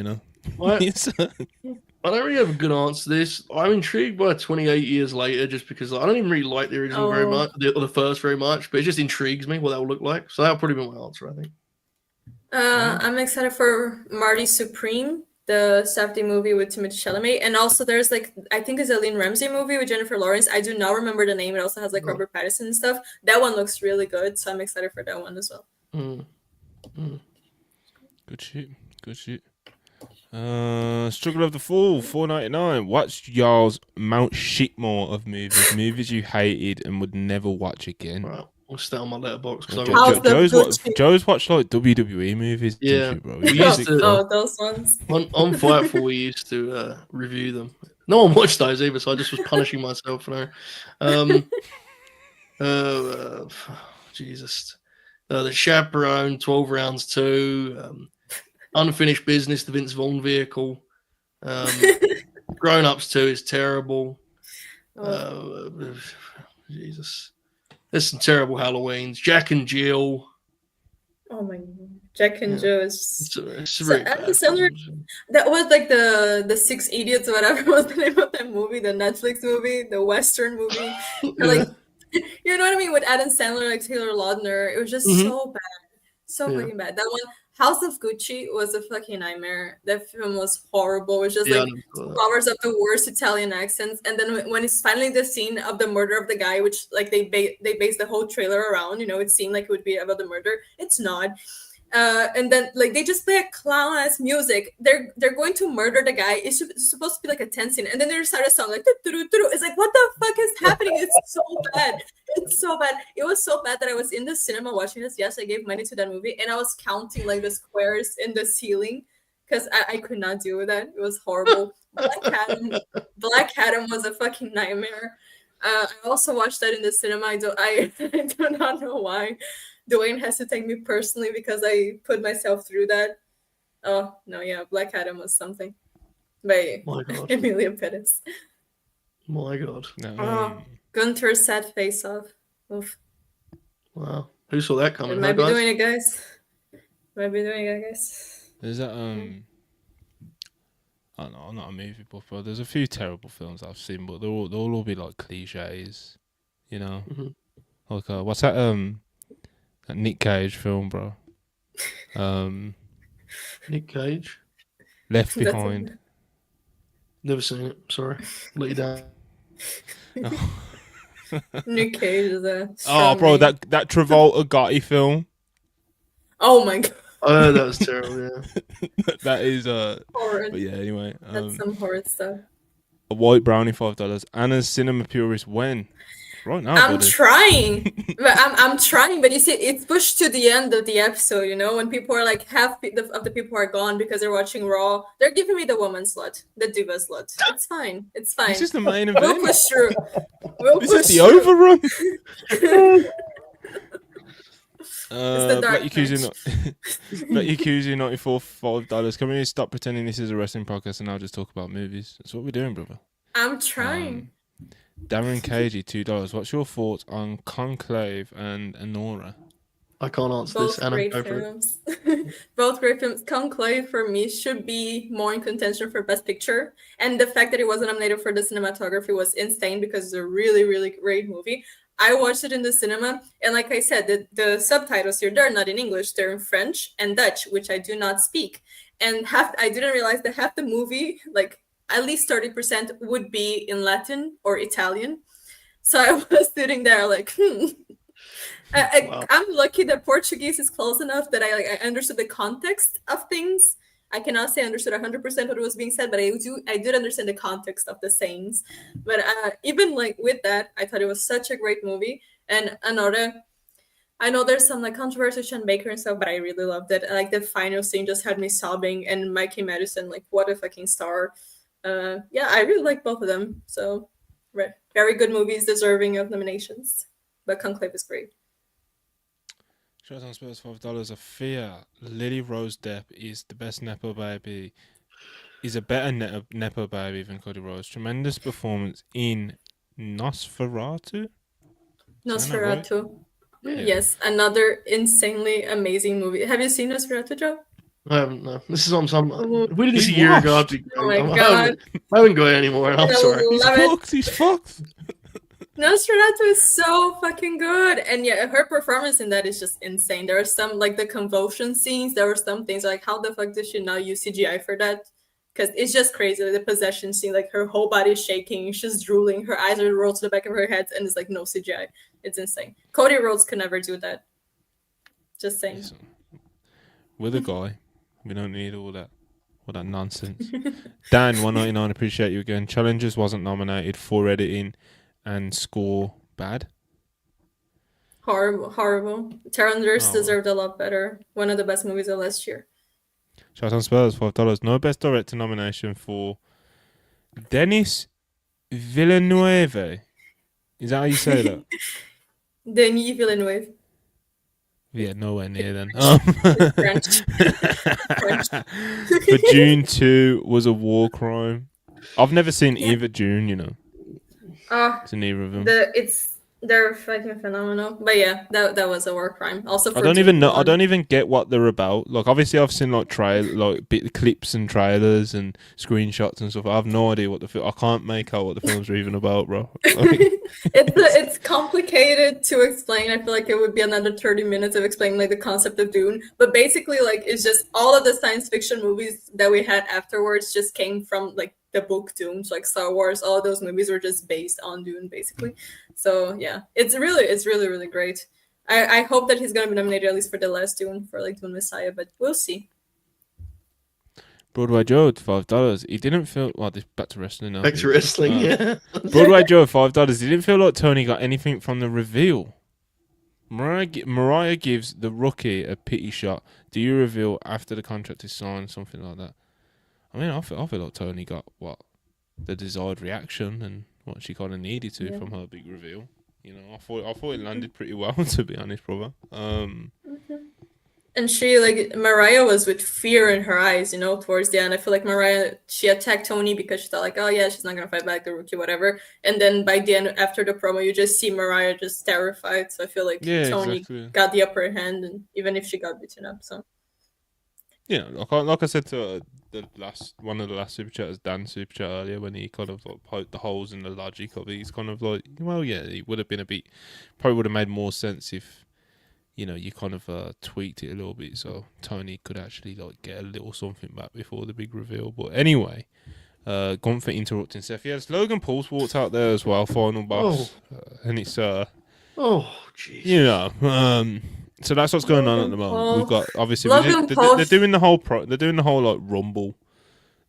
Yes. I don't really have a good answer to this. I'm intrigued by 28 Years Later just because I don't even really like the original very much, the first very much, but it just intrigues me what that would look like. So that'll probably be my answer, I think. I'm excited for Marty Supreme, the Safdie movie with Timothée Chalamet, and also there's I think it's a Lynn Ramsey movie with Jennifer Lawrence. I do not remember the name. It also has Robert Pattinson and stuff. That one looks really good, so I'm excited for that one as well. Good shit. Good shit. Struggle of the Fall, $4.99. What's y'all's Mount Shitmore of movies? Movies you hated and would never watch again. Right, we'll stay on my letterbox. Joe's watched like WWE movies. Yeah, and shit, bro. we used to. Those ones. On Fightful, we used to review them. No one watched those either, so I just was punishing myself for now. Jesus. The Chaperone, 12 Rounds 2, Unfinished Business, the Vince Vaughn vehicle. Grown Ups 2 is terrible. Jesus. There's some terrible Halloweens. Jack and Jill. Oh my god. Jack and Jill is it's very bad. That was like the Six Idiots or whatever was the name of that movie, the Netflix movie, the Western movie. Like, you know what I mean? With Adam Sandler, like Taylor Lautner. It was just so bad. So fucking bad. That one, House of Gucci, was a fucking nightmare. That film was horrible. It was just flowers of the worst Italian accents. And then when it's finally the scene of the murder of the guy, which like they based the whole trailer around, it seemed like it would be about the murder. It's not. And then like they just play a clown ass music. They're going to murder the guy. It's supposed to be like a tense scene, and then they start a song like it's like, what the fuck is happening? It's so bad. It's so bad. It was so bad that I was in the cinema watching this. Yes, I gave money to that movie, and I was counting like the squares in the ceiling because I could not deal with that. It was horrible. Black Adam was a fucking nightmare. I also watched that in the cinema. I do not know why. Dwayne has to take me personally because I put myself through that. Oh, no, yeah, Black Adam was something. By Emilia Perez. My God. Gunther's sad face off. Oof. Wow. Who saw that coming? Might be doing it, guys. There's that, I don't know, I'm not a movie buff, but there's a few terrible films I've seen, but they'll all be like cliches, Like, what's that, that Nick Cage film, bro? Nick Cage? Left Behind. Never seen it. Sorry. Let you down. Nick Cage is a bro, that Travolta Gotti film. Oh my god. Oh, that was terrible, yeah. That is horror. But yeah, anyway. That's some horror stuff. A white brownie, $5. Anna's Cinema Purist when? Right now, I'm trying, but I'm trying. But you see, it's pushed to the end of the episode. When people are like half of the people are gone because they're watching Raw. They're giving me the woman slot, the diva slot. It's fine. It's fine. This is the main event. We'll push through. This is the overrun. Bet Yakuza 94 $5. Can we stop pretending this is a wrestling podcast and now just talk about movies? That's what we're doing, brother. I'm trying. Darren Cagey, $2. What's your thoughts on Conclave and Anora? I can't answer Both this. Anna, great go for it. films. Both great films. Conclave for me should be more in contention for Best Picture, and the fact that it wasn't nominated for the cinematography was insane because it's a really, really great movie. I watched it in the cinema, and like I said, the subtitles here, they're not in English, they're in French and Dutch, which I do not speak. And I didn't realize that half the movie, like at least 30%, would be in Latin or Italian. So I was sitting there like, Wow. I'm lucky that Portuguese is close enough that I understood the context of things. I cannot say I understood 100% what was being said, but I did understand the context of the sayings. But even like with that, I thought it was such a great movie. And I know there's some like controversy with Sean Baker and stuff, but I really loved it. Like the final scene just had me sobbing, and Mikey Madison, like what a fucking star. Yeah, I really like both of them. So very good movies, deserving of nominations. But Conclave is great. Shout on Spurs $5. I fear Lily Rose Depp is the best Nepo baby. Is a better Nepo baby than Cody Rhodes. Tremendous performance in Nosferatu. Nosferatu. Yeah. Yes, another insanely amazing movie. Have you seen Nosferatu, Joe? I haven't. No. This is on some. Oh. We did this a He's year ago. washed. I'd be Oh my great. God. I haven't got it anymore. And I'm I sorry. He's love it. fucked. He's fucked. Nosferatu is so fucking good, and yeah, her performance in that is just insane. There are some like the convulsion scenes. There were some things like, how the fuck did she not use CGI for that? Because it's just crazy. The possession scene, like her whole body is shaking, she's drooling, her eyes are rolled to the back of her head, and it's like no CGI. It's insane. Cody Rhodes could never do that. Just saying. Listen, we're the guy. We don't need all that nonsense. Dan 199, appreciate you again. Challengers wasn't nominated for editing and score bad. Horrible. Terranders Oh. deserved a lot better. One of the best movies of last year. Shout on Spurs $5. No best director nomination for Denis Villeneuve. Is that how you say that? Denis Villeneuve. Yeah, nowhere near then. French. French. For June 2 was a war crime. I've never seen either June, you know. To neither of them. They're fucking phenomenal. But yeah, that was a war crime. Also, for I don't even know. I June don't even get what they're about. Like, obviously, I've seen like clips and trailers and screenshots and stuff. I have no idea what the I can't make out what the films are even about, bro. Like, it's complicated to explain. I feel like it would be another 30 minutes of explaining like the concept of Dune. But basically, like it's just all of the science fiction movies that we had afterwards just came from like the book Dune. So, like Star Wars, all of those movies were just based on Dune, basically. So yeah, it's really great. I hope that he's gonna be nominated at least for the last Dune, for like Dune Messiah, but we'll see. Broadway Joe $5. He didn't feel this back to wrestling now. Back to wrestling, yeah. Broadway Joe $5. He didn't feel like Tony got anything from the reveal. Mariah gives the rookie a pity shot. Do you reveal after the contract is signed? Something like that. I mean, I feel like Tony got the desired reaction and what she kind of needed to from her big reveal. You know, I thought it landed pretty well, to be honest, brother. And she, like, Mariah was with fear in her eyes, you know, towards the end. I feel like Mariah, she attacked Tony because she thought, like, oh, yeah, she's not going to fight back the rookie, whatever. And then by the end, after the promo, you just see Mariah just terrified. So I feel like Tony got the upper hand, and even if she got beaten up, so. Yeah, like I said to one of the last super chatters, Dan super chat earlier, when he kind of like poked the holes in the logic of it, he's kind of like, well, yeah, it would have been probably would have made more sense if, you know, you kind of tweaked it a little bit so Tony could actually like get a little something back before the big reveal. But anyway, gone for interrupting Seth. Yes, Logan Paul's walked out there as well, final boss, and it's oh, jeez, you know, so that's what's going on at the moment. We've got obviously they're doing the whole like rumble,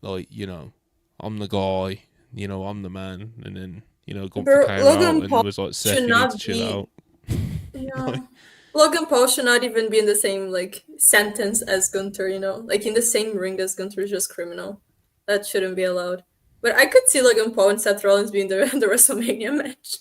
like, you know, I'm the guy, you know, I'm the man, and then, you know, Gunther came out and was like, Seth, you need to chill out. Yeah. Logan Paul should not even be in the same like sentence as Gunther, you know, like in the same ring as Gunther is just criminal. That shouldn't be allowed. But I could see Logan Paul and Seth Rollins being the WrestleMania match.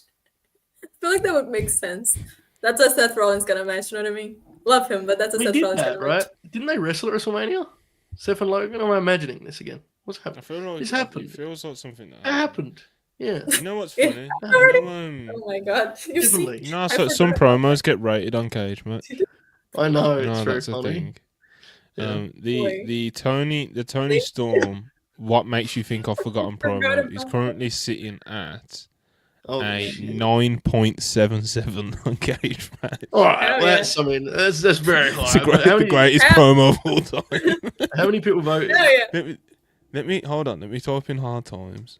I feel like that would make sense. That's a Seth Rollins kind of match, you know what I mean? Love him, but that's a Seth Rollins kind of match. Didn't they wrestle at WrestleMania? Seth and Logan? Am I imagining this again? What's happening? I feel like this happened. It feels like something that happened. Yeah. You know what's funny? Oh my god. You know, some promos get rated on Cage, mate. I know, it's very that's funny. A thing. The Tony Storm, what makes you think I've forgotten promo, is currently sitting at Oh, a shit. 9.77 on Cage Match. All right, Hell well, yeah. that's, I mean, that's very high. It's But how the many, greatest How- promo of all time. how many people voted? Hell yeah. Let me hold on. Let me type in hard times.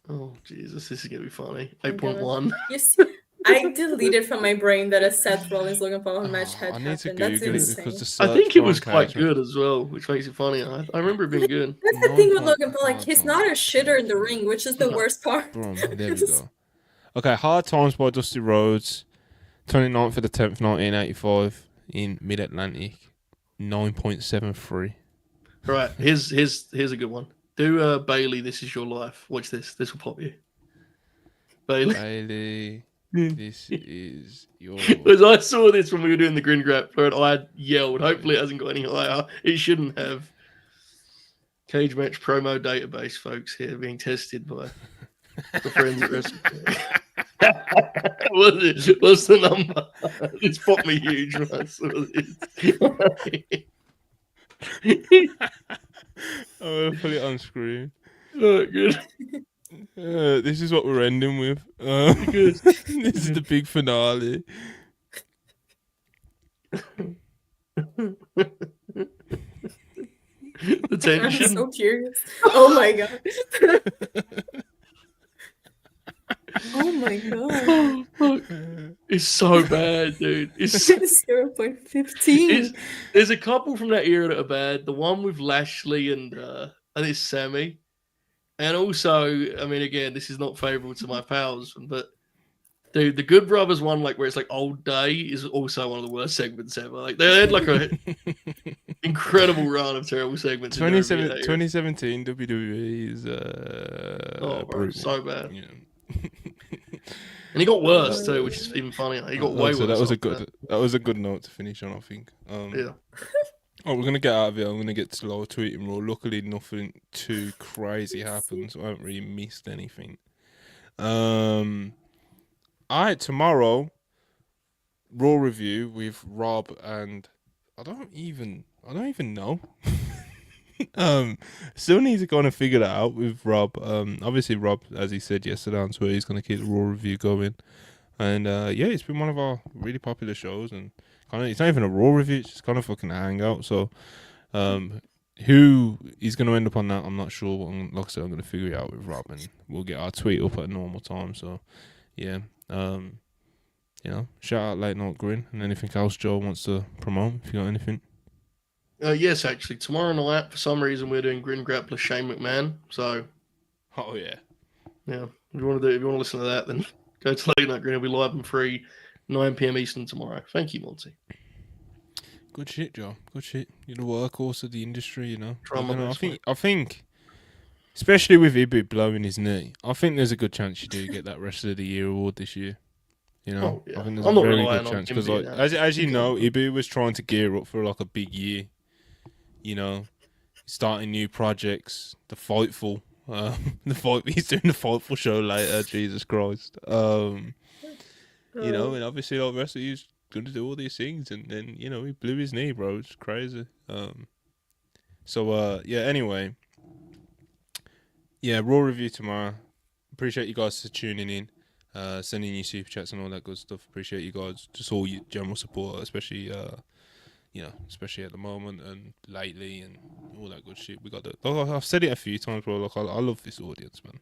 Oh, Jesus, this is going to be funny. I'm gonna- 8.1. You see, I deleted from my brain that a Seth Rollins Logan Paul match Oh, had I need to happened. That's Google it insane. because the I search think it bar was on quite Cage Match- good as well, which makes it funny. I remember it being good. That's the thing with 9 Logan Paul. Like, hard he's times. not a shitter in the ring, which is the worst part. Boom, there we go. Okay, Hard Times by Dusty Rhodes, 29th of the 10th, 1985, in Mid-Atlantic, 9.73. Right, here's a good one. Do Bailey, This Is Your Life. Watch this. This will pop you. Bailey. Bailey, this is your... As I saw this when we were doing the Grin Grab, I yelled. Hopefully it hasn't got any higher. It shouldn't have. Cage Match promo database, folks, here being tested by the friends at WrestlePurists. What's the number? It's popped me huge when I saw this. I'm going to put it on screen. Oh, good. This is what we're ending with. Good. This is the big finale. The I'm tension. so curious. Oh my god. Oh my god. Oh, fuck. It's so bad, dude. It's 0.15. there's a couple from that era that are bad. The one with Lashley and I think it's Sammy. And also, I mean, again, this is not favorable to my pals, but dude, the Good Brothers one, like where it's like Old Day, is also one of the worst segments ever. Like they had like a incredible run of terrible segments. 2017 WWE is Oh, bro, brutal. so bad. You know. And he got worse too, which is even funnier. He got way So worse. that was a after good. That was a good note to finish on, I think. Yeah. Oh, we're gonna get out of here. I'm gonna get to low tweeting raw. Luckily, nothing too crazy happened, so I haven't really missed anything. Alright, tomorrow, Raw review with Rob and I don't even know. Still need to kind of figure that out with Rob. Obviously Rob, as he said yesterday on Twitter, he's gonna keep the Raw review going. And yeah, it's been one of our really popular shows, and kind of it's not even a Raw review; it's just kind of fucking a hangout. So, who is going to end up on that, I'm not sure. Like I said, I'm going to figure it out with Rob, and we'll get our tweet up at a normal time. So, yeah, you know, shout out Late Night Grin, and anything else Joe wants to promote. If you got anything. Yes, actually, tomorrow night for some reason we're doing Grin Grappler Shane McMahon. So, Oh yeah, yeah, if you want to listen to that, then go to Late Night Grin. It'll be live and free, 9 p.m. Eastern tomorrow. Thank you, Monty. good shit, Joe. Good shit. You're the workhorse of the industry, you know. Try my best, I think, especially with Ibu blowing his knee, I think there's a good chance you do get that Wrestler of the Year award this year. You know, Oh, yeah. I think there's I'm a not very relying good on chance him because, being like, that. as you know, Exactly. Ibu was trying to gear up for like a big year. You know, starting new projects. The Fightful, he's doing the Fightful show later. Jesus Christ. You know, and obviously, like, Wrestler, he's going to do all these things, and then you know he blew his knee, bro. It's crazy. So yeah. Anyway, yeah, Raw review tomorrow. Appreciate you guys for tuning in, sending you super chats and all that good stuff. Appreciate you guys, just all your general support, especially you know, especially at the moment and lately and all that good shit. We got I've said it a few times, bro. Like I love this audience, man.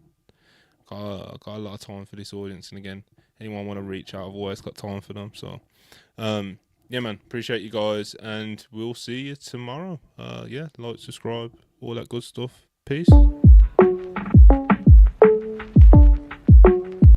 I got a lot of time for this audience, and again, anyone want to reach out, I've always got time for them. So, yeah, man, appreciate you guys, and we'll see you tomorrow. Yeah, like, subscribe, all that good stuff. Peace.